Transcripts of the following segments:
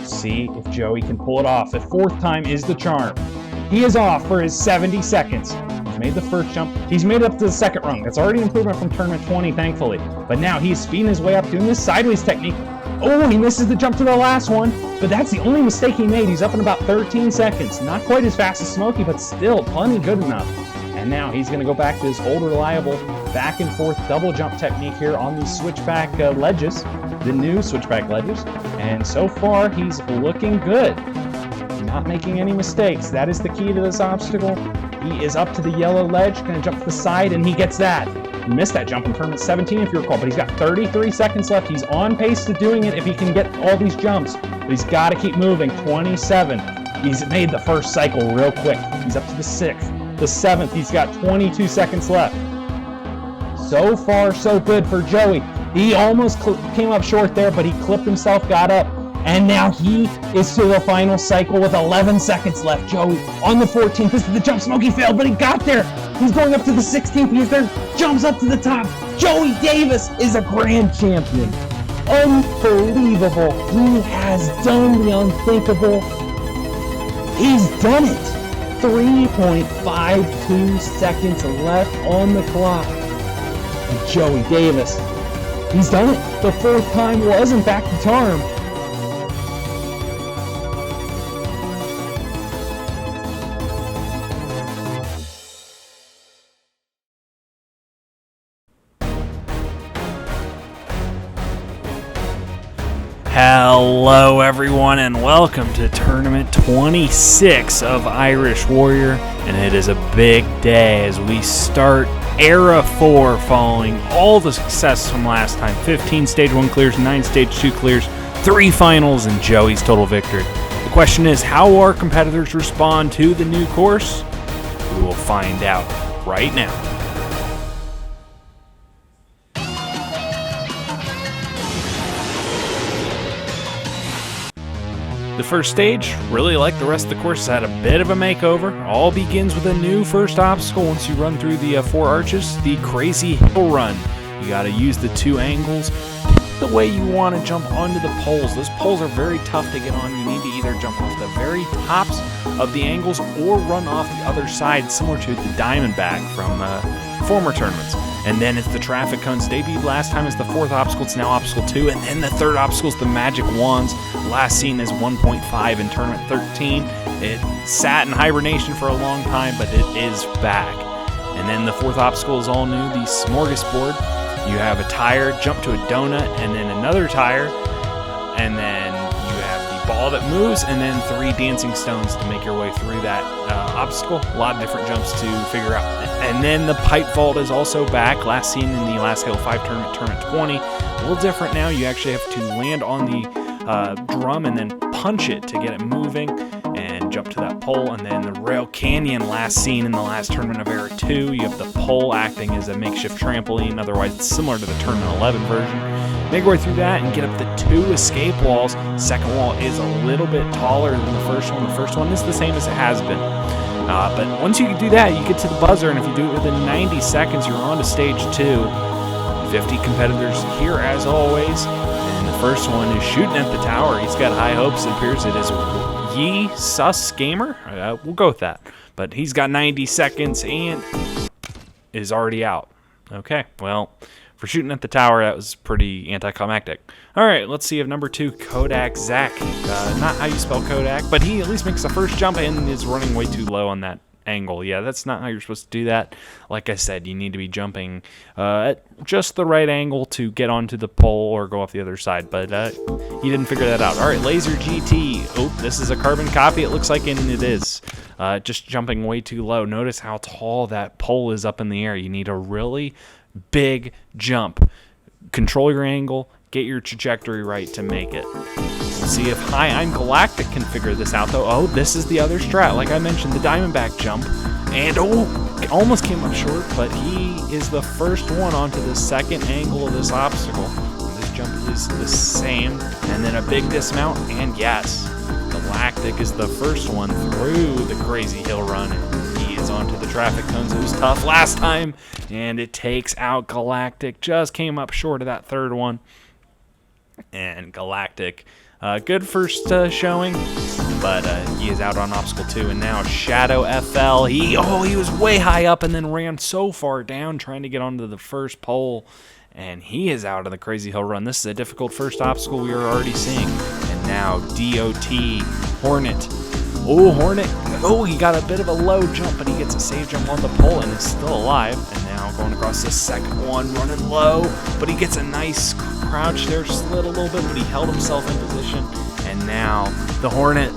See if Joey can pull it off. The fourth time is the charm. He is off for his 70 seconds. He's made the first jump. He's made it up to the second rung. That's already an improvement from Tournament 20, thankfully. But now he's speeding his way up, doing this sideways technique. Oh, he misses the jump to the last one, but that's the only mistake he made. He's up in about 13 seconds. Not quite as fast as Smokey, but still plenty good enough. And now he's going to go back to his old reliable back and forth double jump technique here on these switchback ledges, the new switchback ledges. And so far, he's looking good. Not making any mistakes. That is the key to this obstacle. He is up to the yellow ledge, going to jump to the side, and he gets that. He missed that jump in Tournament 17, if you recall, but he's got 33 seconds left. He's on pace to doing it if he can get all these jumps, but he's got to keep moving. 27. He's made the first cycle real quick. He's up to the 6th. The 7th, he's got 22 seconds left. So far, so good for Joey. He almost came up short there, but he clipped himself, got up, and now he is to the final cycle with 11 seconds left. Joey on the 14th. This is the jump Smokey failed, but he got there. He's going up to the 16th. He's there, jumps up to the top. Joey Davis is a grand champion. Unbelievable. He has done the unthinkable. He's done it. 3.52 seconds left on the clock. And Joey Davis, he's done it. The fourth time was in fact the charm. Hello everyone and welcome to Tournament 26 of Irish Warrior, and it is a big day as we start Era 4 following all the success from last time. 15 Stage 1 clears, 9 Stage 2 clears, 3 finals, and Joey's total victory. The question is, how will our competitors respond to the new course? We will find out right now. The first stage, really like the rest of the course, has had a bit of a makeover. All begins with a new first obstacle once you run through the 4 arches, the Crazy Hill Run. You got to use the 2 angles the way you want to jump onto the poles. Those poles are very tough to get on. You need to either jump off the very tops of the angles or run off the other side, similar to the Diamondback from former tournaments. And then it's the traffic cones. Debuted last time as the 4th obstacle. It's now obstacle 2. And then the 3rd obstacle is the magic wands. Last seen as 1.5 in tournament 13. It sat in hibernation for a long time, but it is back. And then the 4th obstacle is all new, the smorgasbord. You have a tire, jump to a donut, and then another tire. And then you have the ball that moves, and then 3 dancing stones to make your way through that obstacle. A lot of different jumps to figure out. And then the pipe vault is also back, last seen in the last Halo 5 tournament, tournament 20. A little different now. You actually have to land on the drum and then punch it to get it moving and jump to that pole. And then the Rail Canyon, last seen in the last tournament of Era 2. You have the pole acting as a makeshift trampoline. Otherwise, it's similar to the tournament 11 version. Make your way through that and get up the 2 escape walls. Second wall is a little bit taller than the first one. The first one is the same as it has been. But once you do that, you get to the buzzer, and if you do it within 90 seconds, you're on to stage 2. 50 competitors here as always, and the first one is shooting at the tower. He's got high hopes. It appears it is Yi Sus Gamer. We'll go with that. But he's got 90 seconds and is already out. Okay, well, for shooting at the tower, that was pretty anticlimactic. All right, let's see if number 2, Kodak Zach. Not how you spell Kodak, but he at least makes the first jump and is running way too low on that angle. Yeah, that's not how you're supposed to do that. Like I said, you need to be jumping at just the right angle to get onto the pole or go off the other side, but he didn't figure that out. All right, Laser GT. Oh, this is a carbon copy, it looks like, and it is. Just jumping way too low. Notice how tall that pole is up in the air. You need a really big jump. Control your angle, get your trajectory right to make it. Let's see if Hi, I'm Galactic can figure this out, though. Oh, this is the other strat. Like I mentioned, the Diamondback jump. And, almost came up short, but he is the first one onto the second angle of this obstacle. And this jump is the same. And then a big dismount, and yes, Galactic is the first one through the Crazy Hill Run. And he is lands onto the traffic cones. It was tough last time, and it takes out Galactic. Just came up short of that third one. And Galactic, good first showing, but he is out on obstacle 2. And now Shadow FL, he was way high up and then ran so far down trying to get onto the first pole, and he is out of the Crazy Hill Run. This is a difficult first obstacle we are already seeing. And now DOT Hornet. Oh, Hornet. Oh, he got a bit of a low jump, but he gets a save jump on the pole and is still alive. And now going across the second one, running low, but he gets a nice crouch there, slid a little bit, but he held himself in position. And now the Hornet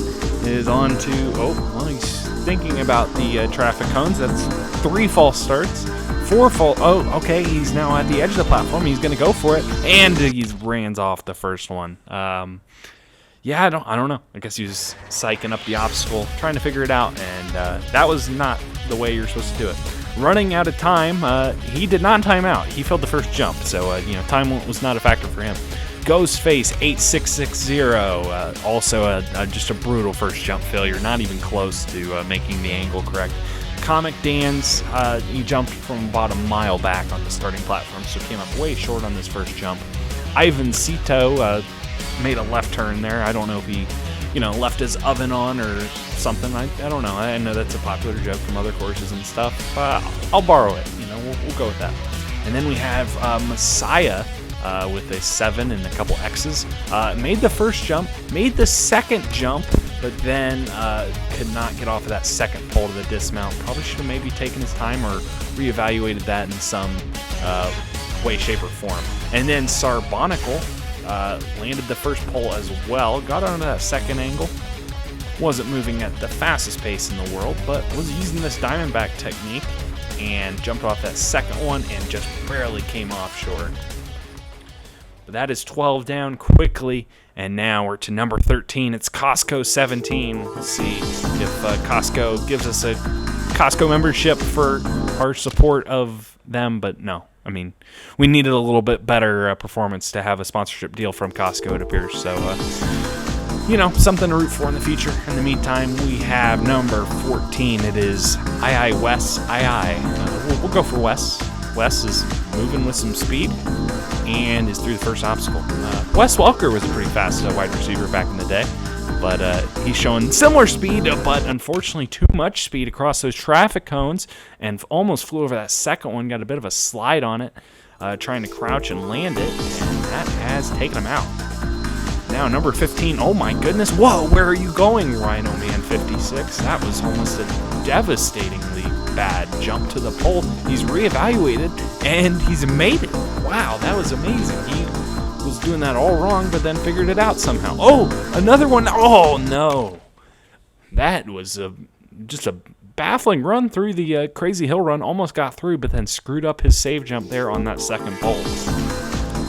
is on to, he's thinking about the traffic cones. That's 3 false starts. 4 false, okay, he's now at the edge of the platform. He's going to go for it, and he rans off the first one. Yeah, I don't know. I guess he was psyching up the obstacle, trying to figure it out, and that was not the way you're supposed to do it. Running out of time, he did not time out. He failed the first jump, so time was not a factor for him. Ghostface 8660, also just a brutal first jump failure, not even close to making the angle correct. Comic Dan's, he jumped from about a mile back on the starting platform, so came up way short on this first jump. Ivan Cito made a left turn there. I don't know if he, left his oven on or something. I don't know. I know that's a popular joke from other courses and stuff. I'll borrow it. We'll go with that. And then we have Messiah with a 7 and a couple X's. Made the first jump, made the second jump, but then could not get off of that second pole to the dismount. Probably should have maybe taken his time or reevaluated that in some way, shape, or form. And then Sarbonical landed the first pole as well, got onto that second angle. Wasn't moving at the fastest pace in the world, but was using this Diamondback technique and jumped off that second one and just barely came off short. But that is 12 down quickly, and now we're to number 13. It's Costco 17. We'll see if Costco gives us a Costco membership for our support of them, but no. I mean, we needed a little bit better performance to have a sponsorship deal from Costco, it appears. So, something to root for in the future. In the meantime, we have number 14. It is Wes. We'll go for Wes. Wes is moving with some speed and is through the first obstacle. Wes Welker was a pretty fast wide receiver back in the day, but he's showing similar speed, but unfortunately too much speed across those traffic cones and almost flew over that second one, got a bit of a slide on it, trying to crouch and land it, and that has taken him out. Now number 15, oh my goodness, whoa, where are you going, Rhino Man 56? That was almost a devastatingly bad jump to the pole. He's reevaluated, and he's made it. Wow, that was amazing. He was doing that all wrong, but then figured it out somehow. Oh, another one. Oh, no. That was just a baffling run through the Crazy Hill Run. Almost got through, but then screwed up his save jump there on that second pole.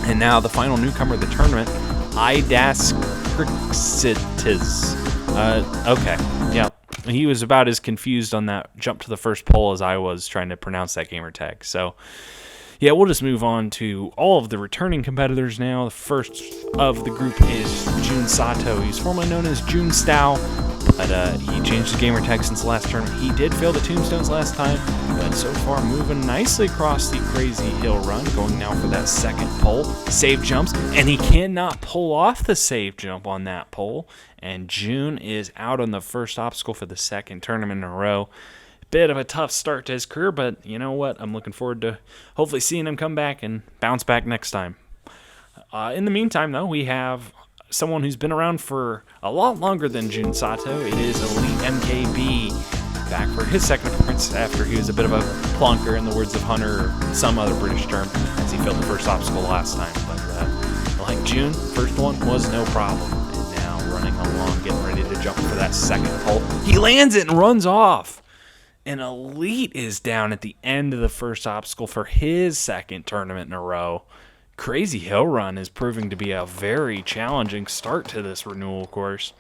And now the final newcomer of the tournament, Idas Crixitis. Okay, yeah. He was about as confused on that jump to the first pole as I was trying to pronounce that gamer tag. So, yeah, we'll just move on to all of the returning competitors now. The first of the group is Jun Sato. He's formerly known as Jun Stao, but he changed his gamer tag since the last tournament. He did fail the tombstones last time, but so far moving nicely across the Crazy Hill Run, going now for that second pole. Save jumps, and he cannot pull off the save jump on that pole, and Jun is out on the first obstacle for the second tournament in a row. Bit of a tough start to his career, but you know what? I'm looking forward to hopefully seeing him come back and bounce back next time. In the meantime, though, we have someone who's been around for a lot longer than Jun Sato. It is Elite MKB, back for his second appearance after he was a bit of a plonker, in the words of Hunter, or some other British term, as he failed the first obstacle last time. But like Jun, first one was no problem. And now running along, getting ready to jump for that second pole. He lands it and runs off. And Elite is down at the end of the first obstacle for his second tournament in a row. Crazy Hill Run is proving to be a very challenging start to this renewal course.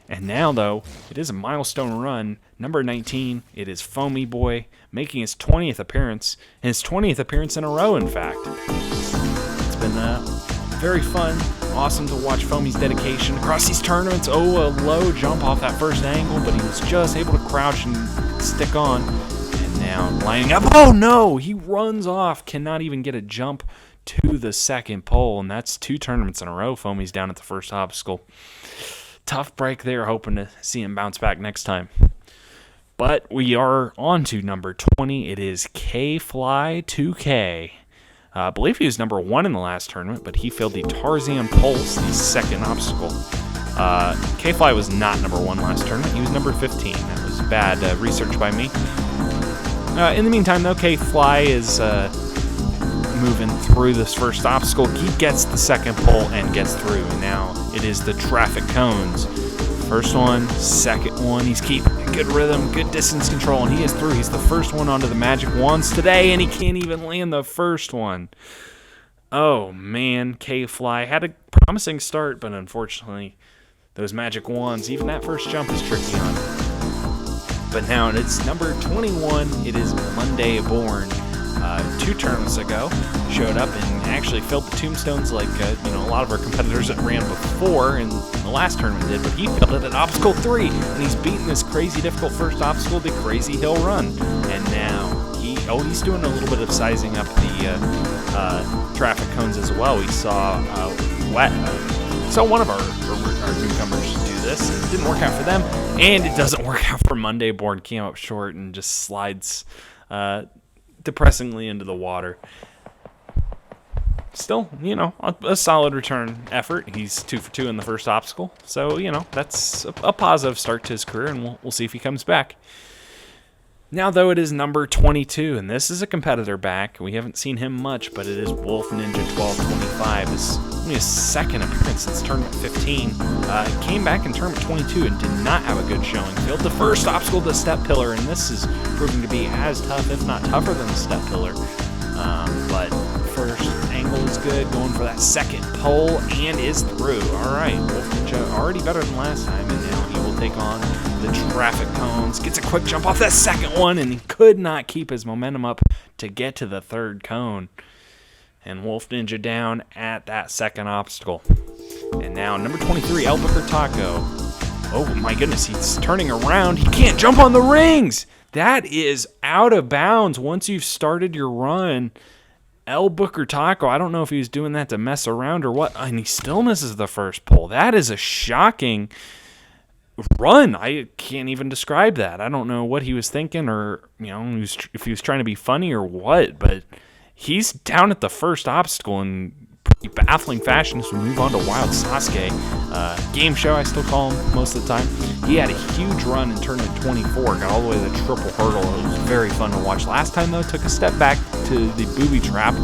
And now, though, it is a milestone run. Number 19, it is Foamy Boy, making his 20th appearance. His 20th appearance in a row, in fact. It's been very fun. Awesome to watch Foamy's dedication across these tournaments. Oh, a low jump off that first angle, but he was just able to crouch and stick on. now lining up. Oh no! He runs off. Cannot even get a jump to the second pole, and that's 2 tournaments in a row. Foamy's down at the first obstacle. Tough break there. Hoping to see him bounce back next time. But we are on to number 20. It is K-Fly 2K. I believe he was number 1 in the last tournament, but he failed the Tarzan Pulse, the second obstacle. K-Fly was not number 1 last tournament. He was number 15. That was bad research by me. In the meantime, though, K-Fly is moving through this first obstacle. He gets the second pole and gets through. Now it is the traffic cones. First one, second one. He's keeping good rhythm, good distance control, and he is through. He's the first one onto the magic wands today, and he can't even land the first one. Oh, man. K-Fly had a promising start, but unfortunately, those magic wands, even that first jump is tricky on him. But now it's number 21. It is Monday Born. 2 tournaments ago, showed up and actually filled the tombstones like a lot of our competitors that ran before in the last tournament did, but he filled it at obstacle 3, and he's beaten this crazy difficult first obstacle, the Crazy Hill Run. And now he's doing a little bit of sizing up the traffic cones as well. We saw one of our newcomers do this, and it didn't work out for them, and it doesn't work out for Monday Born. Came up short and just slides depressingly into the water. Still, a solid return effort. He's 2 for 2 in the first obstacle. So, that's a positive start to his career, and we'll see if he comes back. Now, though, it is number 22, and this is a competitor back. We haven't seen him much, but it is Wolf Ninja 1225. This is only his second appearance since tournament 15. Came back in tournament 22 and did not have a good showing. Failed the first obstacle, the step pillar, and this is proving to be as tough, if not tougher, than the step pillar. But first angle is good, going for that second pole, and is through. All right, Wolf Ninja already better than last time, and now he will take on the traffic cones. Gets a quick jump off that second one, and he could not keep his momentum up to get to the third cone. And Wolf Ninja down at that second obstacle. And now number 23, El Booker Taco. Oh my goodness, he's turning around. He can't jump on the rings. That is out of bounds once you've started your run. El Booker Taco, I don't know if he was doing that to mess around or what, and he still misses the first pole. That is a shocking run. I can't even describe that. I don't know what he was thinking, or if he was trying to be funny or what, but he's down at the first obstacle in pretty baffling fashion. So we move on to Wild Sasuke. Game show, I still call him most of the time. He had a huge run in tournament 24, got all the way to the triple hurdle. It was very fun to watch. Last time, though, took a step back to the booby trap,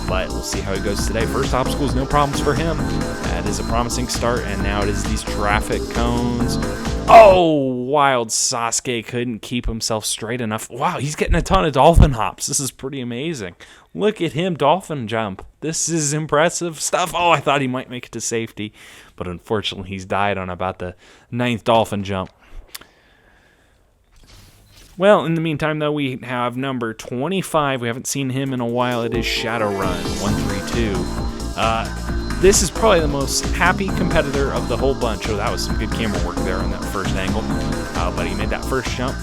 but we'll see how he goes today. First obstacle is no problems for him. That is a promising start, and now it is these traffic cones. Oh, Wild Sasuke couldn't keep himself straight enough. Wow, he's getting a ton of dolphin hops. This is pretty amazing. Look at him dolphin jump. This is impressive stuff. Oh, I thought he might make it to safety, but unfortunately he's died on about the 9th dolphin jump. Well, in the meantime, though, we have number 25. We haven't seen him in a while. It is Shadowrun 132. This is probably the most happy competitor of the whole bunch. Oh, that was some good camera work there on that first angle. But he made that first jump,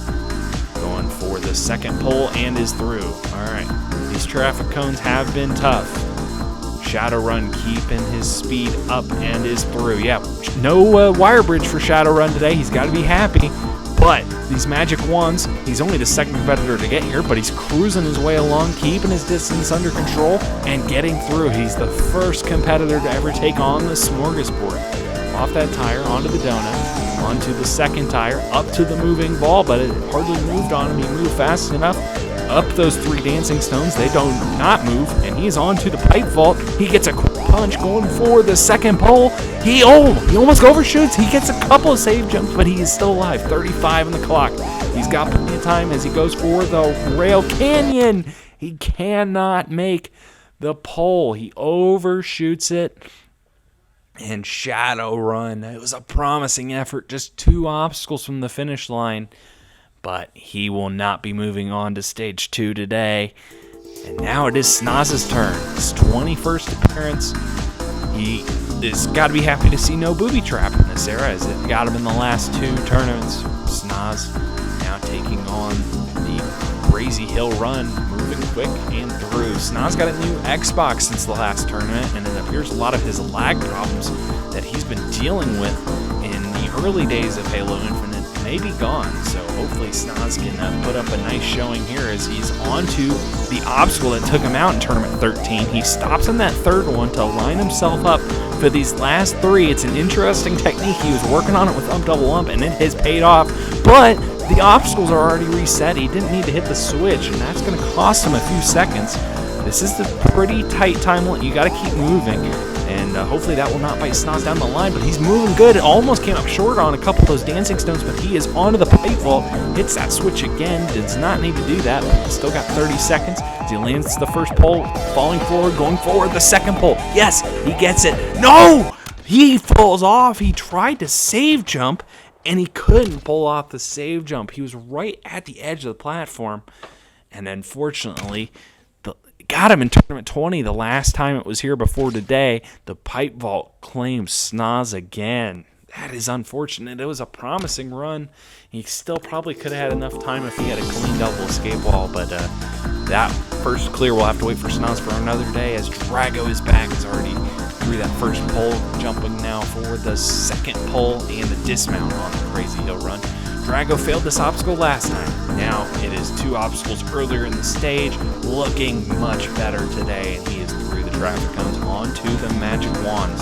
going for the second pole, and is through. All right, these traffic cones have been tough. Shadowrun keeping his speed up and is through. Yeah, no wire bridge for Shadowrun today. He's got to be happy. But these magic wands, he's only the second competitor to get here, but he's cruising his way along, keeping his distance under control, and getting through. He's the first competitor to ever take on the smorgasbord. Off that tire, onto the donut, onto the second tire, up to the moving ball, but it hardly moved on him. He moved fast enough. Up those 3 dancing stones, they do not move, and he's on to the pipe vault. He gets a quick punch going for the second pole. He almost overshoots. He gets a couple of save jumps, but he is still alive. 35 on the clock. He's got plenty of time as he goes for the rail canyon. He cannot make the pole. He overshoots it. And Shadowrun, it was a promising effort. Just 2 obstacles from the finish line. But he will not be moving on to stage 2 today. And now it is Snoz's turn. His 21st appearance. He has got to be happy to see no booby trap in this era, as it got him in the last 2 tournaments. Snoz now taking on the crazy hill run, moving quick and through. Snaz got a new Xbox since the last tournament, and it appears a lot of his lag problems that he's been dealing with in the early days of Halo Infinite may be gone. So hopefully Snaz can put up a nice showing here as he's onto the obstacle that took him out in Tournament 13. He stops in that third one to line himself up for these last three. It's an interesting technique. He was working on it with double ump, and it has paid off. But the obstacles are already reset. He didn't need to hit the switch, and that's going to cost him a few seconds. This is a pretty tight time limit. You got to keep moving, and hopefully that will not bite Snaz down the line. But he's moving good. It almost came up short on a couple of those dancing stones, but he is onto the pipe vault. Hits that switch again. Does not need to do that, but he's still got 30 seconds. As he lands the first pole, falling forward, going forward. The second pole. Yes, he gets it. No! He falls off. He tried to save jump, and he couldn't pull off the save jump. He was right at the edge of the platform, and unfortunately, got him in Tournament 20 the last time it was here before today. The pipe vault claims Snaz again. That is unfortunate. It was a promising run. He still probably could have had enough time if he had a clean double escape wall, but that first clear will have to wait for Snaz for another day, as Drago is back. He's already through that first pole, jumping now for the second pole and the dismount on the crazy hill run. Drago failed this obstacle last time. Now it is 2 obstacles earlier in the stage, looking much better today, and he is through the traffic cones onto the magic wands.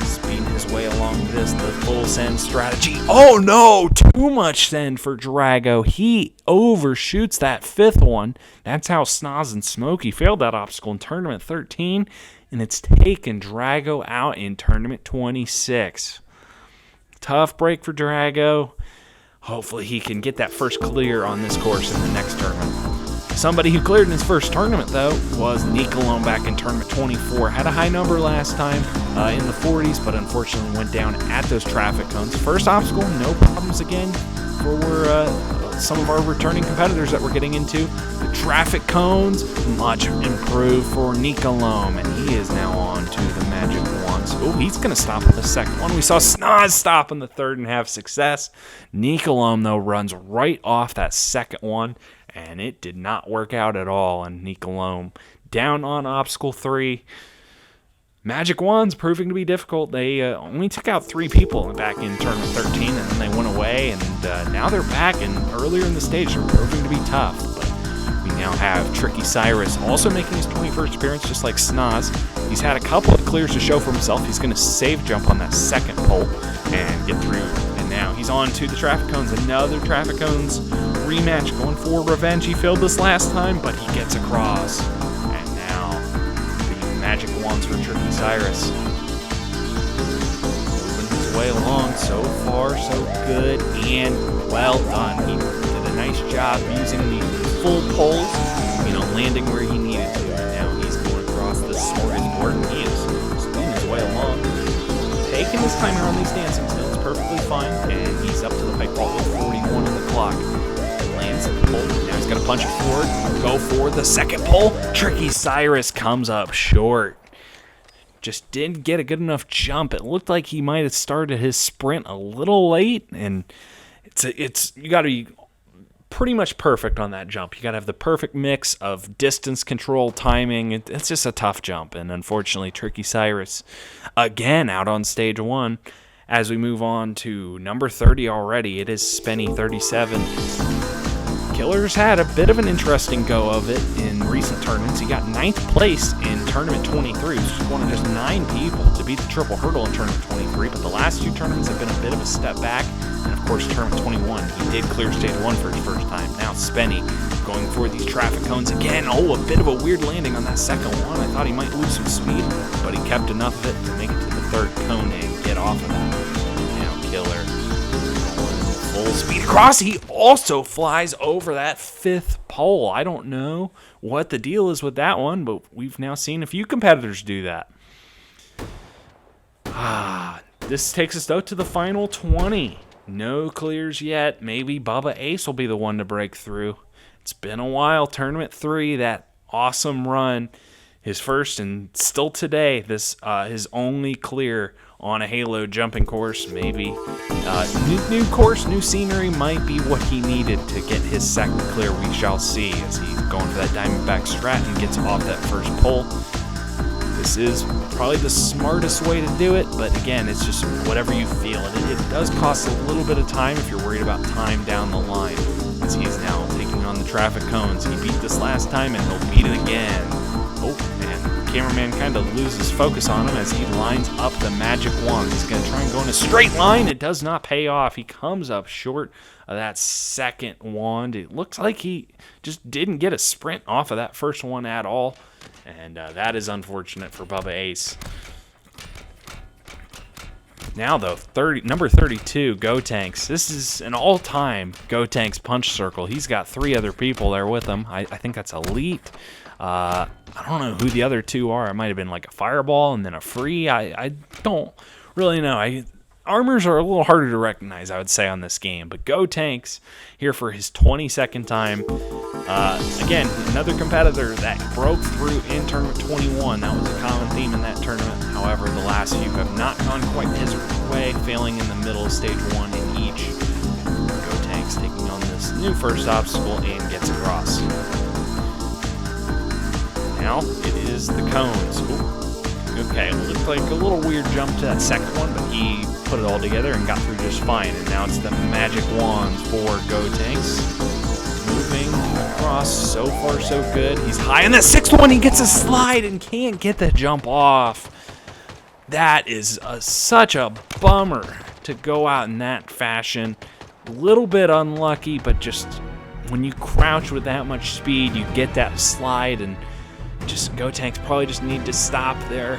Speeding his way along this, the full send strategy. Oh no! Too much send for Drago. He overshoots that 5th one. That's how Snaz and Smokey failed that obstacle in Tournament 13, and it's taken Drago out in Tournament 26. Tough break for Drago. Hopefully he can get that first clear on this course in the next tournament. Somebody who cleared in his first tournament, though, was Nicolone back in Tournament 24. Had a high number last time in the 40s, but unfortunately went down at those traffic cones. First obstacle, no problems again for some of our returning competitors that we're getting into. The traffic cones, much improved for Nicolone, and he is now on to the magic wands. Oh, he's going to stop in the second one. We saw Snaz stop in the third and have success. Nicolone, though, runs right off that second one, and it did not work out at all. And Nicolone down on obstacle 3. Magic Wands proving to be difficult. They only took out 3 people back in Tournament 13, and then they went away, and now they're back, and earlier in the stage they're proving to be tough. But we now have Tricky Cyrus also making his 21st appearance, just like Snaz. He's had a couple of clears to show for himself. He's going to save jump on that second pole and get through, and now he's on to the traffic cones. Another traffic cones rematch, going for revenge. He failed this last time, but he gets across. Magic Wands for Tricky Cyrus. Moving his way along, so far so good, and well done. He did a nice job using the full poles, landing where he needed to. And now he's going across the smorgasbord, and he is speeding his way along. Taking his time around these dancing stones perfectly fine, and he's up to the pipe vault with 41 on the clock. Lands the pole. Now he's going to punch it forward. Go for the second pole. Tricky Cyrus comes up short. Just didn't get a good enough jump. It looked like he might have started his sprint a little late, and you got to be pretty much perfect on that jump. You got to have the perfect mix of distance control, timing. It's just a tough jump, and unfortunately, Tricky Cyrus again out on stage 1. As we move on to number 30 already, it is Spenny 37. Killer's had a bit of an interesting go of it in recent tournaments. He got 9th place in Tournament 23, which is one of just 9 people to beat the triple hurdle in Tournament 23, but the last 2 tournaments have been a bit of a step back, and of course Tournament 21, he did clear stage 1 for his first time. Now Spenny going for these traffic cones again. Oh, a bit of a weird landing on that second one. I thought he might lose some speed, but he kept enough of it to make it to the third cone and get off of that. Now Killer full speed across. He also flies over that 5th pole. I don't know what the deal is with that one, but we've now seen a few competitors do that. This takes us out to the final 20. No clears yet. Maybe Bubba Ace will be the one to break through. It's been a while. Tournament 3, that awesome run. His first and still today, this his only clear on a Halo jumping course. Maybe new course, new scenery might be what he needed to get his second clear. We shall see as he's going for that Diamondback strat and gets off that first pole. This is probably the smartest way to do it, but again, it's just whatever you feel. It does cost a little bit of time if you're worried about time down the line, as he's now taking on the traffic cones. He beat this last time and he'll beat it again. Oh, man, cameraman kind of loses focus on him as he lines up the magic wand. He's going to try and go in a straight line. It does not pay off. He comes up short of that second wand. It looks like he just didn't get a sprint off of that first one at all. And that is unfortunate for Bubba Ace. Now, though, number 32, Gotenks. This is an all-time Gotenks punch circle. He's got 3 other people there with him. I think that's Elite. I don't know who the other 2 are. It might have been like a Fireball and then a Free. I don't really know. Armors are a little harder to recognize, I would say, on this game. But Gotenks here for his 22nd time. Again, another competitor that broke through in Tournament 21. That was a common theme in that tournament. However, the last few have not gone quite his way, failing in the middle of Stage 1 in each. Gotenks taking on this new first obstacle and gets across. Now, it is the cones. Ooh. Okay, it looked like a little weird jump to that second one, but he put it all together and got through just fine. And now it's the magic wands for Gotenks. Moving across, so far so good. He's high in the 6th one, he gets a slide and can't get the jump off. That is such a bummer to go out in that fashion. A little bit unlucky, but just when you crouch with that much speed, you get that slide, and just Gotenks probably just need to stop there,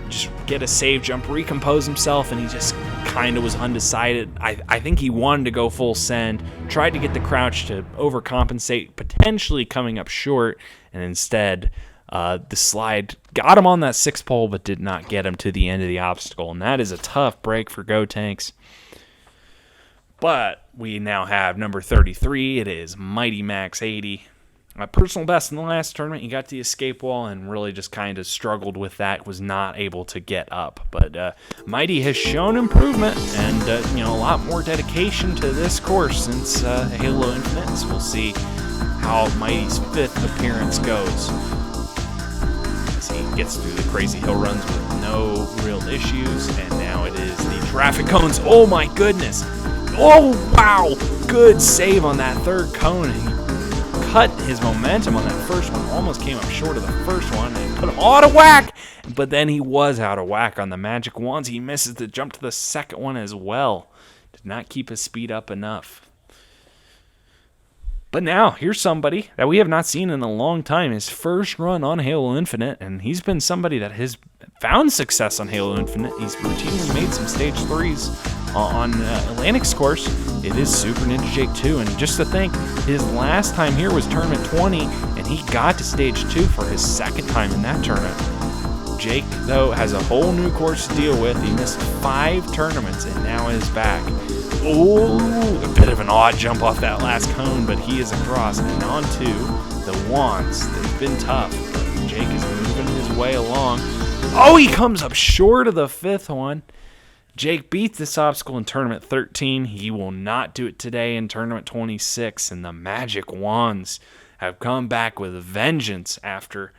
just get a save jump, recompose himself, and he just kind of was undecided. I think he wanted to go full send, tried to get the crouch to overcompensate, potentially coming up short, and instead the slide got him on that 6th pole but did not get him to the end of the obstacle, and that is a tough break for Gotenks. But we now have number 33. It is Mighty Max 80. My personal best in the last tournament. He got the escape wall and really just kind of struggled with that. Was not able to get up. But Mighty has shown improvement and a lot more dedication to this course since Halo Infinite. So we'll see how Mighty's 5th appearance goes as he gets through the crazy hill runs with no real issues. And now it is the traffic cones. Oh my goodness! Oh wow! Good save on that 3rd cone. Cut his momentum on that first one, almost came up short of the first one and put him out of whack, but then he was out of whack on the magic wands. He misses the jump to the 2nd one as well. Did not keep his speed up enough. But now, here's somebody that we have not seen in a long time. His first run on Halo Infinite, and he's been somebody that has found success on Halo Infinite. He's routinely made some Stage 3s on Atlantic's course. It is Super Ninja Jake 2, and just to think, his last time here was Tournament 20, and he got to Stage 2 for his 2nd time in that tournament. Jake, though, has a whole new course to deal with. He missed 5 tournaments and now is back. Oh, a bit of an odd jump off that last cone, but he is across and on to the wands. They've been tough, but Jake is moving his way along. Oh, he comes up short of the 5th one. Jake beats this obstacle in Tournament 13. He will not do it today in Tournament 26, and the magic wands have come back with vengeance after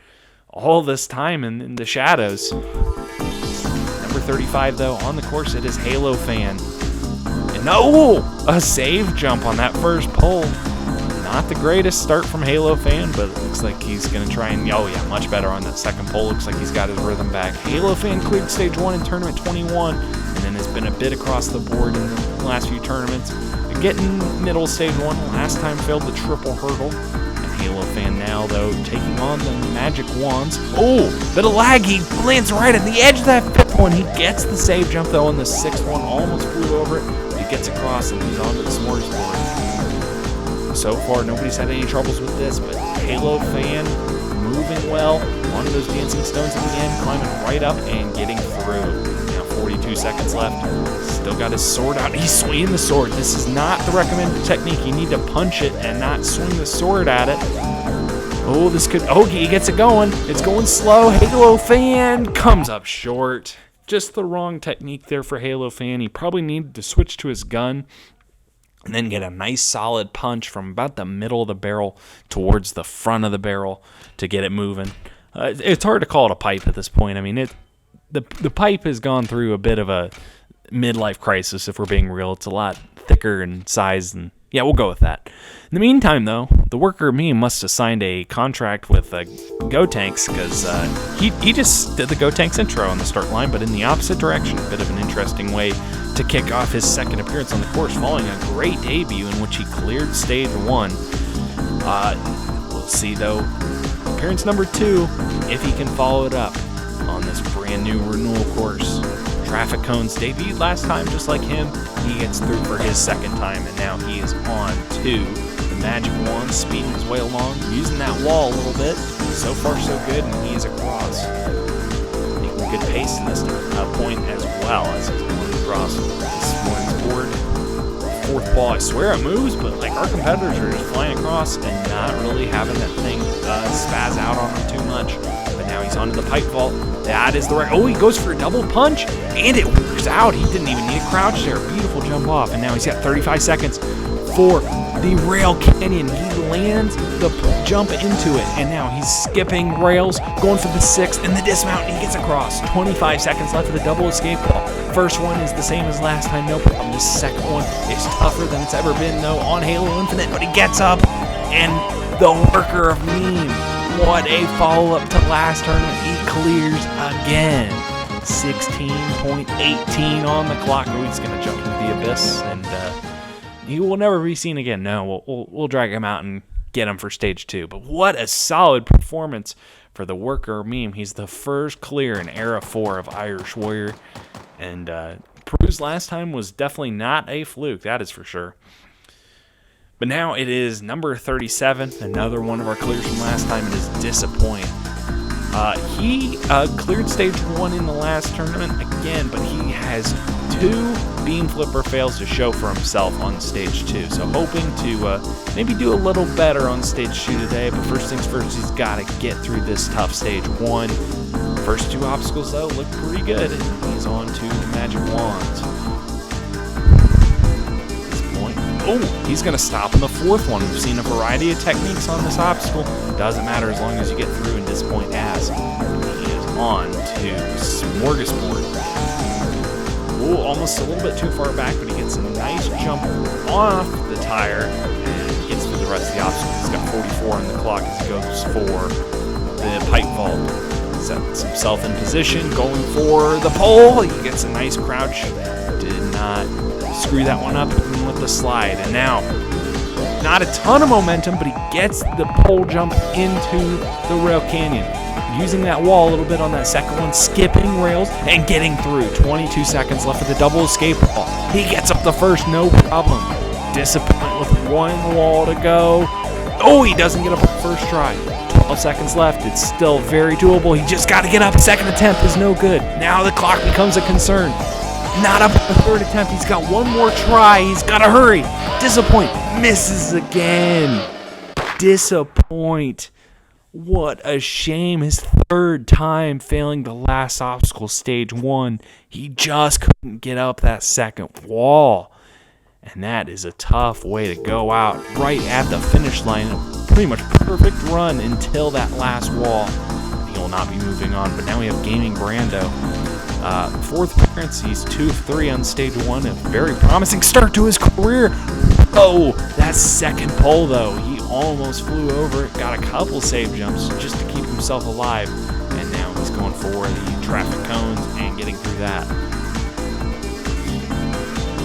all this time in the shadows. Number 35, though, on the course, it is Halo Fan. And a save jump on that first pole. Not the greatest start from Halo Fan, but it looks like he's going to try and, much better on that 2nd pole. Looks like he's got his rhythm back. Halo Fan cleared Stage 1 in Tournament 21, and then has been a bit across the board in the last few tournaments. Getting middle Stage 1, last time failed the triple hurdle. Halo Fan now, though, taking on the magic wands. Oh, bit of lag. He lands right at the edge of that 5th one. He gets the save jump, though, on the 6th one. Almost flew over it. He gets across, and he's on to the smorgasbord. So far, nobody's had any troubles with this, but Halo Fan moving well. One of those dancing stones at the end, climbing right up and getting through. Now 42 seconds left. Still got his sword out. He's swinging the sword. This is not the recommended technique. You need to punch it and not swing the sword at it. Oh, he gets it going. It's going slow. Halo Fan comes up short. just the wrong technique there for Halo Fan. He probably needed to switch to his gun and then get a nice solid punch from about the middle of the barrel towards the front of the barrel to get it moving. It's hard to call it a pipe at this point. I mean, the pipe has gone through a bit of a midlife crisis, if we're being real. It's a lot thicker in size, and yeah, we'll go with that. In the meantime, though, the worker meme must have signed a contract with Gotenks, because he just did the Gotenks intro on the start line, but in the opposite direction. A bit of an interesting way to kick off his second appearance on the course, following a great debut in which he cleared stage 1. We'll see, though, appearance number 2, if he can follow it up on this brand new renewal course. Traffic cones debuted last time, just like him. He gets through for his second time, and now he is on to the Magic Wand, speeding his way along, using that wall a little bit. So far, so good, and he is across. Making good pace in this point as well as he's going across this morning's board. Fourth ball, I swear it moves, but like our competitors are just flying across and not really having that thing spaz out on him too much. But now he's onto the pipe vault. That is the right. Oh, he goes for a double punch, and it works out. He didn't even need a crouch there. Beautiful jump off, and now he's got 35 seconds for the rail canyon. He lands the jump into it, and now he's skipping rails, going for the 6th, and the dismount, and he gets across. 25 seconds left of the double escape ball. First one is the same as last time, no problem. This second one is tougher than it's ever been, though, on Halo Infinite, but he gets up, and the worker of meme. What a follow-up to last tournament. He clears again. 16.18 on the clock. Oh, he's going to jump into the abyss, and he will never be seen again. No, we'll drag him out and get him for stage 2. But what a solid performance for the worker meme. He's the first clear in Era 4 of Irish Warrior, and Peru's last time was definitely not a fluke, that is for sure. But now it is number 37, another one of our clears from last time. It is Disappoint. He cleared stage 1 in the last tournament again, but he has 2 beam flipper fails to show for himself on stage 2. So hoping to maybe do a little better on stage 2 today. But first things first, he's got to get through this tough stage 1. First 2 obstacles, though, look pretty good, and he's on to the Magic Wands. Oh, he's going to stop in the 4th one. We've seen a variety of techniques on this obstacle. Doesn't matter as long as you get through and Disappoint as. He is on to Smorgasbord. Oh, almost a little bit too far back, but he gets a nice jump off the tire and gets through the rest of the obstacle. He's got 44 on the clock as he goes for the pipe vault. Sets himself in position, going for the pole. He gets a nice crouch. Did not screw that one up with the slide, and now not a ton of momentum, but he gets the pole jump into the rail canyon, using that wall a little bit on that second one, skipping rails and getting through. 22 seconds left of the double escape wall. He gets up the first, no problem. Disappoint with 1 wall to go. Oh, he doesn't get up the first try. 12 seconds left. It's still very doable. He just got to get up. Second attempt is no good. Now the clock becomes a concern. Not up the 3rd attempt. He's got 1 more try. He's got to hurry. Disappoint. Misses again. Disappoint. What a shame. His 3rd time failing the last obstacle, stage 1. He just couldn't get up that second wall. And that is a tough way to go out right at the finish line. A pretty much perfect run until that last wall. He will not be moving on. But now we have Gaming Brando. 4th appearance, he's 2 of 3 on stage 1. A very promising start to his career. Oh, that second pole, though. He almost flew over it. Got a couple save jumps just to keep himself alive. And now he's going for the traffic cones and getting through that.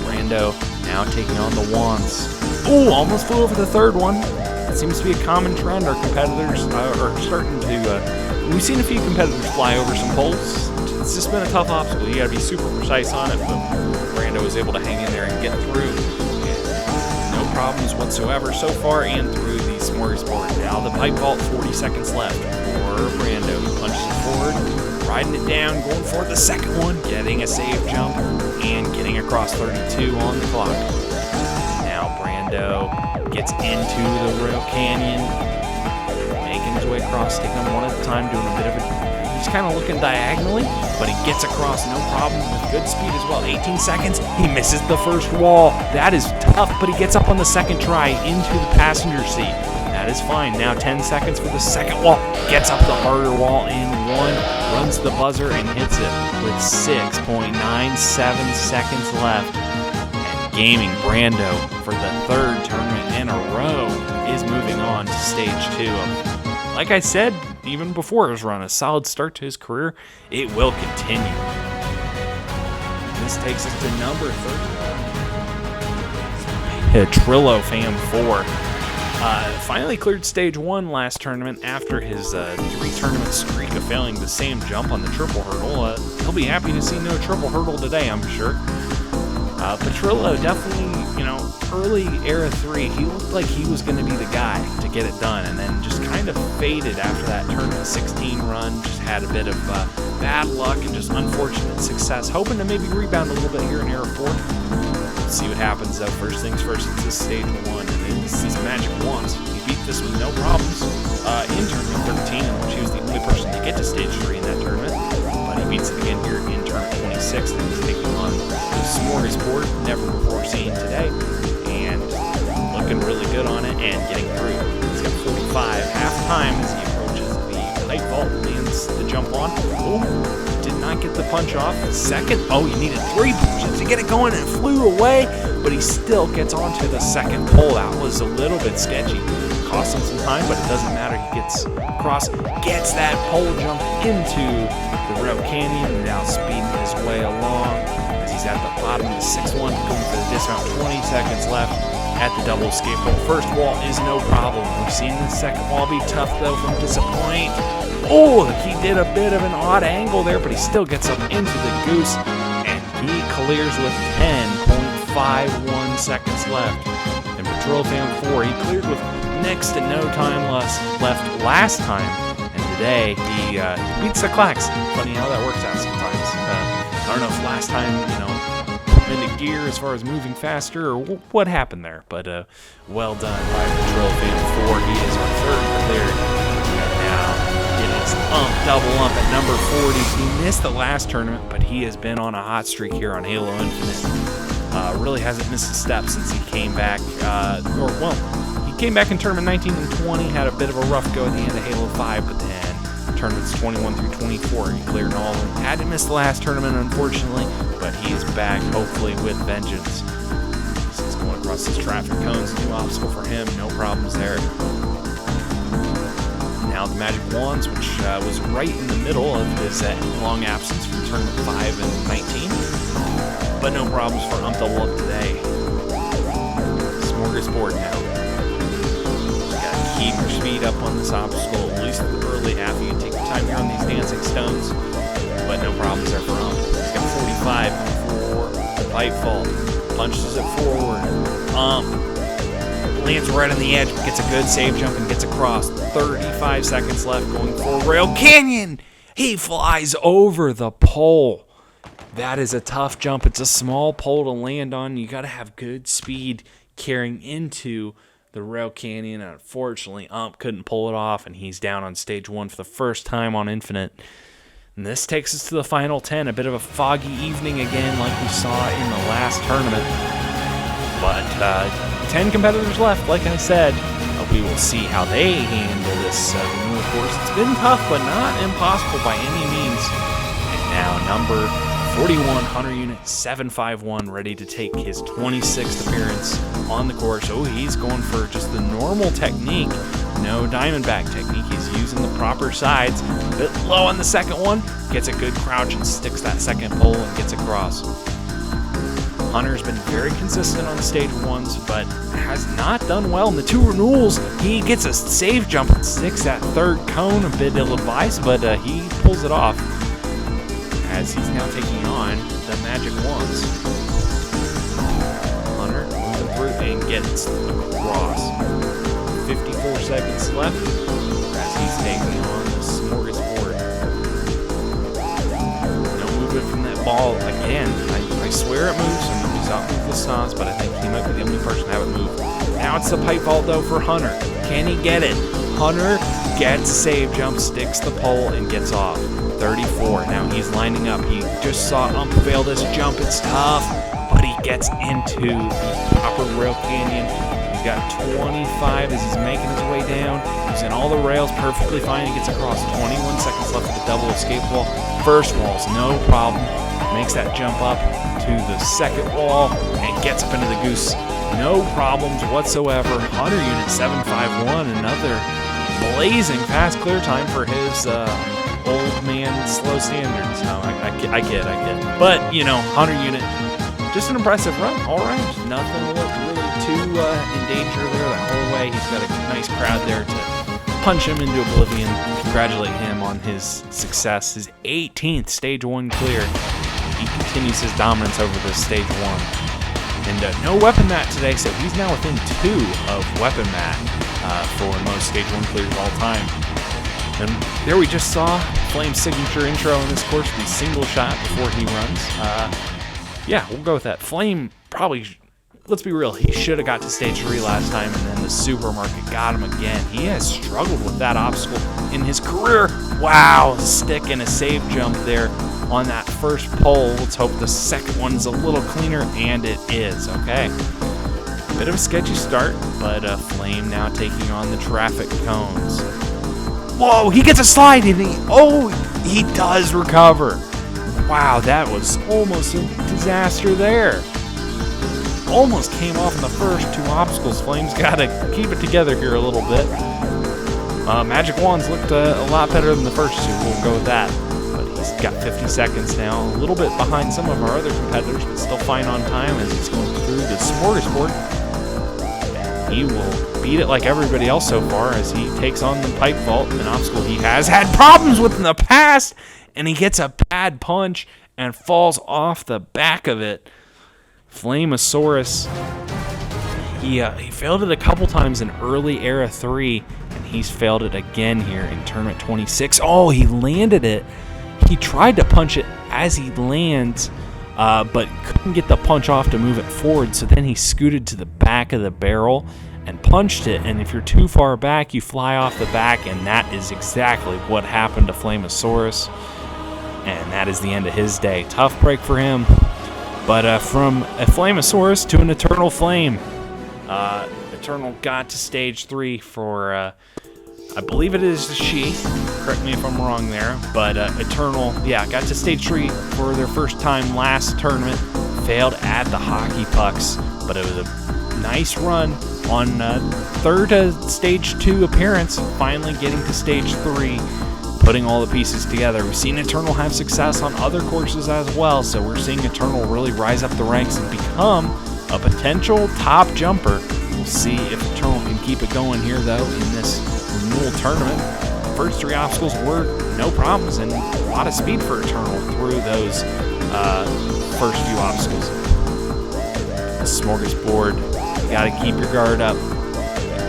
Brando now taking on the wands. Oh, almost flew over the 3rd one. It seems to be a common trend. Our competitors are starting to... we've seen a few competitors fly over some poles. It's just been a tough obstacle. You got to be super precise on it, but Brando was able to hang in there and get through. No problems whatsoever so far, and through the Smorgasbord. Now the pipe vault, 40 seconds left for Brando. He punches it forward, riding it down, going for the second one, getting a save jump, and getting across 32 on the clock. Now Brando gets into the rail canyon, making his way across, taking them one at a time, doing a bit of a... just kind of looking diagonally, but he gets across no problem with good speed as well. 18 seconds, he misses the first wall. That is tough, but he gets up on the second try into the passenger seat. That is fine. Now 10 seconds for the second wall. Gets up the harder wall in one, runs the buzzer and hits it with 6.97 seconds left. And Gaming Brando, for the third tournament in a row, is moving on to stage 2 of, like I said, even before his run, a solid start to his career. It will continue. This takes us to number 30. Trillo Fam 4. Finally cleared stage 1 last tournament after his 3-tournament streak of failing the same jump on the triple hurdle. He'll be happy to see no triple hurdle today, I'm sure. Petrillo definitely, early era 3, he looked like he was going to be the guy to get it done, and then just kind of faded after that tournament 16 run. Just had a bit of bad luck and just unfortunate success. Hoping to maybe rebound a little bit here in era 4. See what happens though. First things first, it's this stage 1, and then this is Magic Wands. He beat this with no problems in tournament 13, in which he was the only person to get to stage 3 in that tournament. But he beats it again here in tournament 26, and he's taking on the Smorgasbord, never before seen today, and looking really good on it and getting through. He's got 45 half time as he approaches the height vault, lands the jump on. Oh, did not get the punch off. Second, he needed 3 punches to get it going, and it flew away, but he still gets onto the second pole. That was a little bit sketchy. Cost him some time, but it doesn't matter. He gets across, gets that pole jump into the Rail Canyon, and now speeding his way along as he's at the bottom of the 6th one, going for the dismount. 20 seconds left at the double escape pole. First wall is no problem. We've seen the second wall be tough though from Disappoint. Oh, he did a bit of an odd angle there, but he still gets up into the goose, and he clears with 10.51 seconds left. And Petrillo Fam 4, he cleared with next to no time left last time, and today he beats the Clax. Funny how that works out sometimes. I don't know if last time, put him into gear as far as moving faster or what happened there, but well done by Petrillo Fam 4. He is our third cleared. Double ump at number 40. He missed the last tournament, but he has been on a hot streak here on Halo Infinite. Really hasn't missed a step since he came back. He came back in tournament 19 and 20, had a bit of a rough go at the end of Halo 5, but then tournaments 21 through 24, he cleared all of them. Had to miss the last tournament, unfortunately, but he is back, hopefully, with vengeance. He's going across these traffic cones, new obstacle for him, no problems there. Now the Magic Wands, which was right in the middle of his long absence from tournament 5 and 19. But no problems for Double Up today. Smorgasbord now. Just gotta keep your speed up on this obstacle, at least the early half. You can take your time here on these dancing stones, but no problems there for He's got 45 for the pipe vault. Punches it forward. Lands right on the edge, gets a good save jump and gets across. 35 seconds left, going for Rail Canyon. He flies over the pole. That is a tough jump. It's a small pole to land on. You got to have good speed carrying into the Rail Canyon. Unfortunately, couldn't pull it off, and he's down on stage 1 for the first time on Infinite. And this takes us to the final 10. A bit of a foggy evening again, like we saw in the last tournament. But 10 competitors left, like I said. We will see how they handle this renewal course. It's been tough, but not impossible by any means. And now number 41, Hunter Unit 751, ready to take his 26th appearance on the course. Oh, he's going for just the normal technique. No Diamondback technique. He's using the proper sides. A bit low on the second one. Gets a good crouch and sticks that second pole and gets across. Hunter's been very consistent on stage 1s, but has not done well in the 2 renewals. He gets a save jump and sticks that third cone, a bit ill-advised, but he pulls it off as he's now taking on the Magic Wands. Hunter moving through and gets across. 54 seconds left as he's taking on the Smorgasbord. No movement from that ball again. I swear it moves. He's out with the Sans, but I think he might be the only person to have it move. Now it's the pipe vault though for Hunter. Can he get it? Hunter gets a save jump, sticks the pole, and gets off. 34. Now he's lining up. He just saw Ump fail this jump. It's tough, but he gets into the proper rail canyon. He's got 25 as he's making his way down. He's in all the rails perfectly fine. He gets across. 21 seconds left of the double escape wall. First wall's no problem. Makes that jump up to the second wall and gets up into the goose. No problems whatsoever. 100 unit 751, another blazing fast clear time for his old man slow standards. No, I kid. But, 100 unit, just an impressive run. All right, nothing looked really too in danger there the whole way. He's got a nice crowd there to punch him into oblivion. Congratulate him on his success, his 18th stage 1 clear. He continues his dominance over the stage 1. And no weapon mat today, so he's now within 2 of weapon mat for most stage 1 clears all time. And there we just saw Flame's signature intro in this course, the single shot before he runs. Yeah, we'll go with that. Flame probably, let's be real, he should have got to stage 3 last time, and then the supermarket got him again. He has struggled with that obstacle in his career. Wow, stick and a save jump there on that first pole. Let's hope the second one's a little cleaner, and it is. Okay. Bit of a sketchy start, but Flame now taking on the traffic cones. Whoa, he gets a slide, and he does recover. Wow, that was almost a disaster there. Almost came off in the first 2 obstacles. Flame's got to keep it together here a little bit. Magic Wands looked a lot better than the first 2. We'll go with that. He's got 50 seconds now, a little bit behind some of our other competitors, but still fine on time as he's going through the smorgasbord. He will beat it like everybody else so far as he takes on the pipe vault, an obstacle he has had problems with in the past, and he gets a bad punch and falls off the back of it. Flamosaurus, he failed it a couple times in early Era 3, and he's failed it again here in Tournament 26. Oh, he landed it. He tried to punch it as he lands, but couldn't get the punch off to move it forward, so then he scooted to the back of the barrel and punched it, and if you're too far back, you fly off the back, and that is exactly what happened to Flamosaurus, and that is the end of his day. Tough break for him, but from a Flamosaurus to an Eternal Flame. Eternal got to stage 3 for... I believe it is she. Correct me if I'm wrong there. But Eternal, got to stage 3 for their first time last tournament. Failed at the hockey pucks, but it was a nice run on third stage 2 appearance. Finally getting to stage 3, putting all the pieces together. We've seen Eternal have success on other courses as well, so we're seeing Eternal really rise up the ranks and become a potential top jumper. We'll see if Eternal can keep it going here, though, in this renewal tournament. First 3 obstacles were no problems and a lot of speed for Eternal through those first few obstacles. The smorgasbord, you gotta keep your guard up.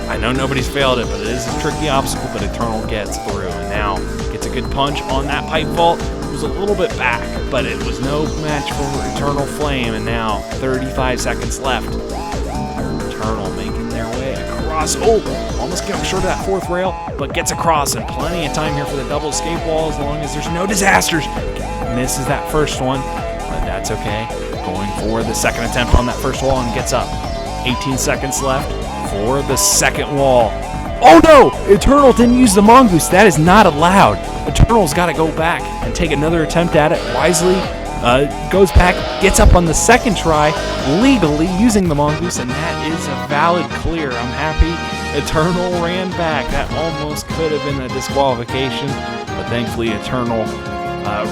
I know nobody's failed it, but it is a tricky obstacle, but Eternal gets through, and now gets a good punch on that pipe vault. It was a little bit back, but it was no match for Eternal Flame, and now 35 seconds left. Eternal making their way across. Oh, almost came short of that 4th rail, but gets across, and plenty of time here for the double escape wall as long as there's no disasters. Misses that first one, but that's okay. Going for the second attempt on that first wall and gets up. 18 seconds left for the second wall. Oh no! Eternal didn't use the mongoose. That is not allowed. Eternal's got to go back and take another attempt at it wisely. Goes back, gets up on the second try, legally using the mongoose, and that is a valid clear. I'm happy Eternal ran back. That almost could have been a disqualification, but thankfully Eternal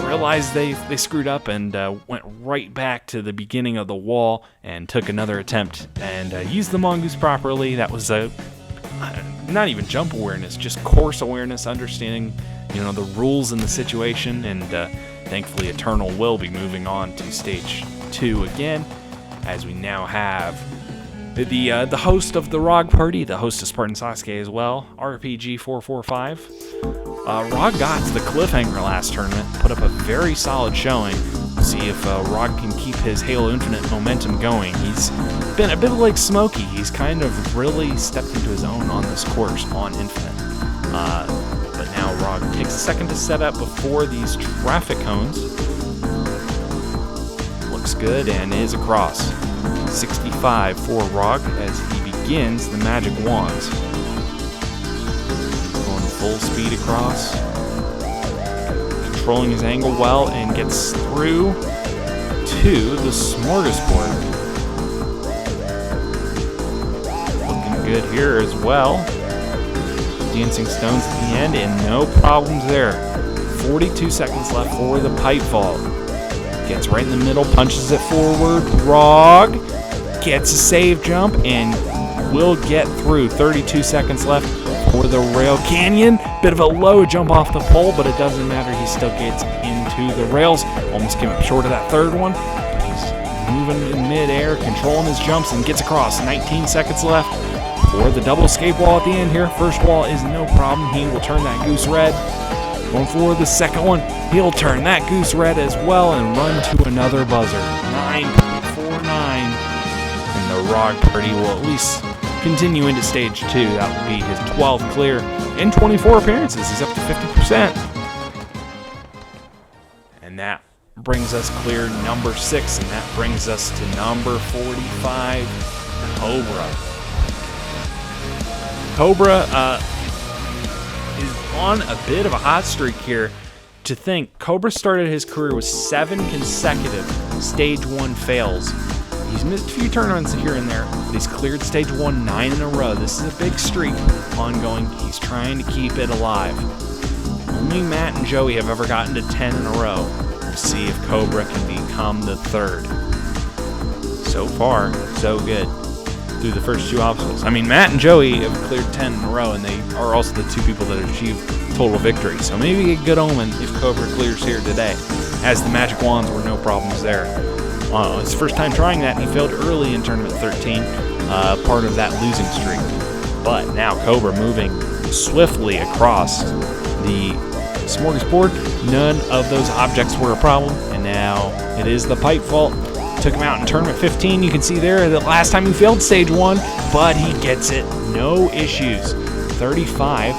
realized they screwed up and went right back to the beginning of the wall and took another attempt and used the mongoose properly. That was not even jump awareness, just course awareness, understanding the rules in the situation, and thankfully Eternal will be moving on to stage 2 again, as we now have the host of the ROG party, the host of Spartan Sasuke as well, RPG445. ROG got to the cliffhanger last tournament, put up a very solid showing. See if ROG can keep his Halo Infinite momentum going. He's been a bit like Smokey. He's kind of really stepped into his own on this course on Infinite. But now ROG takes a second to set up before these traffic cones. Looks good and is across. 65 for Rog as he begins the magic wands. Going full speed across. Controlling his angle well and gets through to the smorgasbord. Looking good here as well. Dancing stones at the end and no problems there. 42 seconds left for the pipe vault. Gets right in the middle, punches it forward. Rog gets a save jump and will get through. 32 seconds left for the rail canyon. Bit of a low jump off the pole, but it doesn't matter. He still gets into the rails. Almost came up short of that third one. But he's moving in midair, controlling his jumps, and gets across. 19 seconds left for the double escape wall at the end here. First wall is no problem. He will turn that goose red. Going for the second one. He'll turn that goose red as well and run to another buzzer. 9.49. And the Rog party will at least continue into stage 2. That will be his 12th clear in 24 appearances. He's up to 50%. And that brings us clear number 6, and that brings us to number 45, Cobra. Cobra is on a bit of a hot streak here. To think, Cobra started his career with 7 consecutive stage 1 fails. He's missed a few tournaments here and there, but he's cleared stage 1 9 in a row. This is a big streak ongoing. He's trying to keep it alive. Only Matt and Joey have ever gotten to 10 in a row. We'll see if Cobra can become the 3rd. So far, so good through the first 2 obstacles. I mean, Matt and Joey have cleared 10 in a row, and they are also the 2 people that achieved total victory. So maybe a good omen if Cobra clears here today, as the magic wands were no problems there. His first time trying that, he failed early in tournament 13, part of that losing streak. But now Cobra moving swiftly across the smorgasbord. None of those objects were a problem, and now it is the pipe vault. Took him out in tournament 15. You can see there that last time he failed stage 1, but he gets it, no issues. 35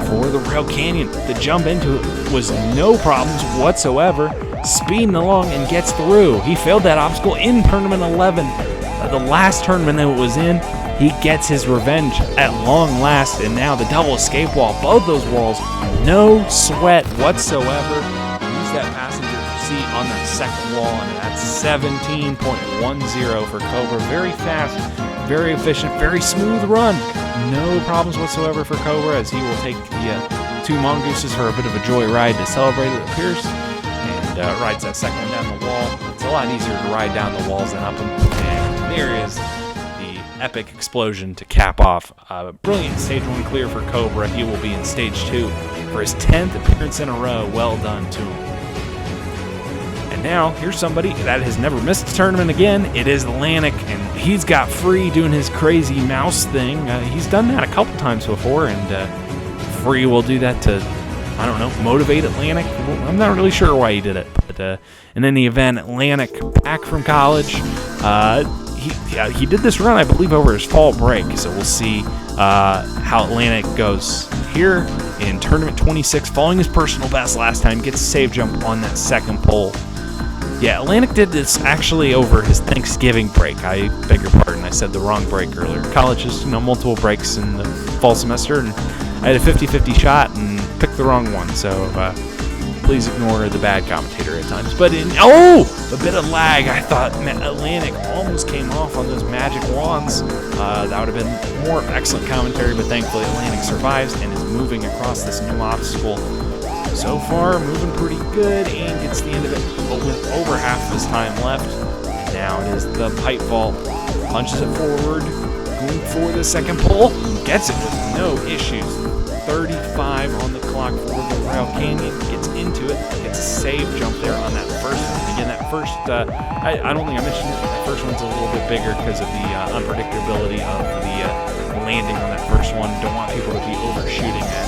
for the rail canyon. The jump into it was no problems whatsoever. Speeding along and gets through. He failed that obstacle in tournament 11. The last tournament that it was in, he gets his revenge at long last, and now the double escape wall. Both those walls, no sweat whatsoever. Use that passenger seat on that second wall, and that's 17.10 for Cobra. Very fast, very efficient, very smooth run. No problems whatsoever for Cobra, as he will take the 2 mongooses for a bit of a joyride to celebrate, it appears. Rides that second one down the wall. It's a lot easier to ride down the walls than up them. And there is the epic explosion to cap off. Brilliant stage 1 clear for Cobra. He will be in stage 2 for his 10th appearance in a row. Well done to him. And now, here's somebody that has never missed a tournament again. It is Atlantic, and he's got Free doing his crazy mouse thing. He's done that a couple times before, and Free will do that to, I don't know, motivate Atlantic. I'm not really sure why he did it. But in any event, Atlantic, back from college, he did this run, I believe, over his fall break. So we'll see how Atlantic goes here in tournament 26, following his personal best last time. Gets a save jump on that second pole. Yeah, Atlantic did this actually over his Thanksgiving break. I beg your pardon, I said the wrong break earlier. College is, multiple breaks in the fall semester, and I had a 50-50 shot and picked the wrong one, so please ignore the bad commentator at times. But a bit of lag. I thought Atlantic almost came off on those magic wands. That would have been more excellent commentary, but thankfully Atlantic survives and is moving across this new obstacle. So far, moving pretty good, and gets the end of it with over half of his time left. And now it is the pipe vault. Punches it forward, going for the second pole, and gets it with no issues. 35 on the clock for the rail canyon. Gets into it, gets a save jump there on that first one. Again, that first, I don't think I mentioned it, that first one's a little bit bigger because of the unpredictability of the landing on that first one. Don't want people to be overshooting at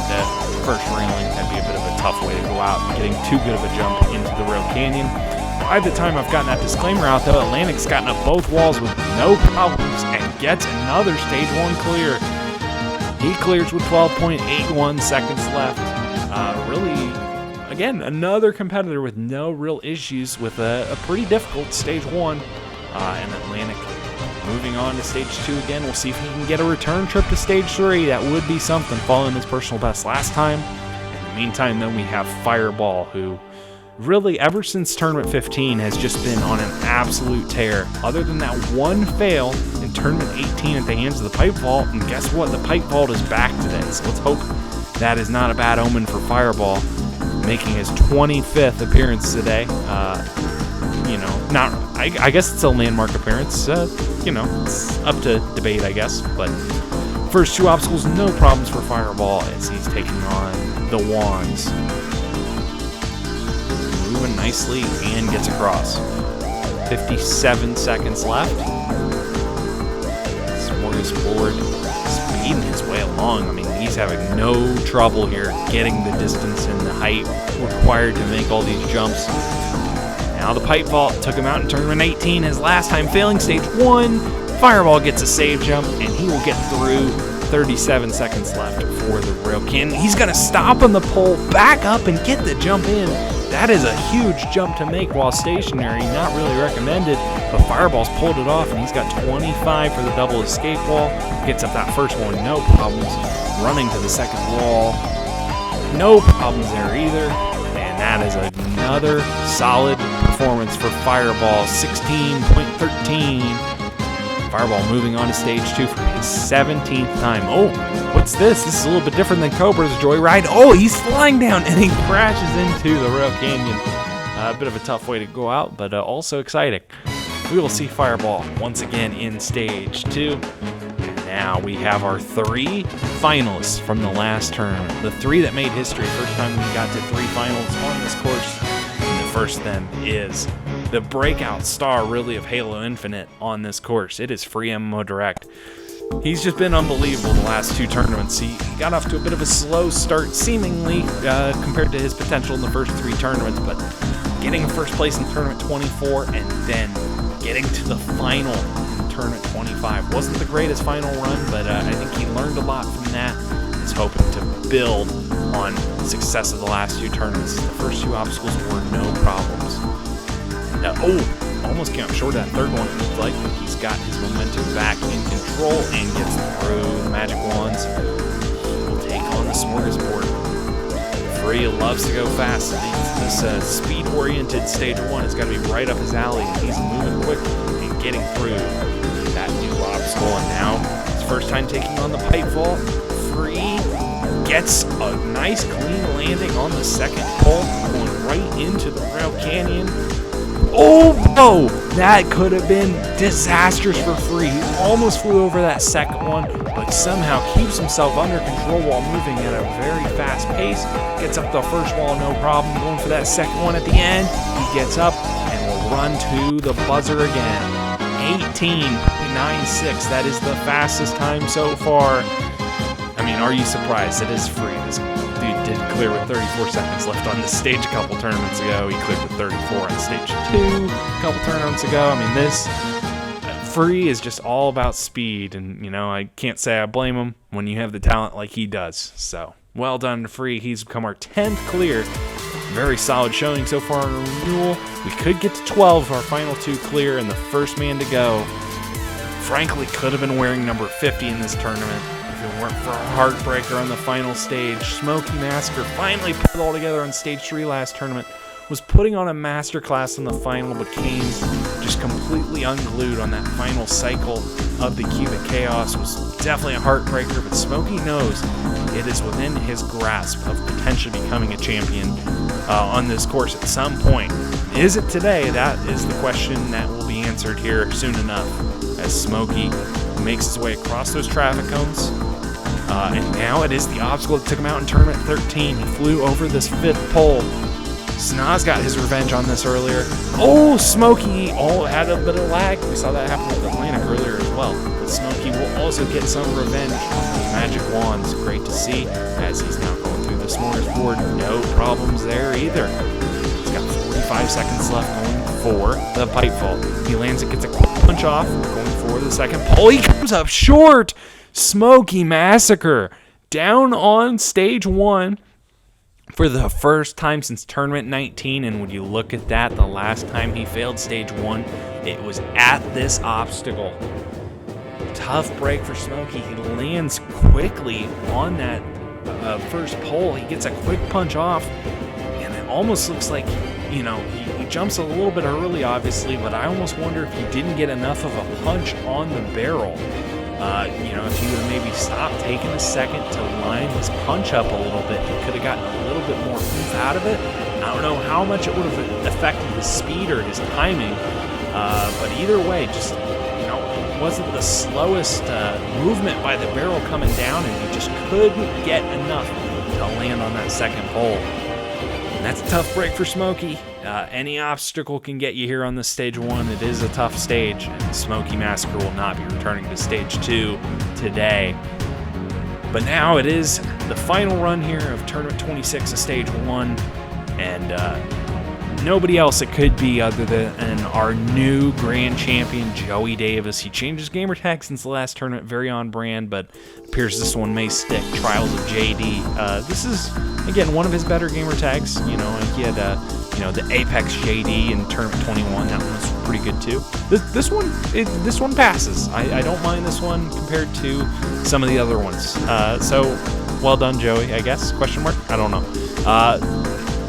first railing. That'd be a bit of a tough way to go out, getting too good of a jump into the rail canyon. By the time I've gotten that disclaimer out, though, Atlantic's gotten up both walls with no problems and gets another stage 1 clear. He clears with 12.81 seconds left. Really again, another competitor with no real issues with a pretty difficult stage 1 in Atlantic. Moving on to stage 2 again, we'll see if he can get a return trip to stage 3. That would be something, following his personal best last time. In the meantime, then we have Fireball, who really, ever since Tournament 15, has just been on an absolute tear. Other than that one fail in Tournament 18 at the hands of the Pipe Vault, and guess what? The Pipe Vault is back today, so let's hope that is not a bad omen for Fireball, making his 25th appearance today. I guess it's a landmark appearance. It's up to debate, I guess. But first 2 obstacles, no problems for Fireball as he's taking on the Wands. Moving nicely and gets across. 57 seconds left. Smorgasbord speeding his way along. I mean, he's having no trouble here getting the distance and the height required to make all these jumps. Now the Pipe Vault took him out in Tournament 18, his last time failing stage 1. Fireball gets a save jump, and he will get through. 37 seconds left for the Rail Canyon. He's going to stop on the pole, back up, and get the jump in. That is a huge jump to make while stationary, not really recommended, but Fireball's pulled it off, and he's got 25 for the double escape wall. Gets up that first one, no problems. Running to the second wall, no problems there either. And that is another solid performance for Fireball, 16.13. Fireball moving on to stage 2 for his 17th time. Oh, what's this? This is a little bit different than Cobra's Joyride. Oh, he's flying down and he crashes into the Rail Canyon. A bit of a tough way to go out, but also exciting. We will see Fireball once again in stage 2. And now we have our 3 finalists from the last tournament. The 3 that made history. First time we got to 3 finals on this course. And the first then is the breakout star, really, of Halo Infinite on this course. It is Free MMO Direct. He's just been unbelievable the last 2 tournaments. He got off to a bit of a slow start, seemingly, compared to his potential in the first 3 tournaments, but getting first place in Tournament 24 and then getting to the final in Tournament 25. Wasn't the greatest final run, but I think he learned a lot from that. He's hoping to build on the success of the last 2 tournaments. The first 2 obstacles were no problems. Almost came up short of that third one, it looked like, but he's got his momentum back in control and gets through the Magic Wands. He will take on the Smorgasbord. Free loves to go fast. This speed-oriented stage 1 has got to be right up his alley, and he's moving quick and getting through that new obstacle. And now, his first time taking on the Pipe Vault. Free gets a nice clean landing on the second pole, going right into the Rail Canyon. Oh, no! That could have been disastrous for Free. He almost flew over that second one, but somehow keeps himself under control while moving at a very fast pace. Gets up the first wall, no problem. Going for that second one at the end. He gets up and will run to the buzzer again. 18.96. That is the fastest time so far. I mean, are you surprised? It is Free. This dude did clear with 34 seconds left on this stage a couple tournaments ago. He cleared with 34 on stage 2 a couple tournaments ago. I mean, this Free is just all about speed, and I can't say I blame him when you have the talent like he does. So well done to Free. He's become our 10th clear. Very solid showing so far in renewal. We could get to 12 our final 2 clear, and the first man to go frankly could have been wearing number 50 in this tournament. If it weren't for a heartbreaker on the final stage. Smokey Massacre finally put it all together on stage 3 last tournament. Was putting on a masterclass in the final, but came just completely unglued on that final cycle of the Cubic Chaos. Was definitely a heartbreaker, but Smokey knows it is within his grasp of potentially becoming a champion on this course at some point. Is it today? That is the question that will be answered here soon enough, as Smokey makes his way across those traffic cones. And now it is the obstacle that took him out in Tournament 13. He flew over this 5th pole. Snaz got his revenge on this earlier. Oh, Smokey had a bit of lag. We saw that happen with Atlantic earlier as well. But Smokey will also get some revenge on those Magic Wands. Great to see, as he's now going through the Smorgasbord. No problems there either. He's got 45 seconds left going for the Pipe Vault. He lands it, gets a quick punch off, going for the second pole. He comes up short! Smokey Massacre down on stage 1. for the first time since Tournament 19, and when you look at that, the last time he failed Stage 1, it was at this obstacle. Tough break for Smokey. He lands quickly on that first pole. He gets a quick punch off, and it almost looks like, he jumps a little bit early, obviously, but I almost wonder if he didn't get enough of a punch on the barrel. If he would have maybe stopped, taken a second to line his punch up a little bit, he could have gotten a little bit more oomph out of it. I don't know how much it would have affected his speed or his timing, but either way, just, it wasn't the slowest movement by the barrel coming down, and he just couldn't get enough to land on that second pole. And that's a tough break for Smokey. Any obstacle can get you here on this Stage 1. It is a tough stage, and Smokey Massacre will not be returning to Stage 2 today. But now it is the final run here of Tournament 26 of Stage 1, and nobody else it could be other than our new grand champion, Joey Davis. He changed his gamer tag since the last tournament, very on brand, but it appears this one may stick. Trials of JD. This is, again, one of his better gamer tags. He had the Apex JD in Tournament 21. That one was pretty good too. This one passes. I don't mind this one compared to some of the other ones. So well done, Joey, I guess? Question mark? I don't know.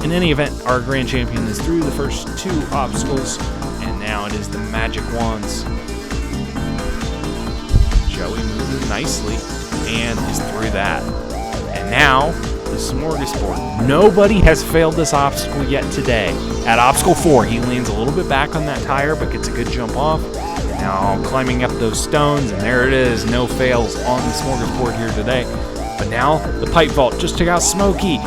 In any event, our grand champion is through the first 2 obstacles, and now it is the magic wands. Joey moves nicely and is through that. And now, the smorgasbord. Nobody has failed this obstacle yet today. At obstacle 4, he lands a little bit back on that tire, but gets a good jump off. Now climbing up those stones, and there it is. No fails on the smorgasbord here today. But now, the pipe vault just took out Smokey.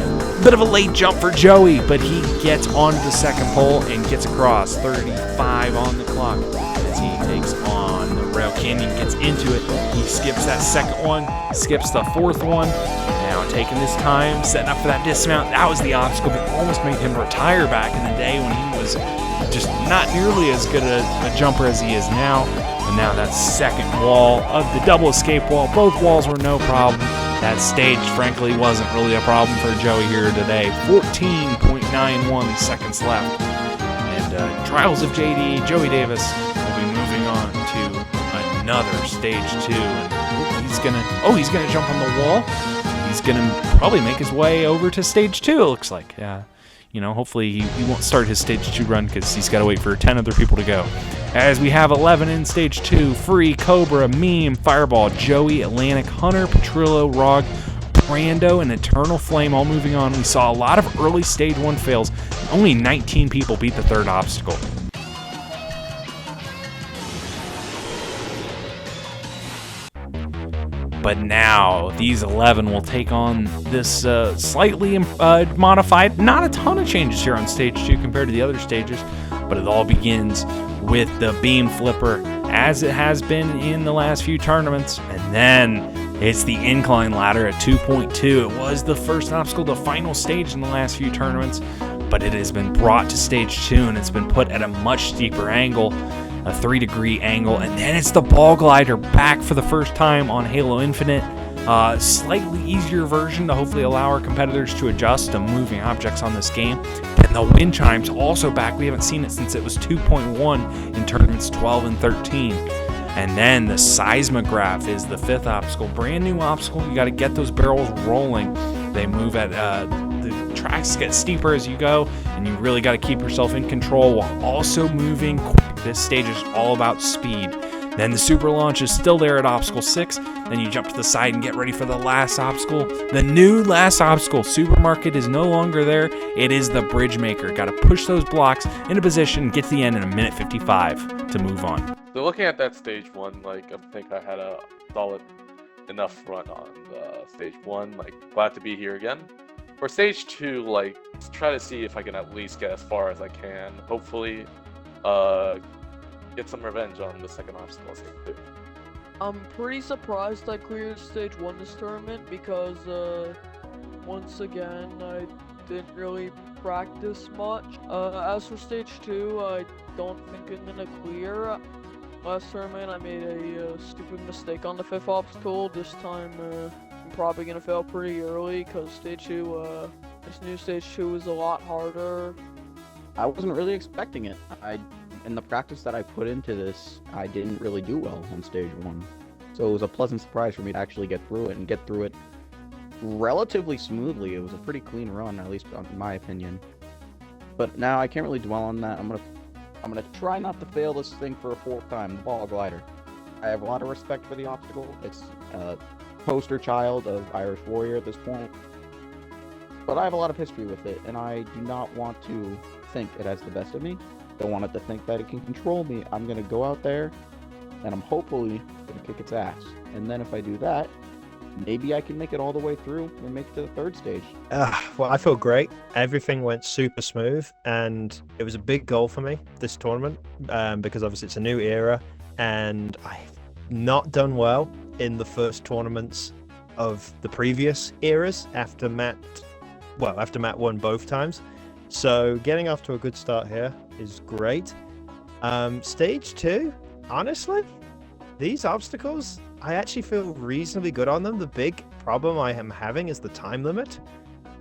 Bit of a late jump for Joey, but he gets onto the second pole and gets across. 35 on the clock as he takes on the rail. Canyon gets into it. He skips that second one, skips the fourth one. Now taking this time, setting up for that dismount. That was the obstacle that almost made him retire back in the day when he was just not nearly as good a jumper as he is now. And now that second wall of the double escape wall, both walls were no problem. That stage, frankly, wasn't really a problem for Joey here today. 14.91 seconds left. And Trials of JD, Joey Davis will be moving on to another Stage 2. And he's gonna jump on the wall. He's gonna probably make his way over to Stage 2, it looks like. Hopefully he won't start his Stage 2 run because he's got to wait for 10 other people to go. As we have 11 in Stage 2, Free, Cobra, Meme, Fireball, Joey, Atlantic, Hunter, Petrillo, Rog, Brando, and Eternal Flame all moving on. We saw a lot of early Stage 1 fails. Only 19 people beat the third obstacle. But now, these 11 will take on this slightly modified, not a ton of changes here on Stage 2 compared to the other stages, but it all begins with the beam flipper, as it has been in the last few tournaments. And then it's the incline ladder at 2.2. It was the first obstacle, the final stage in the last few tournaments, but it has been brought to Stage 2, and it's been put at a much steeper angle, a 3-degree angle. And then it's the ball glider back for the first time on Halo Infinite. Slightly easier version to hopefully allow our competitors to adjust to moving objects on this game. And the wind chime's also back. We haven't seen it since it was 2.1 in tournaments 12 and 13. And then the seismograph is the 5th obstacle. Brand new obstacle. You got to get those barrels rolling. They move at the tracks get steeper as you go, and you really got to keep yourself in control while also moving quick. This stage is all about speed. Then the super launch is still there at obstacle 6. Then you jump to the side and get ready for the last obstacle. The new last obstacle, Supermarket, is no longer there. It is the Bridge Maker. Got to push those blocks into position, get to the end in 1:55 to move on. So looking at that Stage 1, I think I had a solid enough run on Stage 1. Glad to be here again. For Stage 2, let's try to see if I can at least get as far as I can. Hopefully, get some revenge on the second obstacle. I'm pretty surprised I cleared Stage 1 this tournament because, once again, I didn't really practice much. As for Stage 2, I don't think I'm gonna clear. Last tournament, I made a stupid mistake on the 5th obstacle. This time, I'm probably gonna fail pretty early because Stage 2, This new stage 2 is a lot harder. I wasn't really expecting it. In the practice that I put into this, I didn't really do well on stage 1. So it was a pleasant surprise for me to actually get through it and get through it relatively smoothly. It was a pretty clean run, at least in my opinion. But now I can't really dwell on that. I'm gonna try not to fail this thing for a 4th time, the ball glider. I have a lot of respect for the obstacle. It's a poster child of Irish Warrior at this point. But I have a lot of history with it, and I do not want to think it has the best of me. I want it to think that it can control me. I'm gonna go out there, and I'm hopefully gonna kick its ass. And then if I do that, maybe I can make it all the way through and make it to the 3rd stage. Well, I feel great. Everything went super smooth, and it was a big goal for me, this tournament, because obviously it's a new era, and I've not done well in the first tournaments of the previous eras after Matt won both times. So getting off to a good start here is great. Stage 2, honestly, these obstacles, I actually feel reasonably good on them. The big problem I am having is the time limit.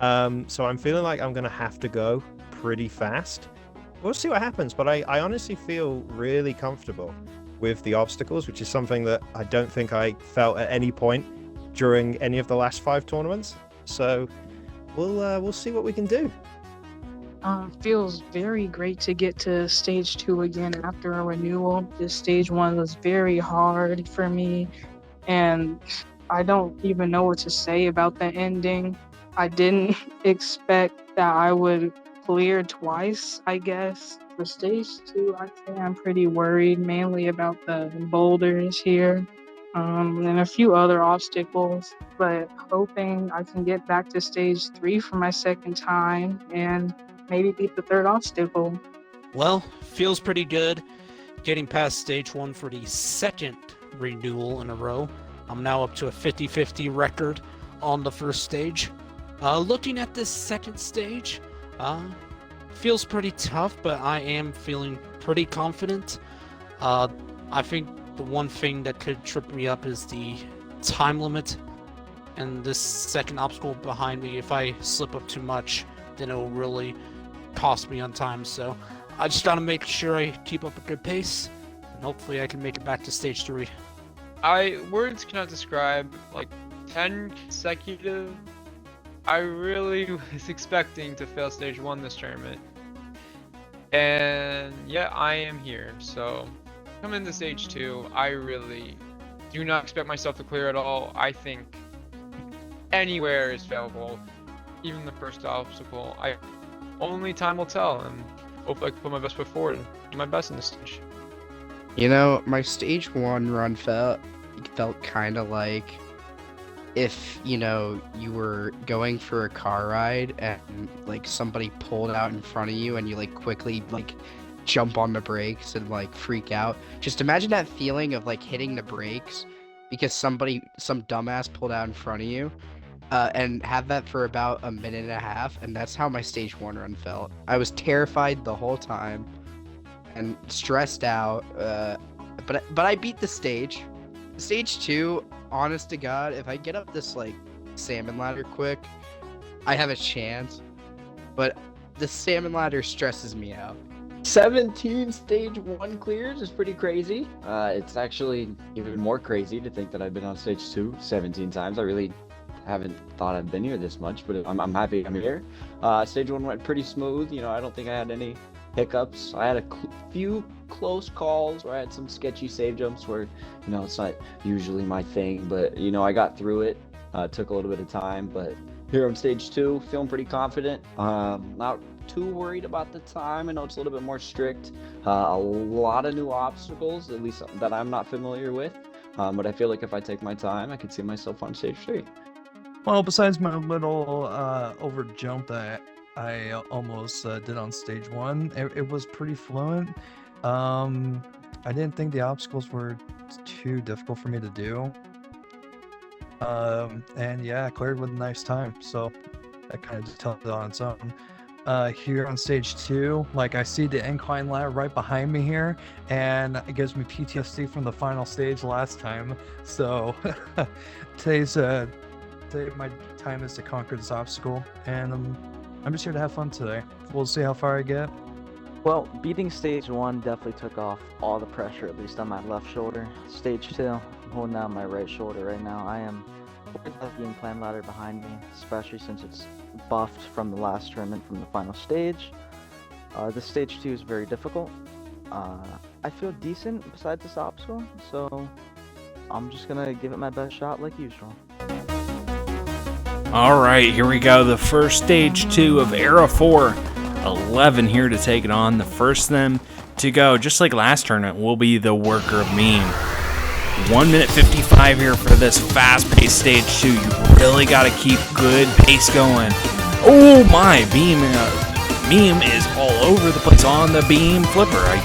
So I'm feeling like I'm going to have to go pretty fast. We'll see what happens, but I honestly feel really comfortable with the obstacles, which is something that I don't think I felt at any point during any of the last 5 tournaments. So we'll see what we can do. Feels very great to get to stage 2 again after a renewal. This stage 1 was very hard for me, and I don't even know what to say about the ending. I didn't expect that I would clear twice, I guess. For stage 2, I'd say I'm pretty worried, mainly about the boulders here, and a few other obstacles, but hoping I can get back to stage 3 for my 2nd time and maybe beat the 3rd obstacle. Well, feels pretty good. Getting past stage 1 for the 2nd renewal in a row. I'm now up to a 50-50 record on the 1st stage. Looking at this 2nd stage, feels pretty tough, but I am feeling pretty confident. I think the one thing that could trip me up is the time limit, and this 2nd obstacle behind me. If I slip up too much, then it will really cost me on time. So I just gotta make sure I keep up a good pace, and hopefully I can make it back to stage 3. Words cannot describe, like, 10 consecutive. I really was expecting to fail stage 1 this tournament, and yeah, I am here. So coming into stage 2, I really do not expect myself to clear at all. I think anywhere is failable, even the 1st obstacle. Only time will tell, and hopefully I can put my best foot forward and do my best in this stage. You know, my stage 1 run felt kind of like if, you know, you were going for a car ride and, like, somebody pulled out in front of you and you, like, quickly, like, jump on the brakes and, like, freak out. Just imagine that feeling of, like, hitting the brakes because some dumbass pulled out in front of you. And have that for about a minute and a half, and that's how my stage 1 run felt. I was terrified the whole time and stressed out, but I beat the stage. Stage 2, honest to God, if I get up this, like, salmon ladder quick, I have a chance, but the salmon ladder stresses me out. 17 stage 1 clears is pretty crazy. It's actually even more crazy to think that I've been on stage 2 17 times. I really haven't thought I've been here this much, but I'm happy I'm here. Stage 1 went pretty smooth. You know, I don't think I had any hiccups. I had a few close calls where I had some sketchy save jumps where, you know, it's not usually my thing, but, you know, I got through it. Took a little bit of time, but here on stage 2, feeling pretty confident. Not too worried about the time. I know it's a little bit more strict. A lot of new obstacles, at least that I'm not familiar with. But I feel like if I take my time, I can see myself on stage 3. Well, besides my little over jump that I almost did on stage 1, it was pretty fluent. I didn't think the obstacles were too difficult for me to do. And yeah, I cleared with a nice time, so that kind of just tells it on its own. Here on stage 2, like, I see the incline ladder right behind me here, and it gives me PTSD from the final stage last time. So today's today. My time is to conquer this obstacle, and I'm just here to have fun today. We'll see how far I get. Well, beating stage 1 definitely took off all the pressure, at least on my left shoulder. Stage 2, I'm holding down my right shoulder right now. I am worried about the incline ladder behind me, especially since it's buffed from the last tournament from the final stage. This stage 2 is very difficult. I feel decent besides this obstacle, so I'm just gonna give it my best shot like usual. Alright, here we go. The first stage 2 of Era 4. 11 here to take it on. The first of them to go, just like last tournament, will be the Worker of Meme. 1 minute 55 here for this fast-paced stage 2. You really got to keep good pace going. Oh my, Meme is all over the place on the beam flipper.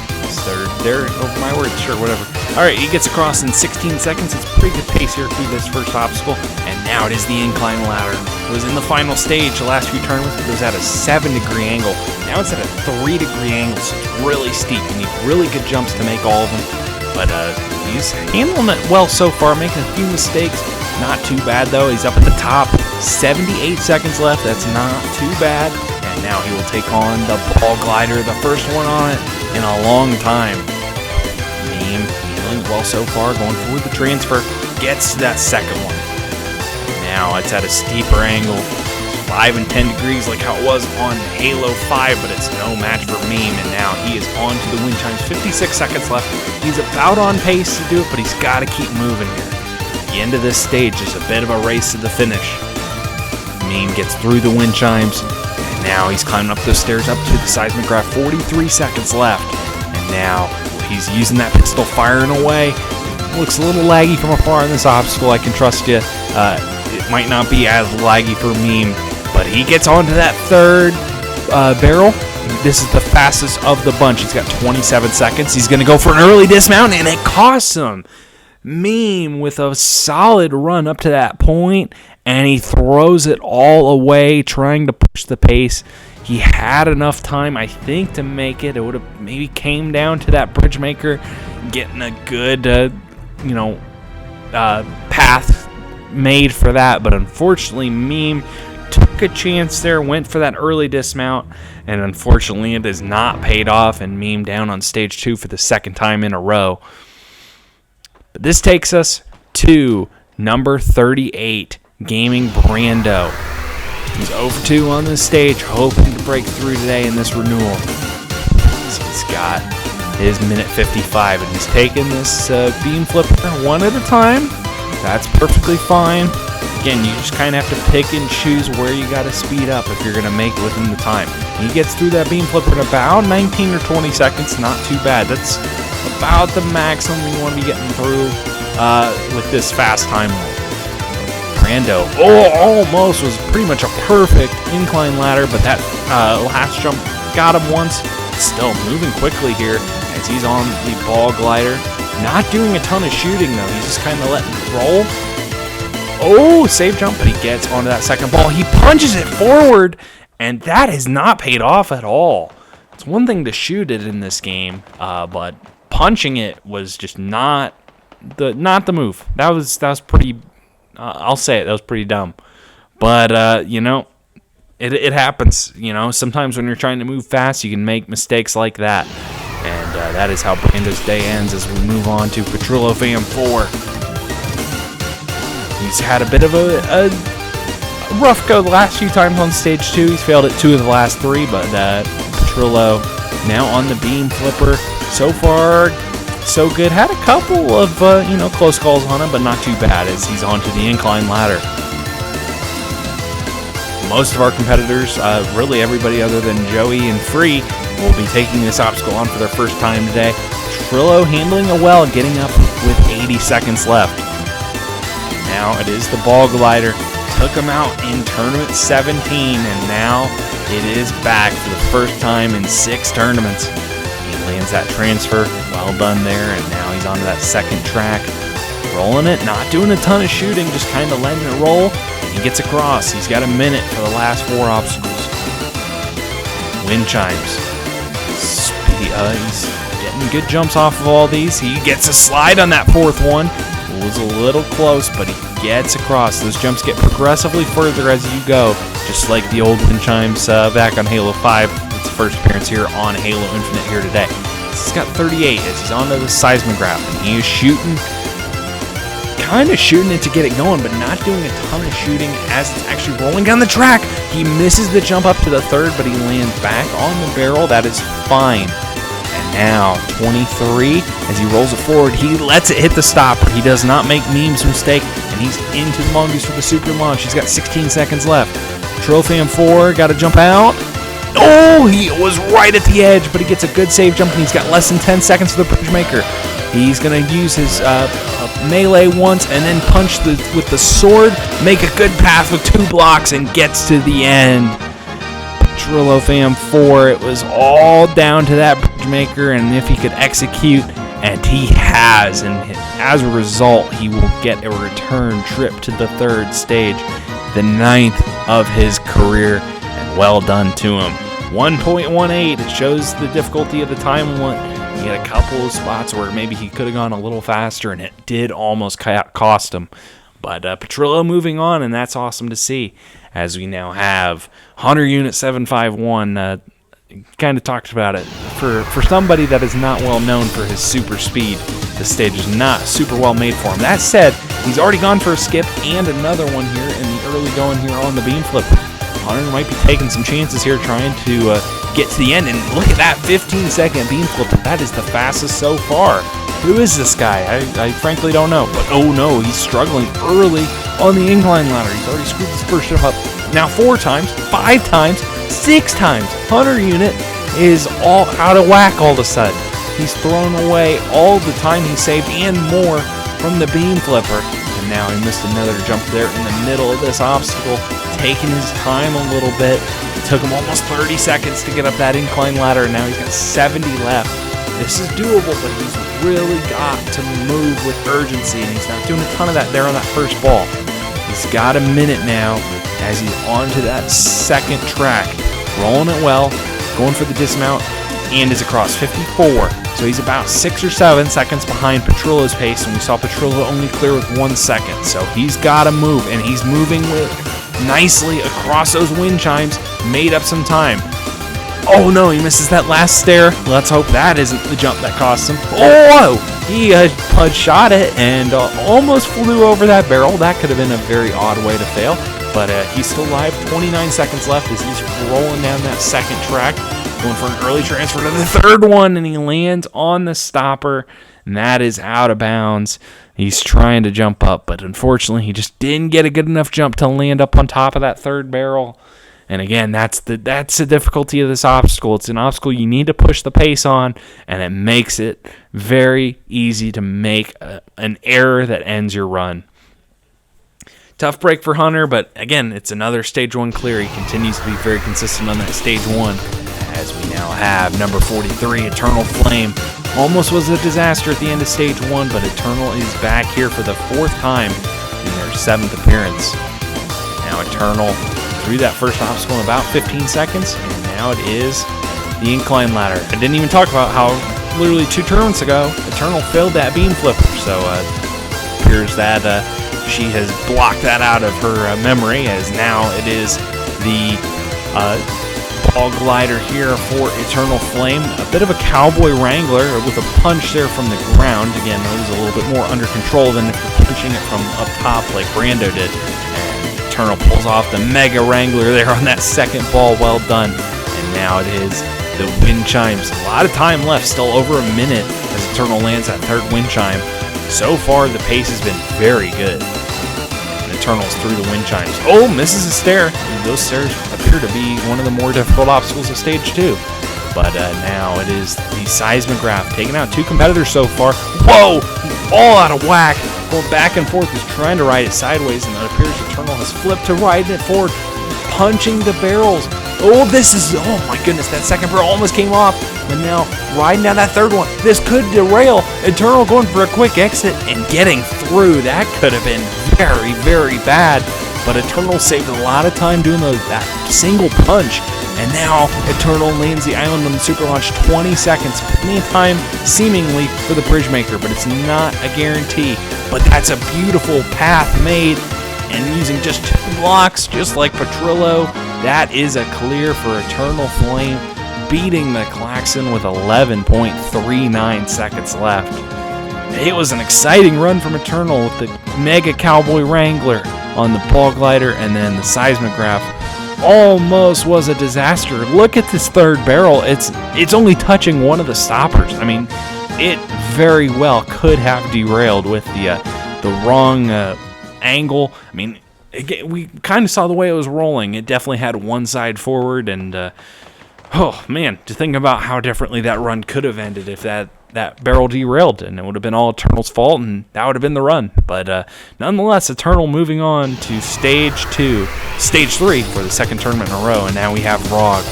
They're over my words, sure, whatever. Alright, he gets across in 16 seconds. It's pretty good pace here through this first obstacle. And now it is the incline ladder. It was in the final stage the last few tournaments. It was at a 7-degree angle. Now it's at a 3-degree angle, so it's really steep. You need really good jumps to make all of them. But he's handling it well so far, making a few mistakes. Not too bad, though. He's up at the top. 78 seconds left. That's not too bad. And now he will take on the ball glider, the first one on it in a long time. Meme handling well so far, going forward the transfer, gets to that second one. Now it's at a steeper angle, 5 and 10 degrees like how it was on Halo 5, but it's no match for Meme, and now he is on to the wind chimes. 56 seconds left. He's about on pace to do it, but he's got to keep moving here. The end of this stage is a bit of a race to the finish. Meme gets through the wind chimes, and now he's climbing up the stairs up to the seismograph. 43 seconds left, and now he's using that pistol, firing away. Looks a little laggy from afar in this obstacle. I can trust you. It might not be as laggy for Meme, but he gets onto that third barrel. This is the fastest of the bunch. He's got 27 seconds. He's going to go for an early dismount, and it costs him. Meme with a solid run up to that point, and he throws it all away, trying to push the pace. He had enough time, I think, to make it. It would have maybe came down to that bridge maker getting a good, path made for that. But unfortunately, Meme took a chance there, went for that early dismount, and unfortunately, it has not paid off, and Meme down on stage 2 for the second time in a row. But this takes us to number 38, Gaming Brando. He's 0-2 on this stage, hoping to break through today in this renewal. So he's got his minute 55, and he's taking this beam flipper one at a time. That's perfectly fine. Again, you just kind of have to pick and choose where you got to speed up if you're going to make it within the time. He gets through that beam flipper in about 19 or 20 seconds. Not too bad. That's about the maximum you want to be getting through with this fast time mode. Brando, almost was pretty much a perfect incline ladder, but that last jump got him once. Still moving quickly here as he's on the ball glider. Not doing a ton of shooting, though. He's just kind of letting it roll. Oh, save jump, but he gets onto that second ball. He punches it forward, and that has not paid off at all. It's one thing to shoot it in this game, but punching it was just not the move. That was pretty. I'll say it. That was pretty dumb. But it happens. Sometimes when you're trying to move fast, you can make mistakes like that. And that is how Brando's day ends as we move on to Petrillo Fam 4. He's had a bit of a rough go the last few times on stage 2. He's failed at 2 of the last 3, but Petrillo now on the beam flipper. So far, so good. Had a couple of close calls on him, but not too bad as he's onto the incline ladder. Most of our competitors, really everybody other than Joey and Free, will be taking this obstacle on for their first time today. Petrillo handling it well, getting up with 80 seconds left. Now it is the ball glider. Took him out in tournament 17, and now it is back for the first time in 6 tournaments. He lands that transfer. Well done there, and now he's onto that second track. Rolling it, not doing a ton of shooting, just kind of letting it roll. And he gets across. He's got a minute for the last 4 obstacles. Wind chimes. He's getting good jumps off of all these. He gets a slide on that 4th one. It was a little close, but he gets across. Those jumps get progressively further as you go, just like the old wind chimes back on Halo 5. It's the first appearance here on Halo Infinite here today. He's got 38 as he's onto the seismograph, and he is shooting, kind of shooting it to get it going, but not doing a ton of shooting as it's actually rolling down the track. He misses the jump up to the third, but he lands back on the barrel. That is fine. And now 23, as he rolls it forward, he lets it hit the stopper. He does not make Meme's mistake, and he's into the mongoose for the super launch. He's got 16 seconds left. Trophy 4, got to jump out. Oh, he was right at the edge, but he gets a good save jump, and he's got less than 10 seconds for the Bridgemaker. He's going to use his melee once and then punch with the sword, make a good path with 2 blocks, and gets to the end. Petrillo Fam 4, it was all down to that Bridgemaker, and if he could execute, and he has, and as a result, he will get a return trip to the 3rd stage, the 9th of his career, and well done to him. 1.18, it shows the difficulty of the time limit. He had a couple of spots where maybe he could have gone a little faster, and it did almost cost him. But Petrillo moving on, and that's awesome to see, as we now have Hunter Unit 751. Kind of talked about it. For somebody that is not well known for his super speed, the stage is not super well made for him. That said, he's already gone for a skip and another one here in the early going here on the beam flip. Hunter might be taking some chances here trying to get to the end, and look at that 15-second beam flip. That is the fastest so far. Who is this guy? I frankly don't know, but oh no, he's struggling early on the incline ladder. He's already screwed his first jump up now 4 times, 5 times, 6 times. Hunter Unit is all out of whack all of a sudden. He's thrown away all the time he saved and more from the beam flipper, and now he missed another jump there in the middle of this obstacle, taking his time a little bit. It took him almost 30 seconds to get up that incline ladder, and now he's got 70 left. This is doable, but he's really got to move with urgency, and he's not doing a ton of that there on that first ball. He's got a minute now as he's onto that second track, rolling it well, going for the dismount, and is across 54. So he's about 6 or 7 seconds behind Petrillo's pace, and we saw Petrillo only clear with 1 second. So he's got to move, and he's moving nicely across those wind chimes, made up some time. Oh no, he misses that last stair. Let's hope that isn't the jump that cost him. Oh, he pud shot it and almost flew over that barrel. That could have been a very odd way to fail, but he's still alive. 29 seconds left as he's rolling down that second track, going for an early transfer to the third one, and he lands on the stopper, and that is out of bounds. He's trying to jump up, but unfortunately he just didn't get a good enough jump to land up on top of that third barrel. And again, that's the difficulty of this obstacle. It's an obstacle you need to push the pace on, and it makes it very easy to make an error that ends your run. Tough break for Hunter, but again, it's another Stage 1 clear. He continues to be very consistent on that Stage 1, as we now have number 43, Eternal Flame. Almost was a disaster at the end of Stage 1, but Eternal is back here for the 4th time in their 7th appearance. Now Eternal through that first obstacle in about 15 seconds, and now it is the incline ladder. I didn't even talk about how literally 2 turns ago, Eternal failed that beam flipper, so it appears that she has blocked that out of her memory, as now it is the ball glider here for Eternal Flame. A bit of a cowboy wrangler with a punch there from the ground. Again, it was a little bit more under control than if you're punching it from up top like Brando did. Eternal pulls off the Mega Wrangler there on that second ball. Well done. And now it is the wind chimes. A lot of time left, still over a minute as Eternal lands that third wind chime. So far, the pace has been very good. And Eternal's through the wind chimes. Oh, misses a stair. And those stairs appear to be one of the more difficult obstacles of Stage 2. But now it is the seismograph, taking out 2 competitors so far. Whoa! All out of whack. Going back and forth, is trying to ride it sideways, and it appears Eternal has flipped to riding it forward, punching the barrels. Oh, oh my goodness, that second barrel almost came off, but now riding down that third one. This could derail. Eternal going for a quick exit and getting through. That could have been very, very bad. but Eternal saved a lot of time doing that single punch. And now Eternal lands the island on the super launch, 20 seconds, plenty of time seemingly for the Bridgemaker, but it's not a guarantee. But that's a beautiful path made, and using just 2 blocks, just like Petrillo, that is a clear for Eternal Flame, beating the Klaxon with 11.39 seconds left. It was an exciting run from Eternal with the Mega Cowboy Wrangler on the Ball Glider, and then the Seismograph almost was a disaster. Look at this third barrel. It's only touching one of the stoppers. I mean, it very well could have derailed with the wrong angle. I mean, we kind of saw the way it was rolling. It definitely had one side forward, and oh man, to think about how differently that run could have ended if that barrel derailed, and it would have been all Eternal's fault, and that would have been the run. But nonetheless, Eternal moving on to stage 3 for the second tournament in a row, and now we have Rog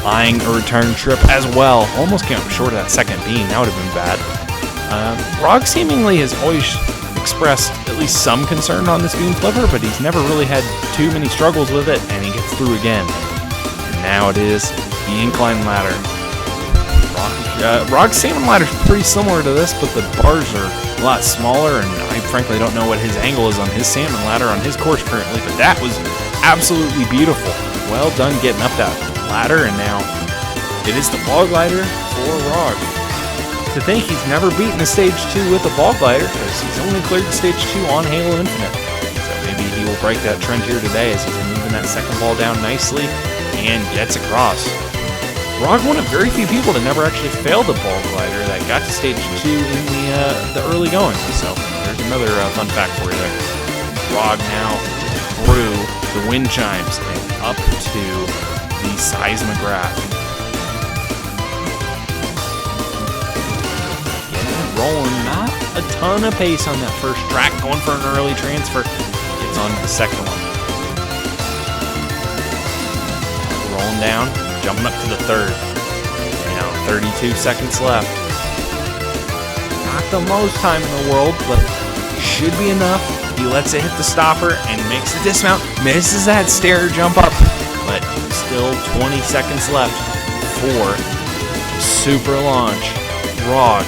eyeing a return trip as well. Almost came up short of that second beam. That would have been bad. Rog seemingly has always expressed at least some concern on this beam flipper, but he's never really had too many struggles with it, and he gets through again. And now it is the incline ladder. Rog's salmon ladder is pretty similar to this, but the bars are a lot smaller, and I frankly don't know what his angle is on his salmon ladder on his course currently, but that was absolutely beautiful. Well done getting up that ladder, and now it is the ball glider for Rog. To think he's never beaten a stage 2 with a ball glider, because he's only cleared the stage 2 on Halo Infinite. So maybe he will break that trend here today as he's moving that second ball down nicely and gets across. Rog, one of very few people to never actually fail the ball glider that got to stage 2 in the early going. So there's another fun fact for you there. Rog now through the wind chimes and up to the Seismograph. Getting it rolling, not a ton of pace on that first track, going for an early transfer. Gets on to the second one. Rolling down. Jumping up to the third. Now 32 seconds left. Not the most time in the world, but should be enough. He lets it hit the stopper and makes the dismount. Misses that stair jump up, but still 20 seconds left for super launch. Rog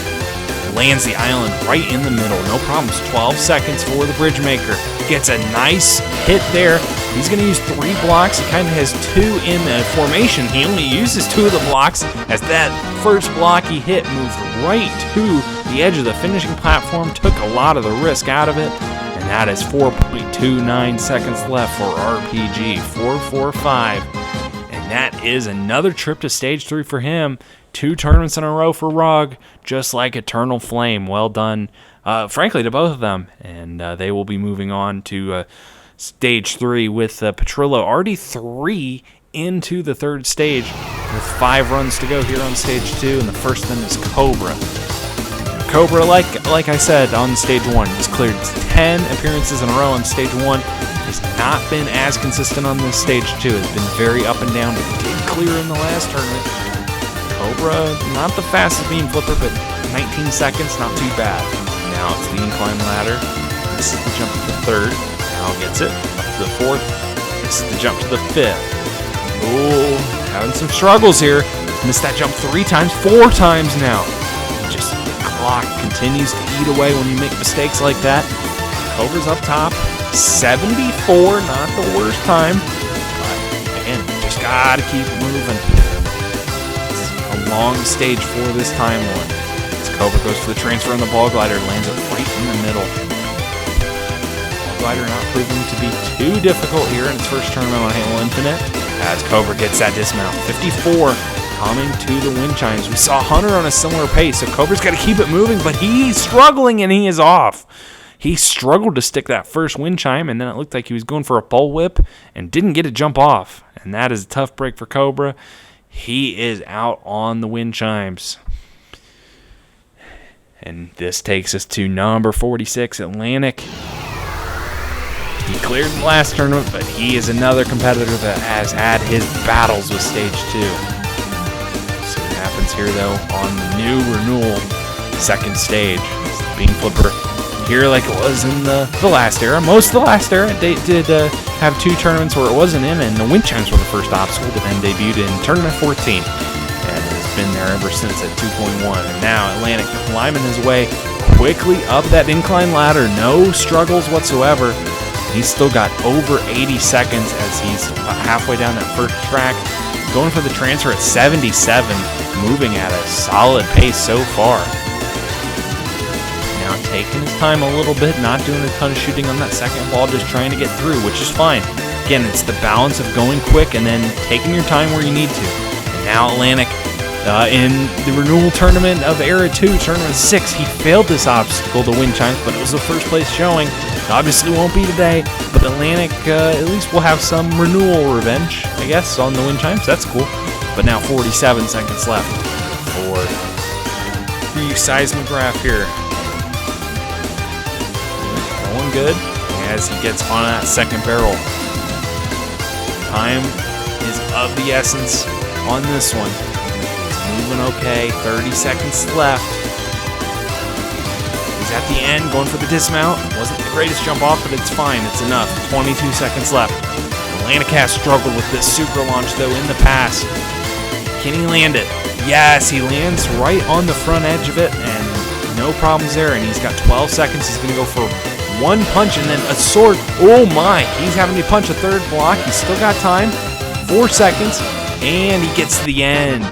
lands the island right in the middle. No problems. 12 seconds for the Bridgemaker. Gets a nice hit there. He's going to use 3 blocks. He kind of has 2 in formation. He only uses 2 of the blocks as that first block he hit moved right to the edge of the finishing platform. Took a lot of the risk out of it. And that is 4.29 seconds left for RPG 445. And that is another trip to stage 3 for him. 2 tournaments in a row for Rog, just like Eternal Flame. Well done, frankly, to both of them. And they will be moving on to stage 3 with Petrillo already 3 into the third stage with 5 runs to go here on stage 2, and the first then is Cobra. Cobra, like I said on stage 1, has cleared 10 appearances in a row on stage 1. Has not been as consistent on this stage 2. Has been very up and down, but did clear in the last tournament. Cobra, not the fastest beam flipper, but 19 seconds, not too bad. Now it's the incline ladder. This is the jump to the third. Now gets it up to the fourth. This is the jump to the fifth. Ooh, having some struggles here. Missed that jump 3 times, 4 times now. Just the clock continues to eat away when you make mistakes like that. Cobra's up top. 74, not the worst time. But again, just gotta keep moving. It's a long stage for this time one. As Cobra goes for the transfer on the ball glider, lands it right in the middle. Glider not proving to be too difficult here in its first tournament on Halo Infinite, as Cobra gets that dismount. 54 coming to the wind chimes. We saw Hunter on a similar pace, so Cobra's got to keep it moving, but he's struggling and he is off. He struggled to stick that first wind chime, and then it looked like he was going for a bull whip and didn't get a jump off. And that is a tough break for Cobra. He is out on the wind chimes. And this takes us to number 46, Atlantic. He cleared the last tournament, but he is another competitor that has had his battles with stage 2. See what happens here, though, on the new renewal second stage. Beam flipper here like it was in the last era. Most of the last era, they did have 2 tournaments where it wasn't in, and the wind chimes were the first obstacle, but then debuted in Tournament 14. And it's been there ever since at 2.1. And now Atlantic climbing his way quickly up that incline ladder. No struggles whatsoever. He's still got over 80 seconds as he's halfway down that first track. Going for the transfer at 77, moving at a solid pace so far. Now taking his time a little bit, not doing a ton of shooting on that second ball, just trying to get through, which is fine. Again, it's the balance of going quick and then taking your time where you need to. And now Atlantic, in the renewal tournament of Era 2, Tournament 6, he failed this obstacle, the wind chimes, but it was the first place showing. It obviously won't be today, but Atlantic at least will have some renewal revenge, I guess, on the wind chimes. That's cool. But now 47 seconds left for the seismograph here. Going good as he gets on that second barrel. Time is of the essence on this one. Moving okay, 30 seconds left. He's at the end, going for the dismount. Wasn't the greatest jump off, but it's fine, it's enough. 22 seconds left. Atlantic has struggled with this super launch, though, in the past. Can he land it? Yes, he lands right on the front edge of it, and no problems there. And he's got 12 seconds. He's going to go for 1 punch and then a sword. Oh my, he's having to punch a 3rd block. He's still got time. 4 seconds, and he gets to the end.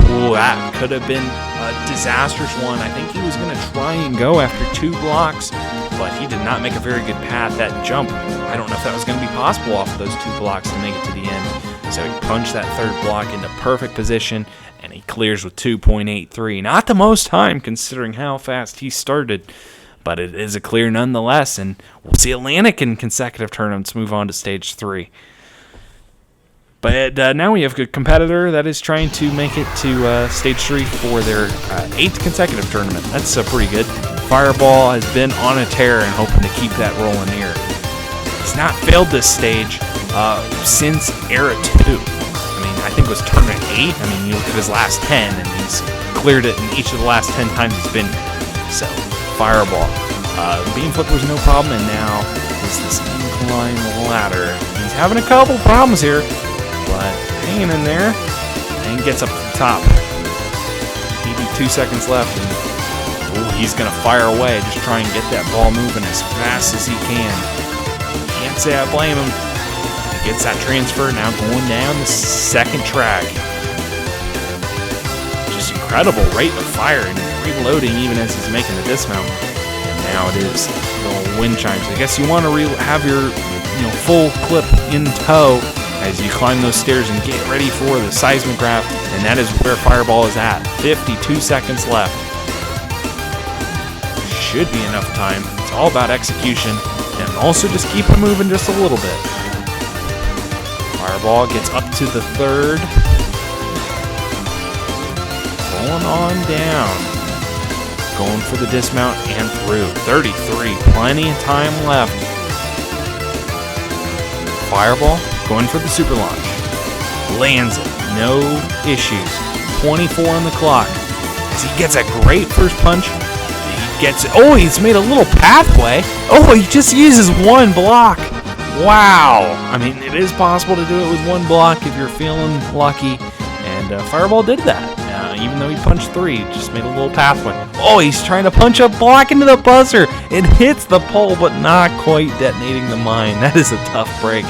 Oh, that could have been a disastrous one. I think he was going to try and go after 2 blocks, but he did not make a very good path. That jump, I don't know if that was going to be possible off of those 2 blocks to make it to the end. So he punched that 3rd block into perfect position, and he clears with 2.83. Not the most time, considering how fast he started, but it is a clear nonetheless, and we'll see Atlantic in consecutive tournaments move on to Stage 3. But now we have a competitor that is trying to make it to Stage 3 for their 8th consecutive tournament. That's pretty good. Fireball has been on a tear and hoping to keep that rolling here. He's not failed this stage since Era 2. I mean, I think it was Tournament 8. I mean, you look at his last 10, and he's cleared it in each of the last 10 times he's been here. So, Fireball. Beam flip was no problem, and now is this incline ladder. He's having a couple problems here, but hanging in there, and gets up to the top. Maybe 2 seconds left, and he's going to fire away, just try and get that ball moving as fast as he can. Can't say I blame him. He gets that transfer, now going down the 2nd track. Just incredible rate of fire and reloading even as he's making the dismount. And now it is the wind chimes. I guess you want to have your full clip in tow as you climb those stairs and get ready for the seismograph, and that is where Fireball is at. 52 seconds left. Should be enough time. It's all about execution, and also just keep it moving just a little bit. Fireball gets up to the 3rd. Going on down. Going for the dismount and through. 33. Plenty of time left. Fireball going for the super launch. Lands it. No issues. 24 on the clock. As he gets a great first punch. He gets it. Oh, he's made a little pathway. Oh, he just uses 1 block. Wow. I mean, it is possible to do it with 1 block if you're feeling lucky. And Fireball did that. Even though he punched 3, just made a little pathway. Oh, he's trying to punch a block into the buzzer. It hits the pole, but not quite detonating the mine. That is a tough break.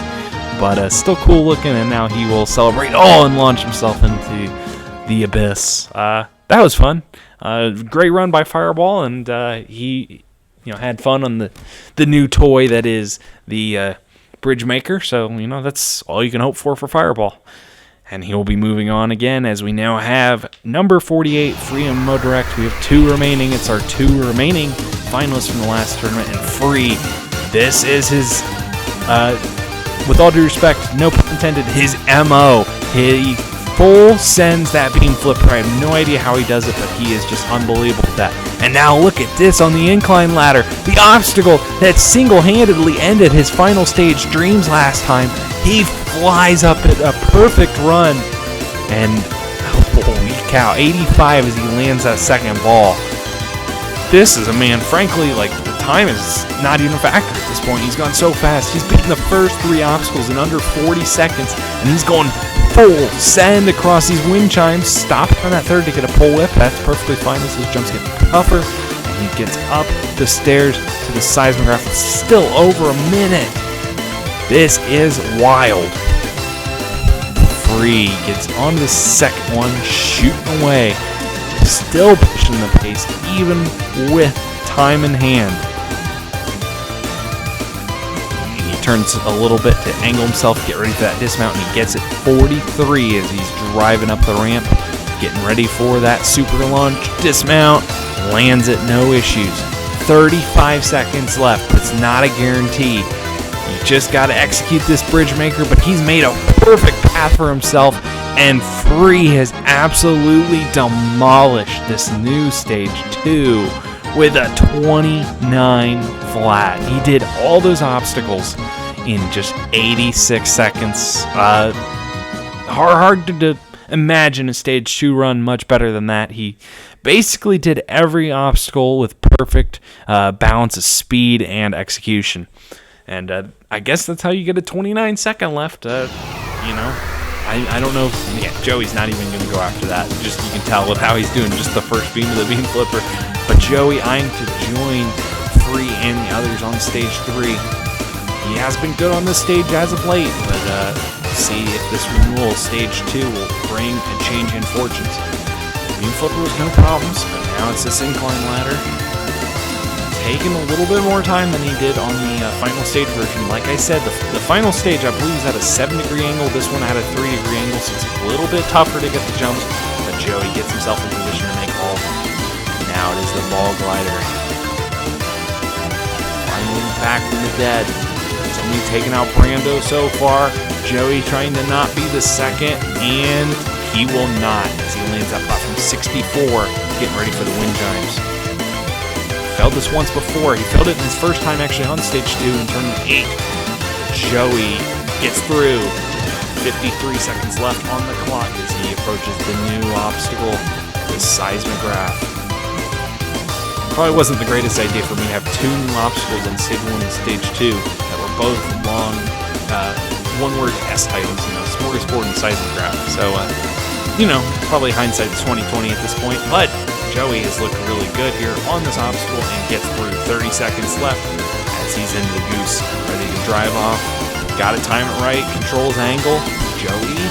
But still cool looking, and now he will celebrate. Oh, and launch himself into the abyss. That was fun. Great run by Fireball, and he had fun on the new toy that is the Bridge Maker. So, that's all you can hope for Fireball. And he will be moving on again as we now have number 48, Freedom Modirect. We have 2 remaining. It's our 2 remaining finalists from the last tournament. And Free, this is his, with all due respect, no pun intended, his MO. He full sends that beam flip. I have no idea how he does it, but he is just unbelievable at that. And now look at this on the incline ladder. The obstacle that single-handedly ended his final stage dreams last time. He flies up at a perfect run, and holy cow, 85 as he lands that second ball. this is a man, frankly, like, the time is not even a factor at this point. He's gone so fast. He's beaten the first 3 obstacles in under 40 seconds, and he's going full send across these wind chimes, stopping on that third to get a pole whip. That's perfectly fine as his jumps get tougher, and he gets up the stairs to the seismograph. It's still over a minute. This is wild. Free gets on the second one, shooting away. Still pushing the pace, even with time in hand. He turns a little bit to angle himself, get ready for that dismount, and he gets it 43 as he's driving up the ramp, getting ready for that super launch dismount. Lands it, no issues. 35 seconds left, but it's not a guarantee. You just got to execute this bridge maker, but he's made a perfect path for himself, and Free has absolutely demolished this new stage 2 with a 29 flat. He did all those obstacles in just 86 seconds. Hard to imagine a stage 2 run much better than that. He basically did every obstacle with perfect balance of speed and execution. And I guess that's how you get a 29 second left. I don't know if Joey's not even going to go after that. Just you can tell with how he's doing just the first beam of the beam flipper. But Joey eyeing to join Free and the others on stage 3. He has been good on this stage as of late, but see if this renewal stage 2 will bring a change in fortunes. Beam flipper was no problems, but now it's this incline ladder. Taking a little bit more time than he did on the final stage version. Like I said, the final stage I believe is at a 7-degree angle. This one had a 3-degree angle, so it's a little bit tougher to get the jumps. But Joey gets himself in position to make all of them. Now it is the ball glider. Finally back from the dead. It's only taken out Brando so far. Joey trying to not be the second, and he will not as he lands that platform 64, getting ready for the wind chimes. Failed this once before. He failed it in his first time actually on stage 2 in turn 8. Joey gets through. 53 seconds left on the clock as he approaches the new obstacle, the seismograph. Probably wasn't the greatest idea for me to have 2 new obstacles in stage 1 and stage 2 that were both long one-word S titles, Smorgasbord and seismograph. So, probably hindsight's 20/20 at this point, but Joey has looked really good here on this obstacle and gets through. 30 seconds left as he's in the goose, ready to drive off. Got to time it right, controls angle. Joey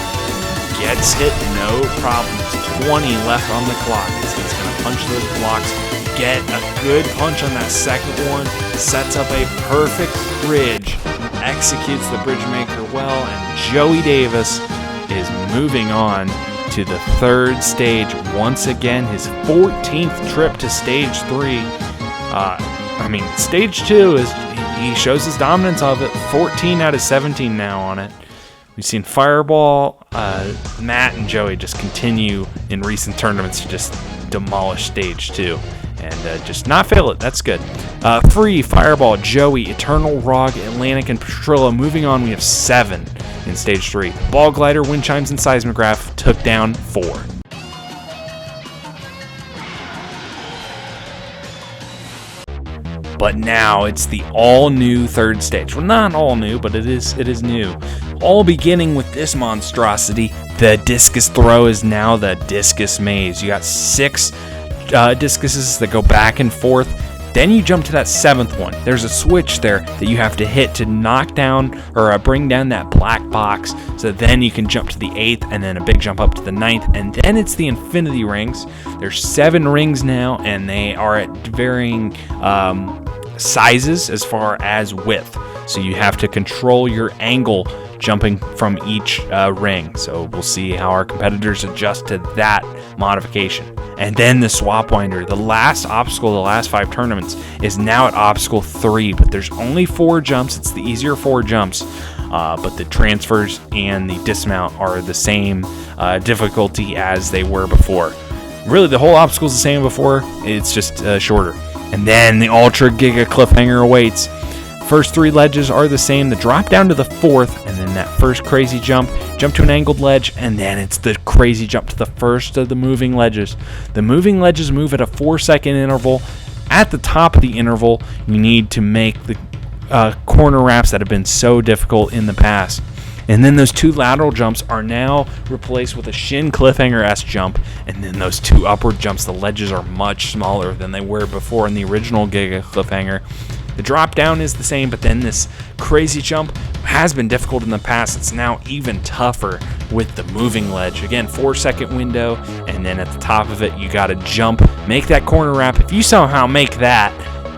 gets it, no problems. 20 left on the clock as he's going to punch those blocks, get a good punch on that second one, sets up a perfect bridge, executes the bridge maker well, and Joey Davis is moving on to the 3rd stage once again, his 14th trip to stage 3. Stage 2 is he shows his dominance of it. 14 out of 17 now on it. We've seen Fireball, Matt, and Joey just continue in recent tournaments to just demolish stage 2 and just not fail it. That's good. Free, Fireball, Joey, Eternal, Rog, Atlantic, and Petrillo. Moving on, we have 7 in stage 3. Ball glider, wind chimes, and seismograph took down 4. But now it's the all-new 3rd stage. Well, not all new, but it is new. All beginning with this monstrosity. The discus throw is now the discus maze. You got 6 discuses that go back and forth. Then you jump to that 7th one. There's a switch there that you have to hit to knock down or bring down that black box. So then you can jump to the 8th and then a big jump up to the 9th. And then it's the infinity rings. There's 7 rings now and they are at varying sizes as far as width. So you have to control your angle jumping from each ring. So we'll see how our competitors adjust to that modification. And then the swap winder, the last obstacle of the last 5 tournaments, is now at obstacle 3, but there's only 4 jumps. It's the easier 4 jumps, but the transfers and the dismount are the same difficulty as they were before. Really, the whole obstacle is the same before, it's just shorter. And then the Ultra Giga Cliffhanger awaits. First 3 ledges are the same. The drop down to the 4th, and then that first crazy jump to an angled ledge, and then it's the crazy jump to the first of the moving ledges. The moving ledges move at a 4-second interval At the top of the interval, you need to make the corner wraps that have been so difficult in the past. And then those 2 lateral jumps are now replaced with a shin cliffhanger S jump, and then those 2 upward jumps, the ledges are much smaller than they were before in the original Giga cliffhanger. The drop down is the same, but then this crazy jump has been difficult in the past. It's now even tougher with the moving ledge. Again, 4-second window, and then at the top of it, you got to jump, make that corner wrap. If you somehow make that,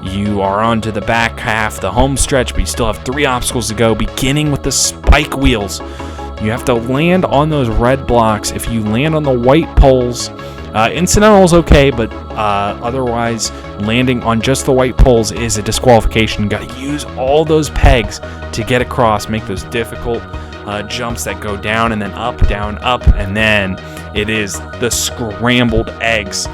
you are onto the back half, the home stretch, but you still have 3 obstacles to go, beginning with the spike wheels. You have to land on those red blocks. If you land on the white poles, incidental's okay, but otherwise landing on just the white poles is a disqualification. You got to use all those pegs to get across, make those difficult jumps that go down and then up, and then it is the scrambled eggs.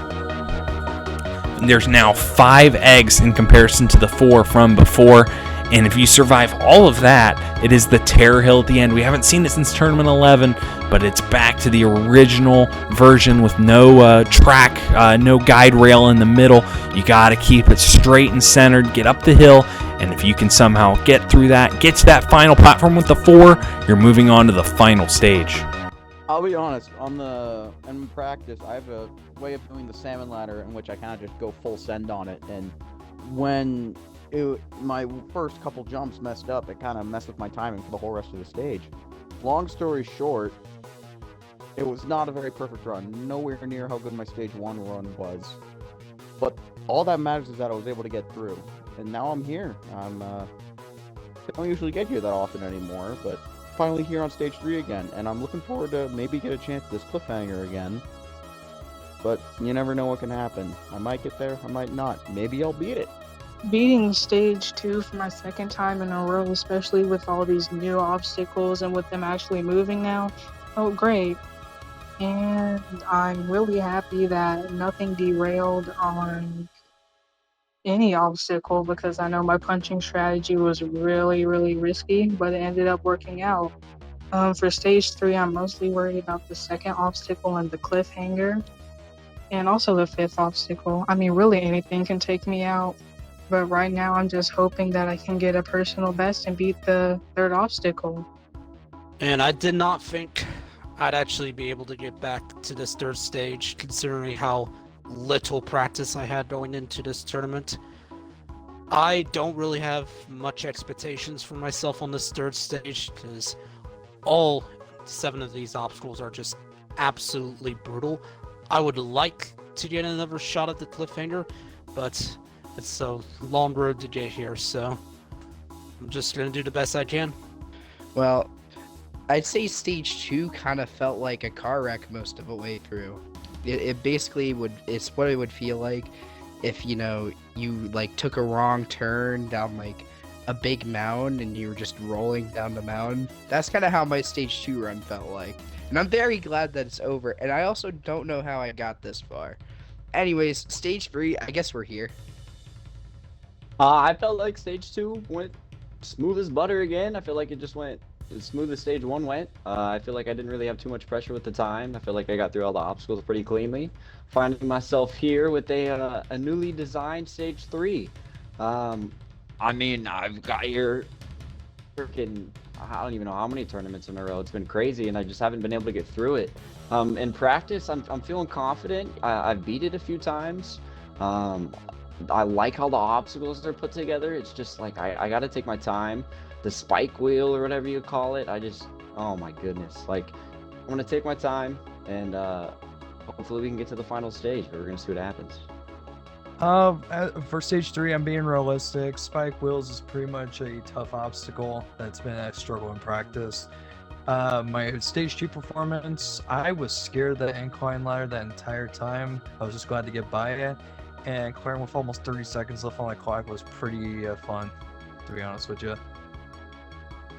There's now 5 eggs in comparison to the 4 from before. And if you survive all of that, it is the Terror Hill at the end. We haven't seen it since Tournament 11, but it's back to the original version with no track, no guide rail in the middle. You got to keep it straight and centered, get up the hill, and if you can somehow get through that, get to that final platform with the 4, you're moving on to the final stage. I'll be honest, in practice, I have a way of doing the salmon ladder in which I kind of just go full send on it, and when my first couple jumps messed up, it kind of messed with my timing for the whole rest of the stage. Long story short, it was not a very perfect run, nowhere near how good my stage 1 run was, but all that matters is that I was able to get through, and now I'm here. I don't usually get here that often anymore, but finally here on stage 3 again, and I'm looking forward to maybe get a chance at this cliffhanger again, but you never know what can happen. I might get there, I might not. Maybe I'll beat it. Beating stage 2 for my second time in a row, especially with all these new obstacles and with them actually moving now, felt great. And I'm really happy that nothing derailed on any obstacle, because I know my punching strategy was really, really risky, but it ended up working out. For stage 3, I'm mostly worried about the second obstacle and the cliffhanger, and also the 5th obstacle. I mean, really anything can take me out. But right now, I'm just hoping that I can get a personal best and beat the 3rd obstacle. And I did not think I'd actually be able to get back to this 3rd stage, considering how little practice I had going into this tournament. I don't really have much expectations for myself on this 3rd stage, because all 7 of these obstacles are just absolutely brutal. I would like to get another shot at the cliffhanger, but it's a long road to get here, so I'm just gonna do the best I can. Well, I'd say stage 2 kind of felt like a car wreck most of the way through. It basically it's what it would feel like if, you like took a wrong turn down like a big mountain and you were just rolling down the mountain. That's kind of how my stage 2 run felt like. And I'm very glad that it's over, and I also don't know how I got this far. Anyways, stage 3, I guess we're here. I felt like stage 2 went smooth as butter again. I feel like it just went as smooth as stage 1 went. I feel like I didn't really have too much pressure with the time. I feel like I got through all the obstacles pretty cleanly. Finding myself here with a newly designed stage 3. I mean, I've got here freaking, I don't even know how many tournaments in a row. It's been crazy, and I just haven't been able to get through it. In practice, I'm feeling confident. I've beat it a few times. I like how the obstacles are put together. It's just like I gotta take my time. The spike wheel or whatever you call it, oh my goodness. Like, I'm gonna take my time, and hopefully we can get to the final stage, but we're gonna see what happens. For stage 3, I'm being realistic. Spike wheels is pretty much a tough obstacle that's been a struggle in practice. My stage 2 performance, I was scared of that incline ladder that entire time. I was just glad to get by it. And clearing with almost 30 seconds left on my clock was pretty fun, to be honest with you.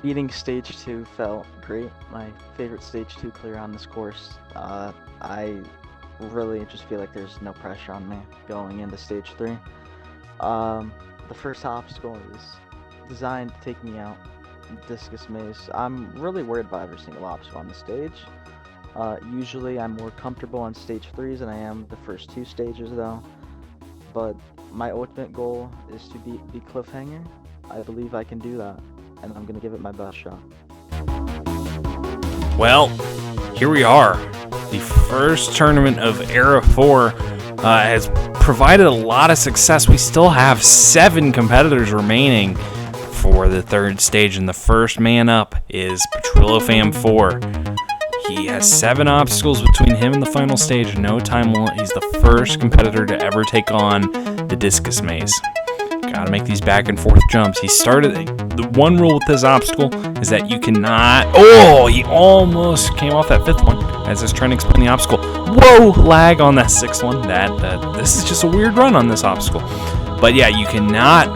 Beating stage 2 felt great. My favorite stage 2 clear on this course. I really just feel like there's no pressure on me going into stage 3. The first obstacle is designed to take me out. Discus maze. I'm really worried about every single obstacle on the stage. Usually I'm more comfortable on stage 3s than I am the first 2 stages though. but my ultimate goal is to beat the Cliffhanger. I believe I can do that, and I'm gonna give it my best shot. Well, here we are. The first tournament of Era 4 has provided a lot of success. We still have 7 competitors remaining for the third stage, and the first man up is Petrillo Fam 4. He has 7 obstacles between him and the final stage, no time limit. He's the first competitor to ever take on the Discus Maze. Gotta make these back and forth jumps. He started, the one rule with this obstacle is that you cannot, oh, he almost came off that 5th one as I was trying to explain the obstacle. Whoa, lag on that 6th one. This is just a weird run on this obstacle. But yeah, you cannot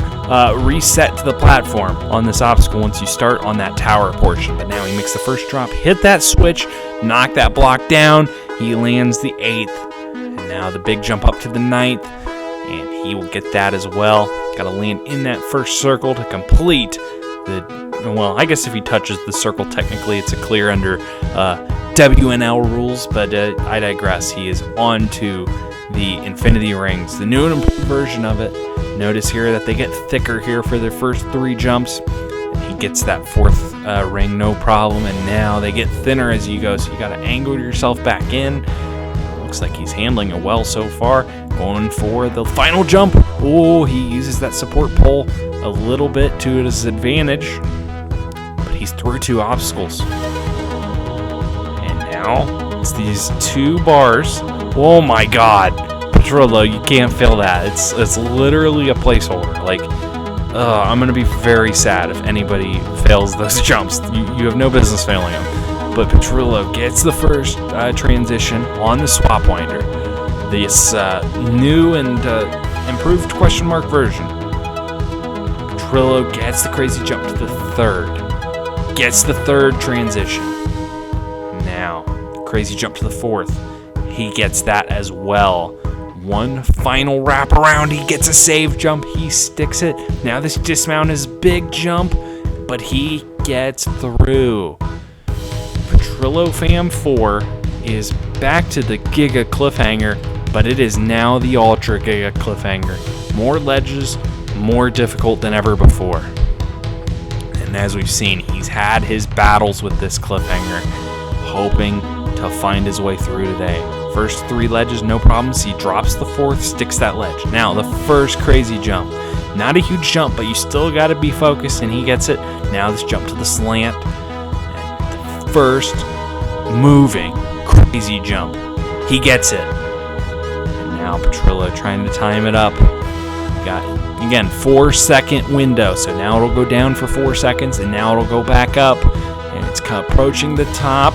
reset to the platform on this obstacle once you start on that tower portion. But now he makes the first drop, hit that switch, knock that block down. He lands the 8th. And now the big jump up to the 9th. And he will get that as well. Got to land in that first circle to complete the, well, I guess if he touches the circle, technically it's a clear under WNL rules, but I digress. He is on to the Infinity Rings, the new and improved version of it. Notice here that they get thicker here for their first 3 jumps. He gets that 4th ring, no problem, and now they get thinner as you go, so you got to angle yourself back in. Looks like he's handling it well so far. Going for the final jump. Oh, he uses that support pole a little bit to his advantage, but he's through 2 obstacles. And now it's these 2 bars. Oh my God, Petrillo, you can't fail that. It's literally a placeholder. Like, I'm gonna be very sad if anybody fails those jumps. You have no business failing them. But Petrillo gets the first transition on the swap winder. This new and improved question mark version. Petrillo gets the crazy jump to the 3rd. Gets the 3rd transition. Now, crazy jump to the 4th. He gets that as well. One final wrap around. He gets a save jump. He sticks it. Now this dismount is big jump, but he gets through. Petrillo Fam 4 is back to the Giga Cliffhanger, but it is now the Ultra Giga Cliffhanger. More ledges, more difficult than ever before. And as we've seen, he's had his battles with this cliffhanger, hoping to find his way through today. First 3 ledges, no problems. He drops the 4th, sticks that ledge. Now, the first crazy jump. Not a huge jump, but you still got to be focused, and he gets it. Now this jump to the slant. And the first moving crazy jump. He gets it. And now Petrillo trying to time it up. Got, again, 4-second window. So now it'll go down for 4 seconds, and now it'll go back up. And it's approaching the top.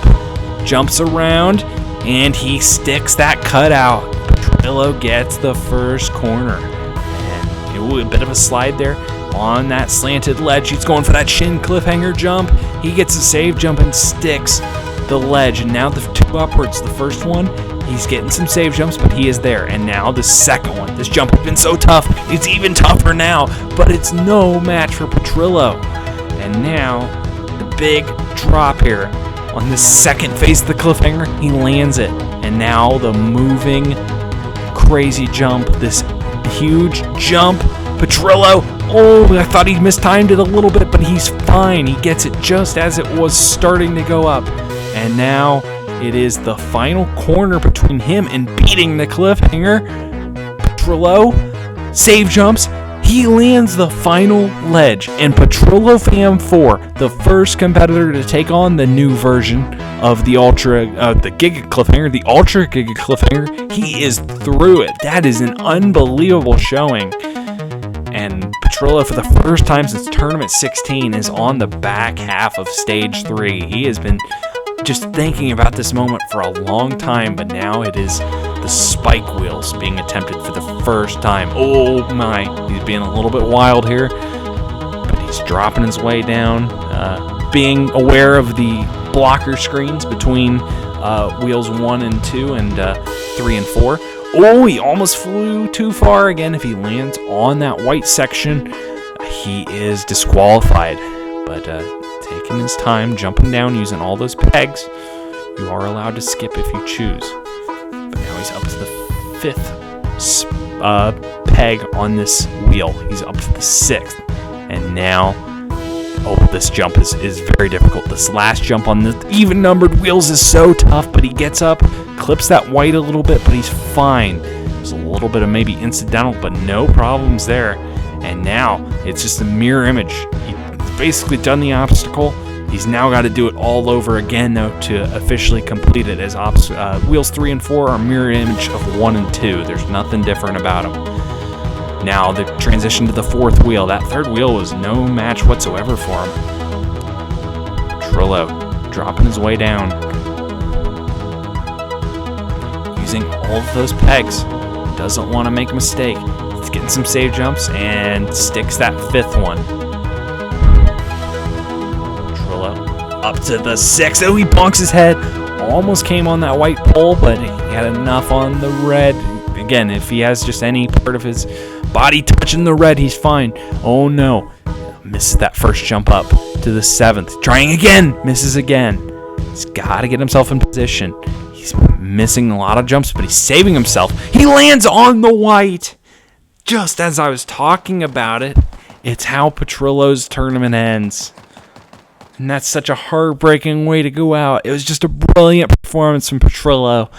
Jumps around, and he sticks that cutout. Petrillo gets the first corner. And a bit of a slide there on that slanted ledge. He's going for that shin cliffhanger jump. He gets a save jump and sticks the ledge. And now the 2 upwards. The first one, he's getting some save jumps, but he is there. And now the second one. This jump has been so tough. It's even tougher now, but it's no match for Petrillo. And now the big drop here. On the second phase of the cliffhanger, he lands it. And now the moving crazy jump, this huge jump. Petrillo, oh, I thought he mistimed it a little bit, but he's fine. He gets it just as it was starting to go up. And now it is the final corner between him and beating the cliffhanger. Petrillo, save jumps. He lands the final ledge, and Petrillo Fam 4, the first competitor to take on the new version of the the Giga Cliffhanger, the Ultra Giga Cliffhanger, he is through it. That is an unbelievable showing. And Petrillo, for the first time since Tournament 16, is on the back half of Stage 3. He has been just thinking about this moment for a long time, but now it is the spike wheels being attempted for the first time. Oh my, he's being a little bit wild here, but he's dropping his way down, being aware of the blocker screens between wheels 1 and 2 and 3 and 4. Oh, he almost flew too far again. If he lands on that white section, he is disqualified, but taking his time, jumping down, using all those pegs. You are allowed to skip if you choose. But now he's up to the 5th peg on this wheel. He's up to the 6th. And now, oh, this jump is very difficult. This last jump on the even-numbered wheels is so tough, but he gets up, clips that white a little bit, but he's fine. There's a little bit of maybe incidental, but no problems there. And now, it's just a mirror image. He's basically done the obstacle. He's now got to do it all over again, though, to officially complete it, as wheels 3 and 4 are mirror image of 1 and 2. There's nothing different about them. Now, the transition to the 4th wheel. That 3rd wheel was no match whatsoever for him. Trillo dropping his way down. Using all of those pegs. Doesn't want to make a mistake. He's getting some save jumps and sticks that 5th one. Up to the 6th. Oh, he bonks his head. Almost came on that white pole, but he had enough on the red. Again, if he has just any part of his body touching the red, he's fine. Oh no. Misses that first jump up to the 7th. Trying again. Misses again. He's got to get himself in position. He's missing a lot of jumps, but he's saving himself. He lands on the white. Just as I was talking about it, it's how Petrillo's tournament ends. And that's such a heartbreaking way to go out. It was just a brilliant performance from Petrillo.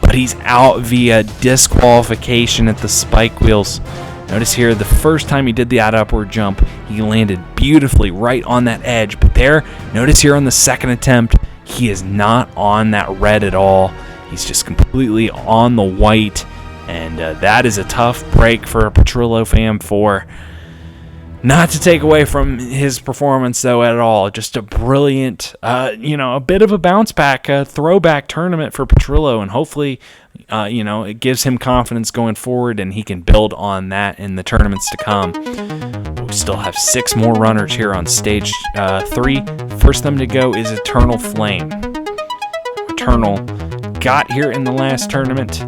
But he's out via disqualification at the spike wheels. Notice here, the first time he did the upward jump, he landed beautifully right on that edge. But there, notice here on the 2nd attempt, he is not on that red at all. He's just completely on the white. And that is a tough break for a Petrillo fan 4. Not to take away from his performance, though, at all. Just a brilliant, a bit of a bounce back, throwback tournament for Petrillo. And hopefully, it gives him confidence going forward and he can build on that in the tournaments to come. We still have 6 more runners here on stage 3. First them to go is Eternal Flame. Eternal got here in the last tournament,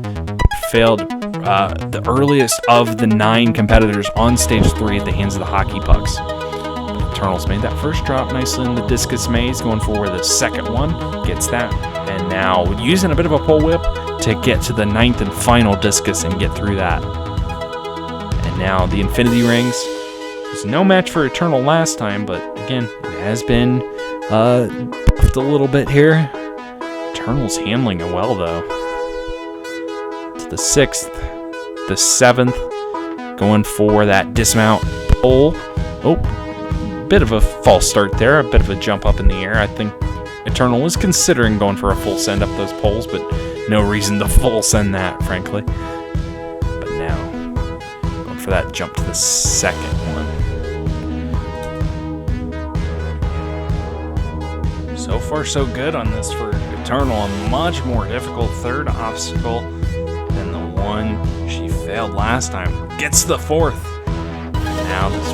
failed the earliest of the 9 competitors on stage 3 at the hands of the Hockey Pucks. Eternal's made that first drop nicely in the discus maze, going for the 2nd one, gets that, and now using a bit of a pole whip to get to the 9th and final discus and get through that. And now the Infinity Rings. There's no match for Eternal last time, but again, it has been buffed a little bit here. Eternal's handling it well, though. To the 6th. The 7th, going for that dismount pole. Oh, bit of a false start there, a bit of a jump up in the air. I think Eternal was considering going for a full send up those poles, but no reason to full send that, frankly. But now, going for that jump to the 2nd one. So far, so good on this for Eternal. A much more difficult 3rd obstacle than the one she failed last time. Gets the 4th. Now this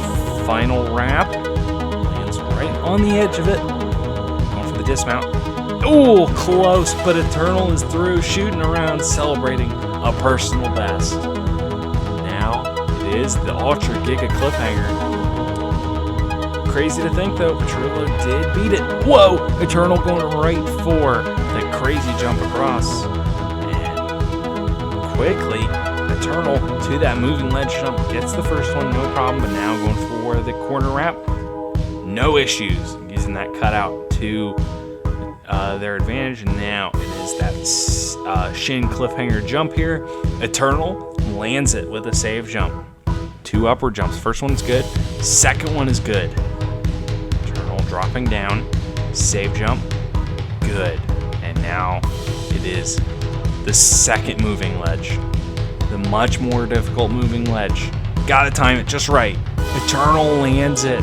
final wrap lands right on the edge of it. Going for the dismount. Oh, close, but Eternal is through, shooting around, celebrating a personal best. Now it is the Ultra Giga Cliffhanger. Crazy to think, though, Petrillo did beat it. Whoa! Eternal going right for the crazy jump across. Quickly, Eternal to that moving ledge jump, gets the first one, no problem, but now going for the corner wrap, no issues, using that cutout to their advantage, and now it is that Shin Cliffhanger jump here. Eternal lands it with a save jump. 2 upward jumps, first one's good, 2nd one is good. Eternal dropping down, save jump, good, and now it is the 2nd moving ledge. The much more difficult moving ledge. Gotta time it just right. Eternal lands it.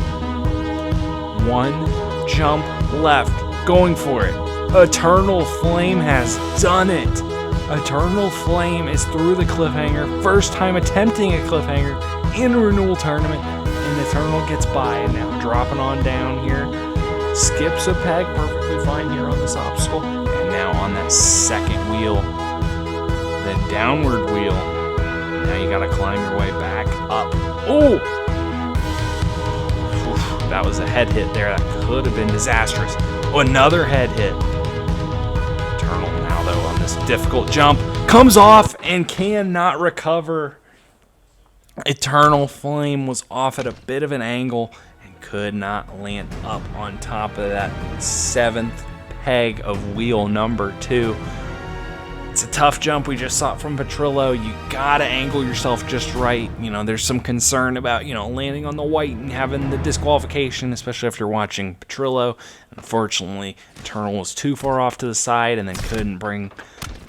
1 jump left. Going for it. Eternal Flame has done it. Eternal Flame is through the cliffhanger. First time attempting a cliffhanger in a renewal tournament. And Eternal gets by, and now dropping on down here. Skips a peg perfectly fine here on this obstacle. And now on that 2nd wheel. The downward wheel. Now you gotta climb your way back up. Oh! Oof, that was a head hit there. That could have been disastrous. Oh, another head hit. Eternal now, though, on this difficult jump. Comes off and cannot recover. Eternal Flame was off at a bit of an angle and could not land up on top of that 7th peg of wheel number 2. It's a tough jump. We just saw it from Petrillo. You gotta angle yourself just right. You know, there's some concern about, landing on the white and having the disqualification, especially if you're watching Petrillo. Unfortunately, Eternal was too far off to the side and then couldn't bring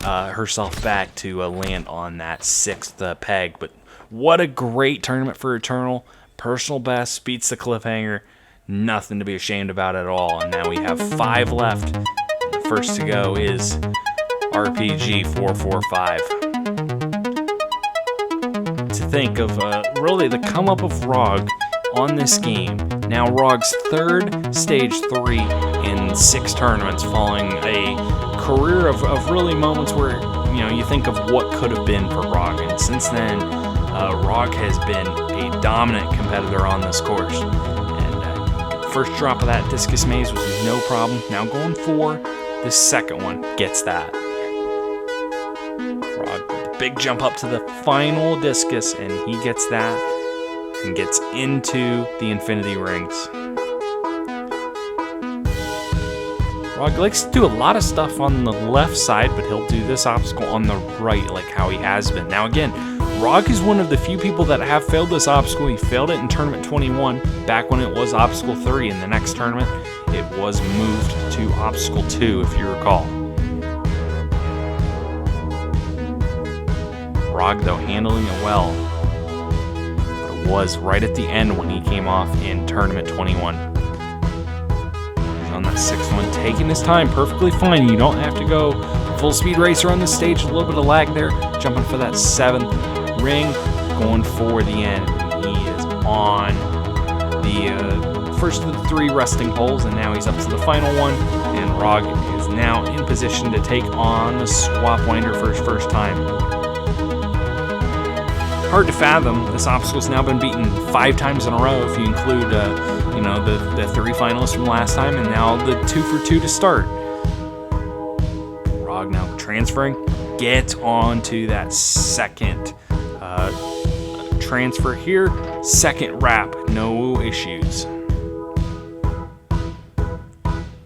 herself back to land on that 6th peg. But what a great tournament for Eternal. Personal best, beats the cliffhanger. Nothing to be ashamed about at all. And now we have 5 left. And the first to go is RPG 445. To think of really the come up of ROG on this game. Now ROG's 3rd stage 3 in 6 tournaments, following a career of really moments where you think of what could have been for ROG, and since then ROG has been a dominant competitor on this course. And first drop of that discus maze was no problem. Now going for the second one gets that. Big jump up to the final discus, and he gets that and gets into the infinity rings. ROG likes to do a lot of stuff on the left side, but he'll do this obstacle on the right like how he has been. Now again, ROG is one of the few people that have failed this obstacle. He failed it in Tournament 21, back when it was Obstacle 3. In the next tournament, it was moved to Obstacle 2, if you recall. ROG, though, handling it well. But it was right at the end when he came off in Tournament 21. He's on that 6th one, taking his time, perfectly fine. You don't have to go full speed racer on this stage. A little bit of lag there. Jumping for that 7th ring, going for the end. He is on the first of the 3 resting holes, and now he's up to the final one. And ROG is now in position to take on the Swap Winder for his first time. Hard to fathom. This obstacle's now been beaten 5 times in a row if you include, the 3 finalists from last time, and now the 2 for 2 to start. ROG now transferring. Get on to that 2nd transfer here. 2nd wrap, no issues.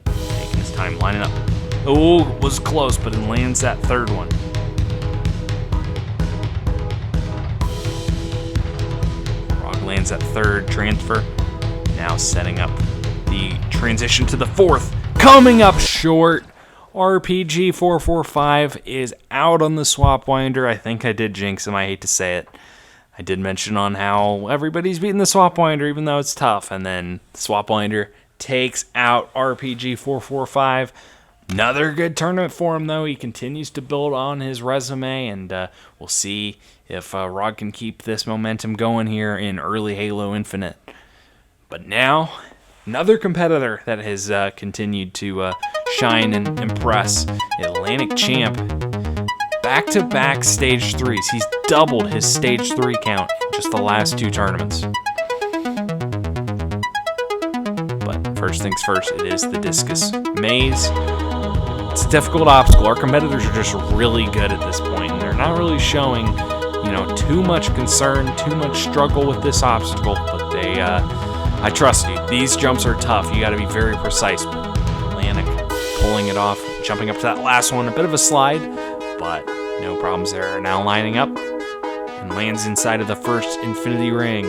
Taking his time, lining up. Oh, was close, but it lands that 3rd one. Lands that 3rd transfer. Now setting up the transition to the 4th. Coming up short. RPG 445 is out on the Swap Winder. I think I did jinx him. I hate to say it. I did mention on how everybody's beating the Swap Winder even though it's tough. And then the Swap Winder takes out RPG 445. Another good tournament for him, though. He continues to build on his resume, and we'll see if ROG can keep this momentum going here in early Halo Infinite. But now, another competitor that has continued to shine and impress. Atlantic Champ. Back-to-back Stage 3s. He's doubled his Stage 3 count in just the last 2 tournaments. But first things first, it is the Discus Maze. It's a difficult obstacle. Our competitors are just really good at this point, and they're not really showing, too much concern, too much struggle with this obstacle. But they, I trust you. These jumps are tough. You got to be very precise. But Atlantic pulling it off, jumping up to that last one. A bit of a slide, but no problems there. Now lining up and lands inside of the 1st infinity ring.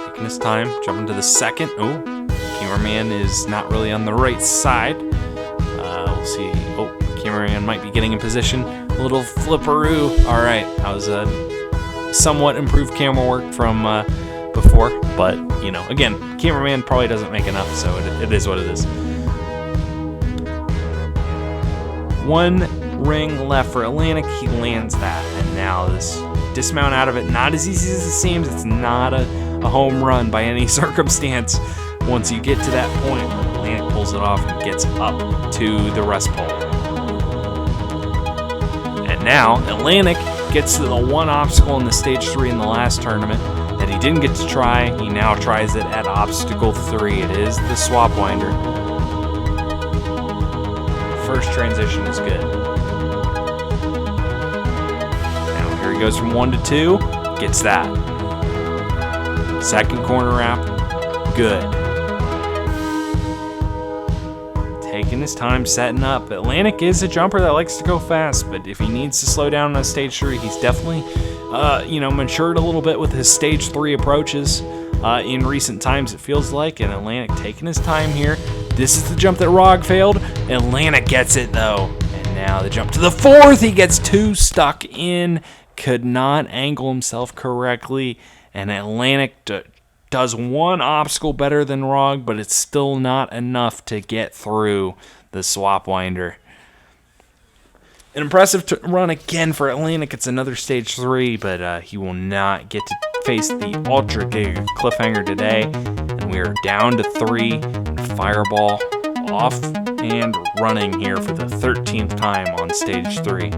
Taking his time, jumping to the 2nd. Oh. Cameraman is not really on the right side. We'll see. Oh, cameraman might be getting in position. A little flipperoo. All right, that was a somewhat improved camera work from before, but again, cameraman probably doesn't make enough, so it is what it is. 1 ring left for Atlantic. He lands that, and now this dismount out of it. Not as easy as it seems. It's not a home run by any circumstance. Once you get to that point, Atlantic pulls it off and gets up to the rest pole. And now, Atlantic gets to the 1 obstacle in the Stage 3 in the last tournament that he didn't get to try. He now tries it at Obstacle 3. It is the Swap Winder. First transition is good. goes from 1 to 2, gets that. Second corner wrap, good. Taking his time setting up. Atlantic is a jumper that likes to go fast, but if he needs to slow down on stage 3, he's definitely, matured a little bit with his stage 3 approaches in recent times, it feels like. And Atlantic taking his time here. This is the jump that Rog failed. Atlantic gets it though. And now the jump to the 4th. He gets 2 stuck in. Could not angle himself correctly. And Atlantic does one obstacle better than Rog, but it's still not enough to get through the swap winder. An impressive run again for Atlantic. It's another stage 3, but he will not get to face the Ultra Giga Cliffhanger today. And we are down to 3. And Fireball off and running here for the 13th time on stage 3.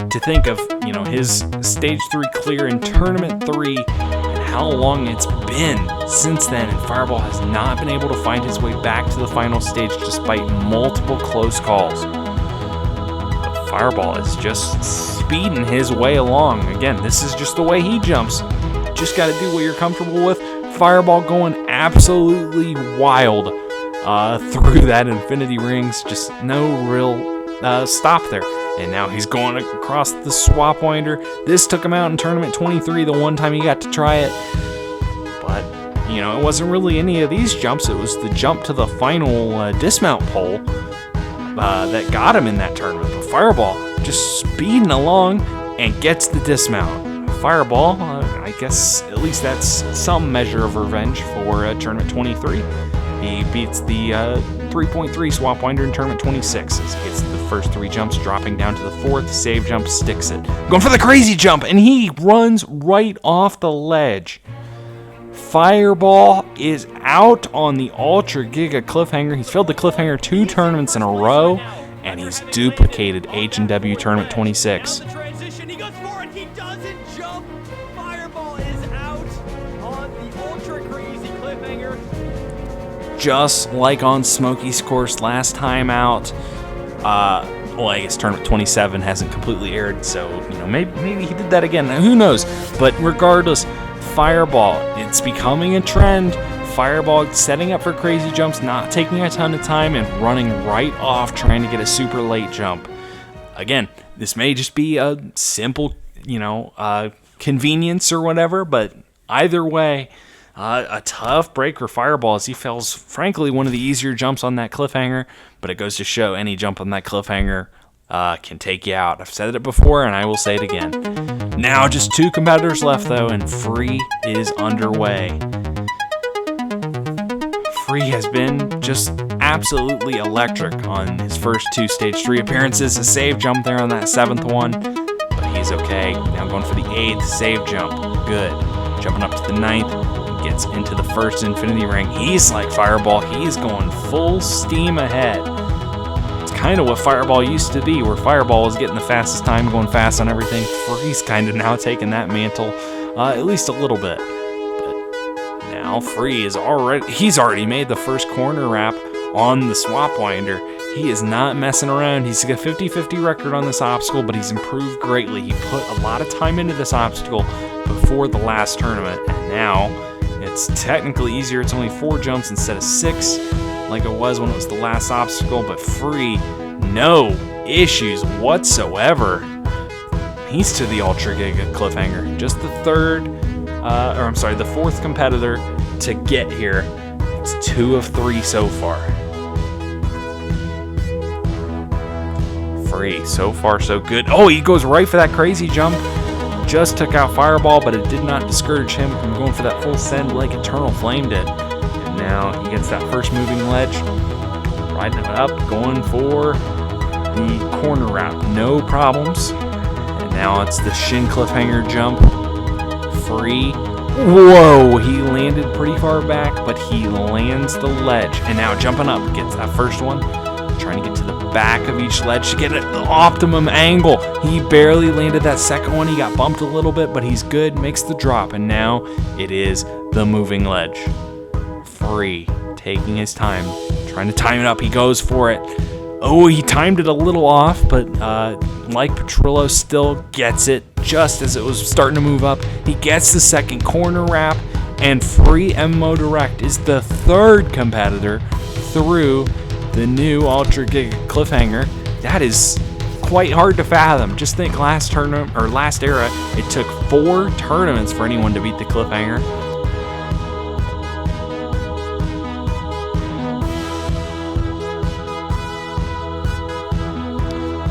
To think of, his stage 3 clear in tournament 3 and how long it's been since then, and Fireball has not been able to find his way back to the final stage despite multiple close calls. But Fireball is just speeding his way along. Again, this is just the way he jumps. Just got to do what you're comfortable with. Fireball going absolutely wild through that infinity rings. Just no real stop there. And now he's going across the swap winder. This took him out in tournament 23, the one time he got to try it. But, it wasn't really any of these jumps. It was the jump to the final dismount pole that got him in that tournament. But Fireball just speeding along and gets the dismount. Fireball, I guess at least that's some measure of revenge for tournament 23. He beats the 3.3 swap winder in tournament 26 as he gets the first 3 jumps, dropping down to the 4th. Save jump, sticks it. Going for the crazy jump, and he runs right off the ledge. Fireball is out on the Ultra Giga Cliffhanger. He's failed the Cliffhanger 2 tournaments in a row, and he's duplicated H&W tournament 26. Transition, he goes for it, he doesn't jump. Fireball is out on the Ultra Crazy Cliffhanger. Just like on Smokey's course last time out. I guess tournament 27 hasn't completely aired, so maybe he did that again. Who knows? But regardless, Fireball, it's becoming a trend. Fireball setting up for crazy jumps, not taking a ton of time, and running right off trying to get a super late jump. Again, this may just be a simple, convenience or whatever, but either way, a tough break for Fireball as he fails, frankly, one of the easier jumps on that cliffhanger, but it goes to show any jump on that cliffhanger can take you out. I've said it before, and I will say it again. Now just 2 competitors left, though, and Free is underway. Free has been just absolutely electric on his first 2 stage 3 appearances. A save jump there on that 7th one, but he's okay. Now going for the 8th save jump. Good. Jumping up to the 9th. Gets into the first infinity ring. He's like Fireball. He's going full steam ahead. It's kind of what Fireball used to be, where Fireball was getting the fastest time, going fast on everything. Free's kind of now taking that mantle, at least a little bit. But now Free is he's already made the first corner wrap on the swap winder. He is not messing around. He's got a 50-50 record on this obstacle, but he's improved greatly. He put a lot of time into this obstacle before the last tournament, and now it's technically easier. It's only 4 jumps instead of 6, like it was when it was the last obstacle, but Free, no issues whatsoever. He's to the Ultra Giga Cliffhanger. Just the 4th competitor to get here. It's 2 of 3 so far. Free, so far so good. Oh, he goes right for that crazy jump. Just took out Fireball, but it did not discourage him from going for that full send like Eternal Flame did. And now he gets that first moving ledge. Riding it up, going for the corner wrap. No problems. And now it's the Shin Cliffhanger jump. Free. Whoa, he landed pretty far back, but he lands the ledge. And now jumping up, gets that first one. Trying to get to the back of each ledge to get an optimum angle. He barely landed that second one. He got bumped a little bit, but he's good. Makes the drop, and now it is the moving ledge. Free, taking his time, trying to time it up. He goes for it. Oh, he timed it a little off, but like Petrillo, still gets it. just as it was starting to move up. He gets the second corner wrap, and Free MMO Direct is the third competitor through the new Ultra Giga Cliffhanger. That is quite hard to fathom. Just think last tournament or last era, it took 4 tournaments for anyone to beat the Cliffhanger.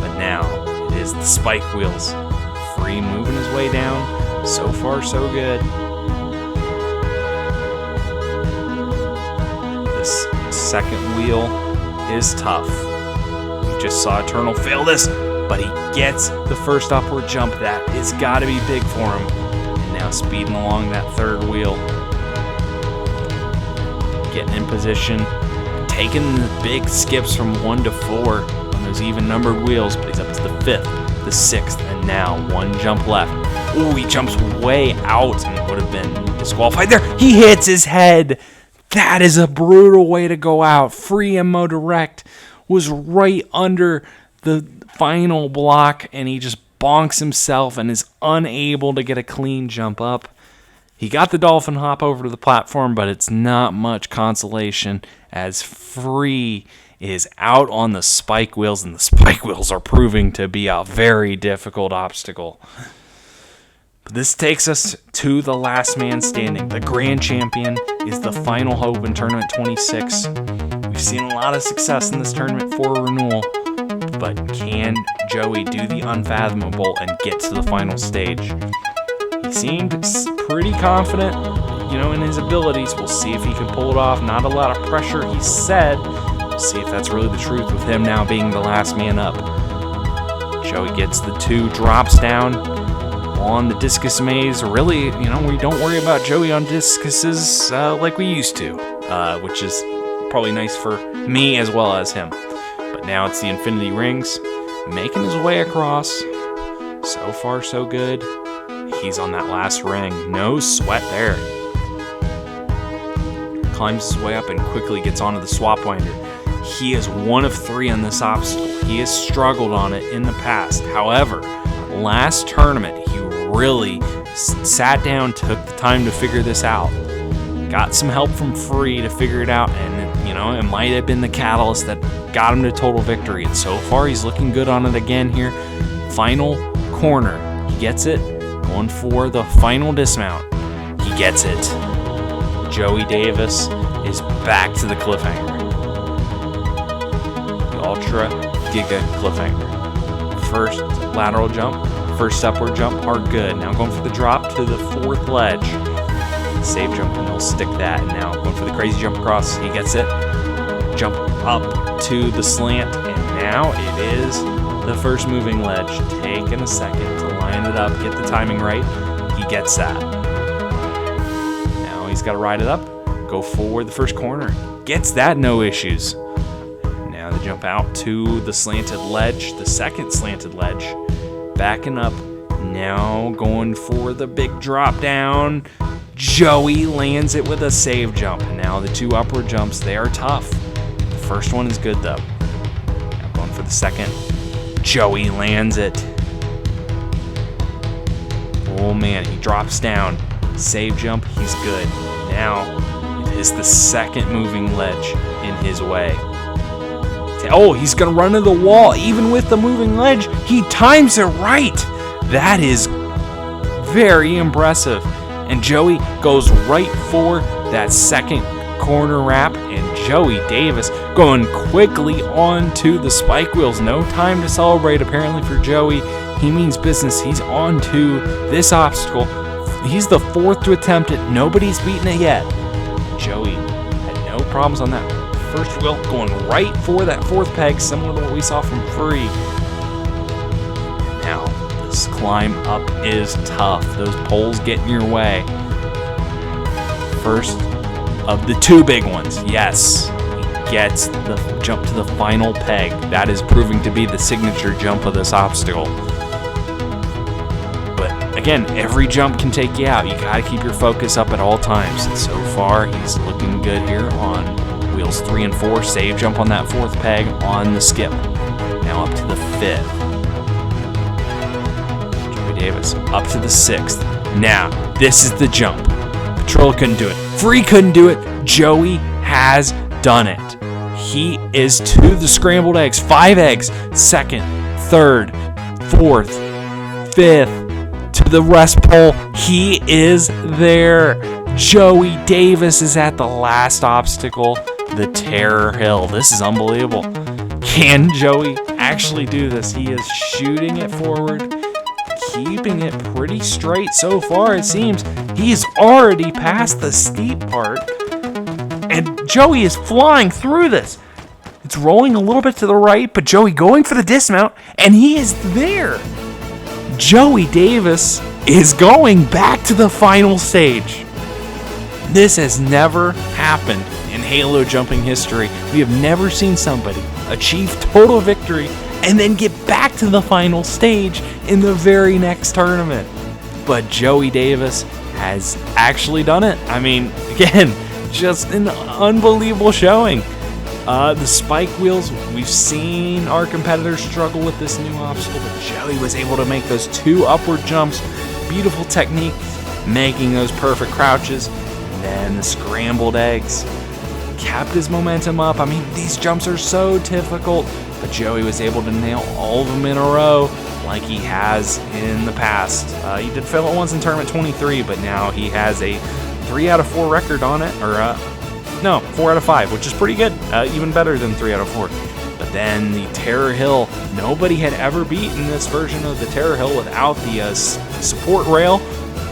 But now it is the Spike Wheels. Free moving his way down. So far, so good. This second wheel is tough. You just saw Eternal fail this, but he gets the first upward jump. That is got to be big for him. And now speeding along that third wheel. Getting in position. Taking the big skips from 1 to 4 on those even numbered wheels, but he's up to the 5th, the 6th, and now 1 jump left. Ooh, he jumps way out and would have been disqualified there. He hits his head. That is a brutal way to go out. Free MMO Direct was right under the final block, and he just bonks himself and is unable to get a clean jump up. He got the dolphin hop over to the platform, but it's not much consolation as Free is out on the spike wheels, and the spike wheels are proving to be a very difficult obstacle. But this takes us to the last man standing. The grand champion is the final hope in Tournament 26. We've seen a lot of success in this tournament for renewal, but can Joey do the unfathomable and get to the final stage? He seemed pretty confident, in his abilities. We'll see if he can pull it off. Not a lot of pressure, he said. We'll see if that's really the truth with him now being the last man up. Joey gets the 2 drops down on the discus maze. Really, we don't worry about Joey on discuses like we used to, which is probably nice for me as well as him. But now it's the infinity rings, making his way across. So far, so good. He's on that last ring. No sweat there. Climbs his way up and quickly gets onto the swap winder. He is 1 of 3 on this obstacle. He has struggled on it in the past. However, last tournament, he really sat down, took the time to figure this out. Got some help from Free to figure it out, and it might have been the catalyst that got him to total victory. And so far, he's looking good on it again here. Final corner. He gets it. Going for the final dismount. He gets it. Joey Davis is back to the Cliffhanger. The Ultra Giga Cliffhanger. First lateral jump, first upward jump are good. Now going for the drop to the 4th ledge. Save jump and he'll stick that. And now going for the crazy jump across. He gets it. Jump up to the slant. And now it is the first moving ledge. Taking a second to line it up, get the timing right. He gets that. Now he's got to ride it up. Go forward the first corner. Gets that, no issues. Now the jump out to the slanted ledge, the second slanted ledge. Backing up. Now going for the big drop down. Joey lands it with a save jump. And now the 2 upward jumps, they are tough. The first one is good though. Now going for the second. Joey lands it. Oh man, he drops down. Save jump, he's good. Now it is the second moving ledge in his way. Oh, he's gonna run into the wall. Even with the moving ledge, he times it right. That is very impressive. And Joey goes right for that second corner wrap, and Joey Davis going quickly onto the spike wheels. No time to celebrate apparently for Joey. He means business. He's on to this obstacle. He's the 4th to attempt it. Nobody's beaten it yet. Joey had no problems on that first wheel, going right for that 4th peg, similar to what we saw from Free. Now, this climb up is tough. Those poles get in your way. First of the 2 big ones. Yes, he gets the jump to the final peg. That is proving to be the signature jump of this obstacle. But again, every jump can take you out. You gotta keep your focus up at all times. And so far, he's looking good here on wheels 3 and 4. Save jump on that 4th peg on the skip. Now up to the 5th. Joey Davis up to the 6th. Now, this is the jump. Petrilla couldn't do it. Free couldn't do it. Joey has done it. He is to the scrambled eggs. 5 eggs. 2nd, 3rd, 4th, 5th. To the rest pole. He is there. Joey Davis is at the last obstacle, the Terror Hill. This is unbelievable. Can Joey actually do this? He is shooting it forward, keeping it pretty straight so far, it seems. He's already past the steep part, and Joey is flying through this. It's rolling a little bit to the right, but Joey going for the dismount, and he is there. Joey Davis is going back to the final stage. This has never happened in Halo jumping history. We have never seen somebody achieve total victory and then get back to the final stage in the very next tournament. But Joey Davis has actually done it. I mean, again, just an unbelievable showing. The spike wheels, we've seen our competitors struggle with this new obstacle, but Joey was able to make those 2 upward jumps. Beautiful technique, making those perfect crouches. And then the scrambled eggs kept his momentum up. I mean, these jumps are so difficult, but Joey was able to nail all of them in a row like he has in the past. He did fail it once in tournament 23, but now he has a 3 out of 4 record on it, or no, 4 out of 5, which is pretty good, even better than 3 out of 4. But then the Terror Hill, nobody had ever beaten this version of the Terror Hill without the support rail.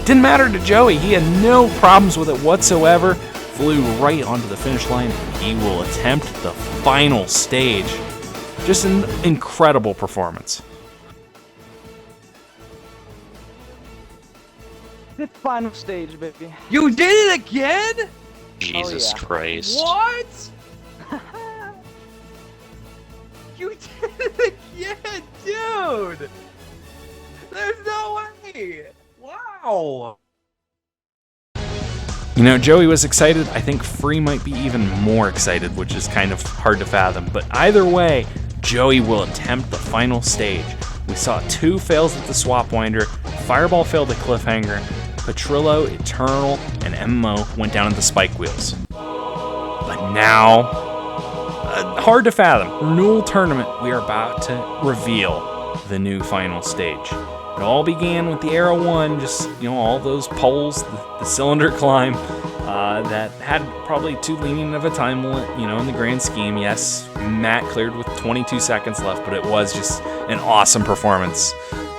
Didn't matter to Joey, he had no problems with it whatsoever. Flew right onto the finish line. He will attempt the final stage. Just an incredible performance. The final stage, baby. You did it again? Jesus Christ. What? You did it again, dude! There's no way! Wow! You know, Joey was excited. I think Free might be even more excited, which is kind of hard to fathom. But either way, Joey will attempt the final stage. We saw 2 fails at the Swap Winder. Fireball failed at Cliffhanger. Petrillo, Eternal, and MMO went down at the Spike Wheels. But now, hard to fathom. Renewal Tournament, we are about to reveal the new final stage. It all began with the Era 1, just, all those poles, the cylinder climb, that had probably too lenient of a time limit, in the grand scheme. Yes, Matt cleared with 22 seconds left, but it was just an awesome performance.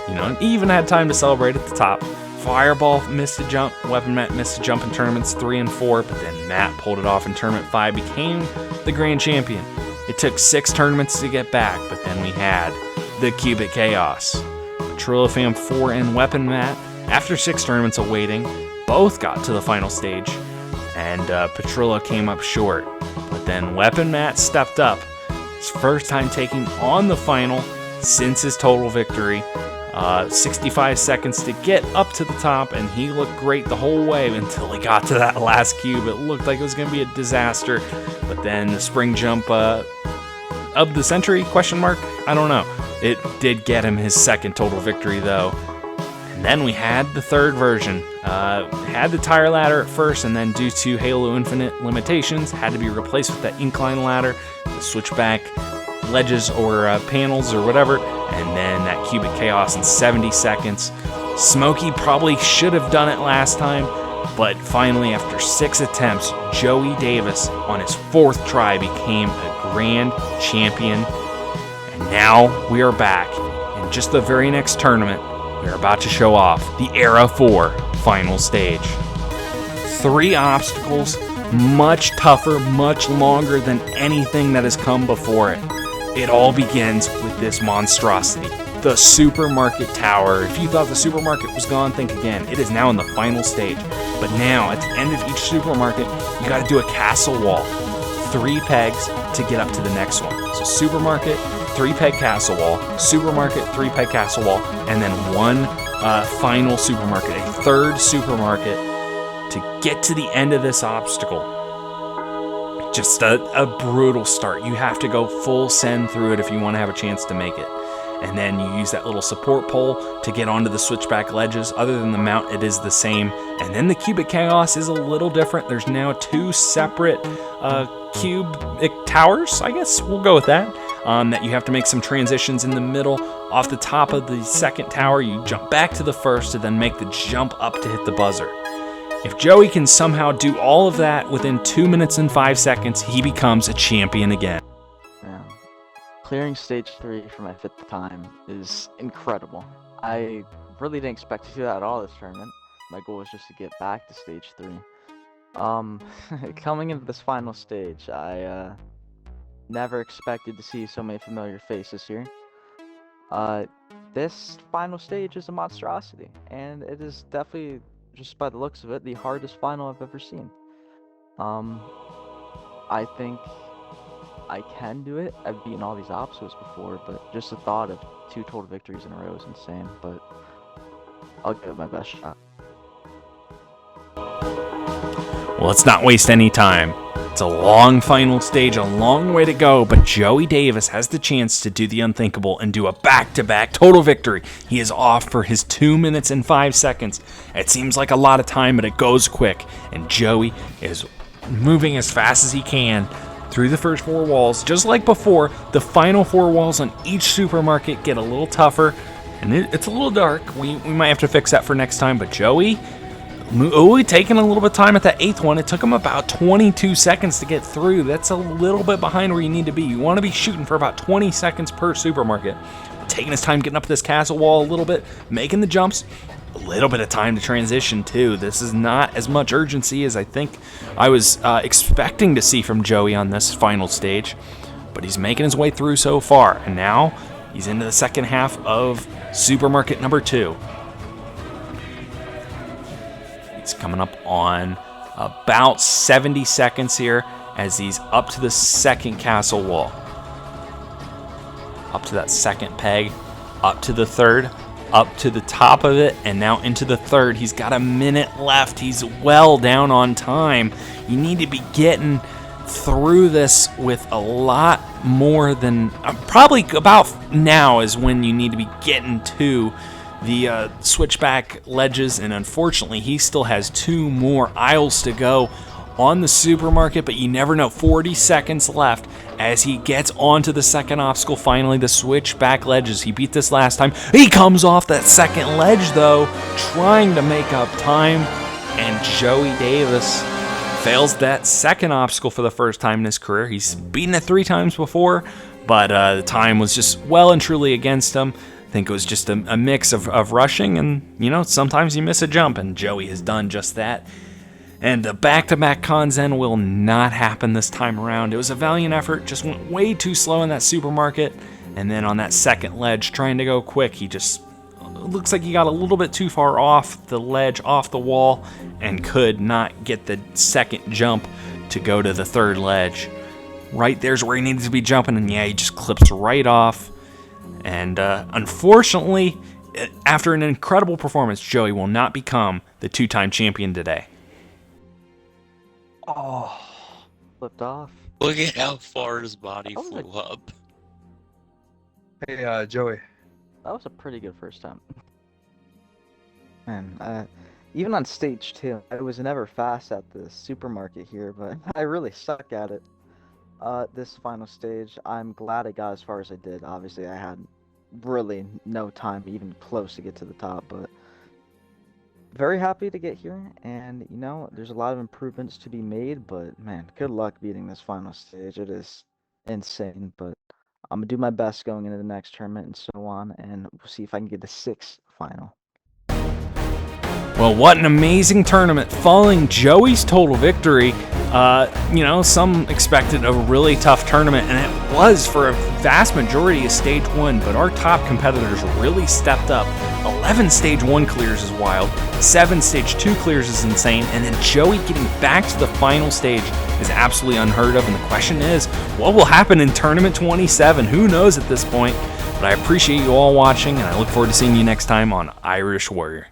And even had time to celebrate at the top. Fireball missed a jump, Weapon Matt missed a jump in tournaments 3 and 4, but then Matt pulled it off in tournament 5, became the grand champion. It took 6 tournaments to get back, but then we had the Cubic Chaos. Trillofam 4 and Weapon Matt, after 6 tournaments of waiting, both got to the final stage, and Petrillo came up short. But then Weapon Matt stepped up, his first time taking on the final since his total victory. 65 seconds to get up to the top, and he looked great the whole way until he got to that last cube. It looked like it was going to be a disaster, but then the spring jump of the century, question mark? I don't know. It did get him his 2nd total victory, though. And then we had the 3rd version. Had the tire ladder at first, and then due to Halo Infinite limitations, had to be replaced with that incline ladder, the switchback ledges or panels or whatever, and then that Cubic Chaos in 70 seconds. Smokey probably should have done it last time, but finally, after 6 attempts, Joey Davis, on his 4th try, became a grand champion. And now we are back. In just the very next tournament, we are about to show off the Era 4 final stage. 3 obstacles, much tougher, much longer than anything that has come before it. It all begins with this monstrosity, the Supermarket Tower. If you thought the supermarket was gone, think again. It is now in the final stage. But now, at the end of each supermarket, you gotta do a castle wall. 3 pegs to get up to the next one. So supermarket, 3-peg castle wall, supermarket, 3-peg castle wall, and then 1 final supermarket, a 3rd supermarket to get to the end of this obstacle. Just a brutal start. You have to go full send through it if you want to have a chance to make it. and then you use that little support pole to get onto the switchback ledges. Other than the mount, it is the same. And then the Cubic Chaos is a little different. There's now 2 separate cubic towers, I guess we'll go with that, that you have to make some transitions in the middle. Off the top of the second tower, you jump back to the first to then make the jump up to hit the buzzer. If Joey can somehow do all of that within 2 minutes and 5 seconds, he becomes a champion again. Man, clearing stage 3 for my 5th time is incredible. I really didn't expect to do that at all this tournament. My goal was just to get back to stage 3. Coming into this final stage, I never expected to see so many familiar faces here. This final stage is a monstrosity, and it is definitely, just by the looks of it, the hardest final I've ever seen. I think I can do it. I've beaten all these obstacles before, but just the thought of 2 total victories in a row is insane, but I'll give it my best shot. Well, let's not waste any time. It's a long final stage, a long way to go, but Joey Davis has the chance to do the unthinkable and do a back-to-back total victory. He is off for his 2 minutes and 5 seconds. It seems like a lot of time, but it goes quick, and Joey is moving as fast as he can through the first 4 walls. Just like before, the final 4 walls on each supermarket get a little tougher, and it's a little dark. We might have to fix that for next time, but Joey... taking a little bit of time at that 8th one. It took him about 22 seconds to get through. That's a little bit behind where you need to be. You want to be shooting for about 20 seconds per supermarket. Taking his time getting up this castle wall a little bit, making the jumps. A little bit of time to transition too. This is not as much urgency as I think I was expecting to see from Joey on this final stage. But he's making his way through so far. And now he's into the second half of supermarket number 2. He's coming up on about 70 seconds here as he's up to the second castle wall. Up to that second peg, up to the third, up to the top of it, and now into the third. He's got a minute left. He's well down on time. You need to be getting through this with a lot more than... probably about now is when you need to be getting to the switchback ledges, and unfortunately he still has 2 more aisles to go on the supermarket, but you never know. 40 seconds left as he gets onto the second obstacle, finally the switchback ledges. He beat this last time. He comes off that second ledge though, trying to make up time, and Joey Davis fails that second obstacle for the first time in his career. He's beaten it 3 times before, but the time was just well and truly against him. I think it was just a mix of rushing, and, you know, sometimes you miss a jump, and Joey has done just that. And the back-to-back Kanzen will not happen this time around. It was a valiant effort, just went way too slow in that supermarket, and then on that second ledge, trying to go quick, he just looks like he got a little bit too far off the ledge, off the wall, and could not get the second jump to go to the third ledge. Right there's where he needed to be jumping, and yeah, he just clips right off. And unfortunately, after an incredible performance, Joey will not become the 2-time champion today. Oh, flipped off. Look at how far his body flew up. Hey, Joey. That was a pretty good first time. Man, even on stage 2, I was never fast at the supermarket here, but I really suck at it. This final stage, I'm glad I got as far as I did. Obviously, I had really no time even close to get to the top, but very happy to get here. And, you know, there's a lot of improvements to be made, but man, good luck beating this final stage. It is insane, but I'm gonna do my best going into the next tournament and so on, and we'll see if I can get the 6th final. Well, what an amazing tournament following Joey's total victory. You know, some expected a really tough tournament, and it was for a vast majority of stage 1, but our top competitors really stepped up. 11 stage 1 clears is wild, 7 stage 2 clears is insane, and then Joey getting back to the final stage is absolutely unheard of, and the question is, what will happen in Tournament 27? Who knows at this point? But I appreciate you all watching, and I look forward to seeing you next time on Irish Warrior.